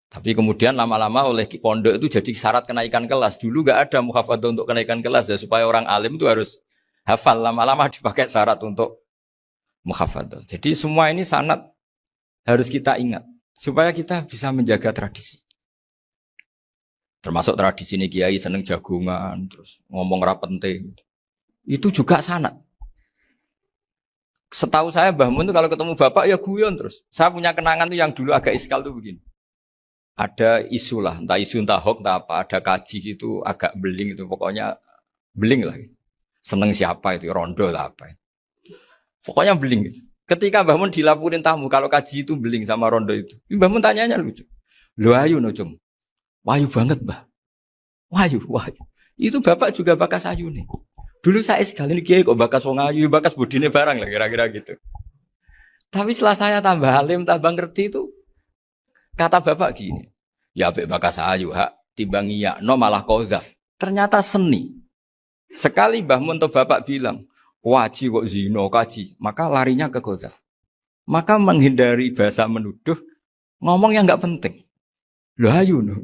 Tapi kemudian lama-lama oleh pondok itu jadi syarat kenaikan kelas. Dulu gak ada muhafadzah untuk kenaikan kelas ya, supaya orang alim itu harus hafal. Lama-lama dipakai syarat untuk muhafadzah. Jadi semua ini sanad harus kita ingat supaya kita bisa menjaga tradisi. Termasuk tradisi ini kiai seneng jagungan, terus ngomong ra penting. Itu juga sanad. Setahu saya Mbah Mun itu kalau ketemu bapak ya guyon terus. Saya punya kenangan tuh yang dulu agak iskal tuh begini. Ada isu lah, entah isu entah hoax entah apa, ada kaji itu agak beling itu, pokoknya beling lah. Seneng siapa itu, rondo lah apa. Pokoknya beling. Ketika Mbah Mun dilaporin tamu kalau kaji itu beling sama rondo itu. Mbah Mun tanyanya lucu. Lho ayu no cung. Wahyu banget Mbah. Wahyu. Itu bapak juga bakas ayu nih. Dulu saya sekali ini kiai kok bakas wong ayu, bakas budine barang lah kira-kira gitu. Tapi setelah saya tambah alim, tambah ngerti itu, kata bapak gini, ya apik bakas ayu hak, timbang iya, no malah kozaf. Ternyata seni. Sekali Mbah Mun atau bapak bilang, waji kok zino kaji, maka larinya ke Ghazaf. Maka menghindari bahasa menuduh, ngomong yang nggak penting. Loh ayo no.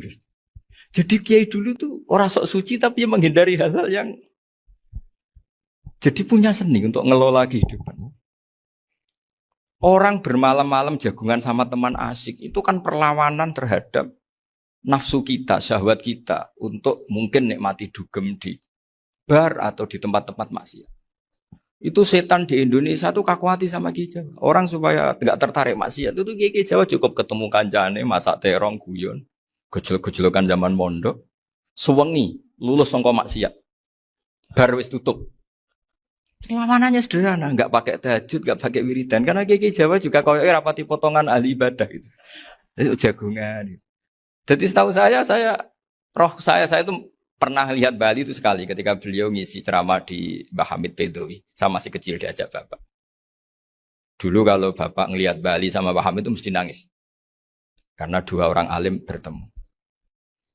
Jadi kiai dulu tuh orang sok suci tapi menghindari hal-hal yang jadi punya seni untuk ngelola kehidupan. Orang bermalam-malam jagungan sama teman asik itu kan perlawanan terhadap nafsu kita, syahwat kita untuk mungkin nikmati dugem di bar atau di tempat-tempat maksiat. Itu setan di Indonesia tuh kaku hati sama Ki Jawa. Orang supaya tidak tertarik maksiat itu Ki Jawa cukup ketemu kancane masak terong guyon, gejol-gejolokan zaman mondok, suwengi lulus sangka maksiat. Bar wis tutup. Perlawanannya sederhana, enggak pakai tahajud, enggak pakai wiridan karena Ki Jawa juga koyo rapati potongan ahli ibadah gitu. Itu jagungan. Jadi setahu saya itu pernah lihat Bali itu sekali ketika beliau ngisi ceramah di Mbah Hamid Bedowi. Saya masih kecil diajak bapak. Dulu kalau bapak ngelihat Bali sama Mbah Hamid itu mesti nangis. Karena dua orang alim bertemu.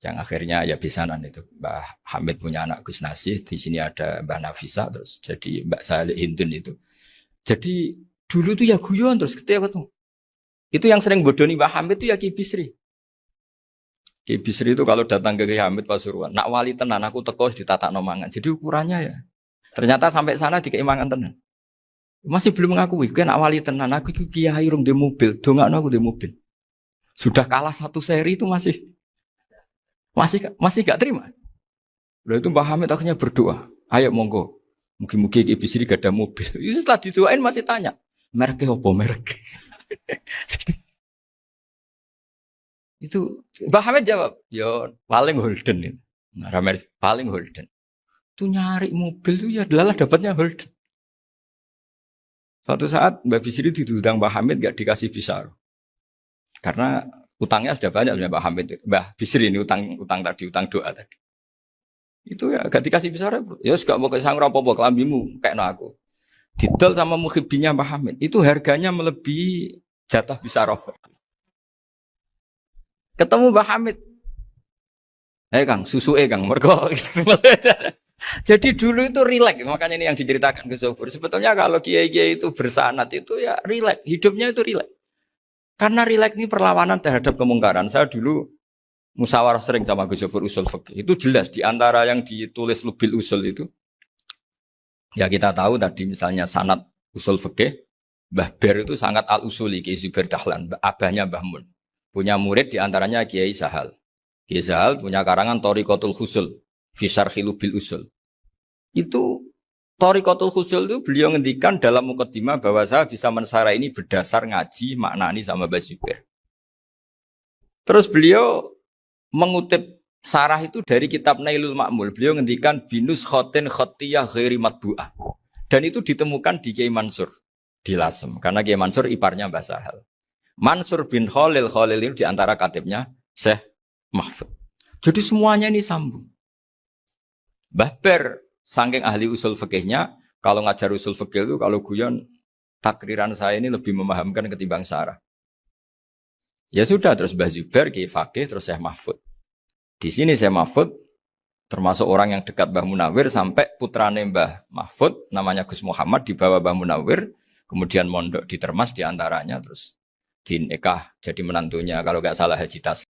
Yang akhirnya ya bisanan itu. Mbah Hamid punya anak Gus Nasih. Di sini ada Mbah Nafisa. Terus jadi Mbak Salih Hindun itu. Jadi dulu tuh ya guyon terus ketika ketemu. Itu yang sering bodoni Mbah Hamid itu ya Ki Bisri. Ki Bisri itu kalau datang ke Ki Hamid Pasuruan, nak wali tenan aku teko ditata nomangan. Jadi ukurannya ya. Ternyata sampai sana di keimangan tenan. Masih belum mengakui, kan nak wali tenan aku itu kiai rung di mobil, dongakno aku di mobil. Sudah kalah satu seri itu masih gak terima. Lalu itu Mbah Hamid akhirnya berdoa, ayo monggo, mungkin Ki Bisri gak ada mobil. Itu setelah didoain masih tanya, mereknya apa merek? Itu Mbah Hamid jawab, yo paling Holden itu. Nah, paling Holden. Itu nyari mobil itu ya adalah dapatnya Holden. Suatu saat Mbah Bisri diundang Mbah Hamid gak dikasih bisar. Karena utangnya sudah banyak Mbah Hamid. Mbah Bisri ini utang doa tadi. Itu ya gak dikasih bisar. Ya gak mau kesang rapopo kelambimu kayak no aku. Didol sama muhibbinya Mbah Hamid. Itu harganya melebihi jatah bisar. Ketemu Mbah Hamid. Kang, susu Kang, mergo. Jadi dulu itu rileks, makanya ini yang diceritakan ke Zofur. Sebetulnya kalau kiai-kiai itu bersanat itu ya rileks, hidupnya itu rileks. Karena rileks ini perlawanan terhadap kemungkaran. Saya dulu musyawarah sering sama Gus Zofur usul fikih. Itu jelas di antara yang ditulis Lubil Usul itu. Ya kita tahu tadi misalnya sanad usul fikih, Mbah Ber itu sangat al-usuli, Kiai Zubair Dahlan, abahnya Mbah Mun. Punya murid diantaranya Kiai Sahal. Kiai Sahal punya karangan Thariqatul Husul, fi syarhi Lubil Usul. Itu Thariqatul Husul itu beliau ngendikan dalam mukaddimah bahwa saya bisa mensarah ini berdasar ngaji maknani sama Mbah Zubair. Terus beliau mengutip sarah itu dari kitab Nailul Ma'mul. Beliau ngendikan binus khotin khotiyah ghairi matbu'ah. Dan itu ditemukan di Kiai Mansur di Lasem. Karena Kiai Mansur iparnya Mbah Sahal. Mansur bin Khalil ini diantara katibnya Syekh Mahfud. Jadi semuanya ini sambung. Mbah Ber, saking ahli usul fikihnya, kalau ngajar usul fikih itu, kalau guyon, takriran saya ini lebih memahamkan ketimbang sarah. Ya sudah, terus Mbah Zubair, Kiai Fakih, terus Syekh Mahfud. Di sini Syekh Mahfud, termasuk orang yang dekat Mbah Munawir, sampai putrane Mbah Mahfud, namanya Gus Muhammad, dibawa Mbah Munawir, kemudian mondok di Termas diantaranya, terus dinikah jadi menantunya kalau nggak salah Haji Tas.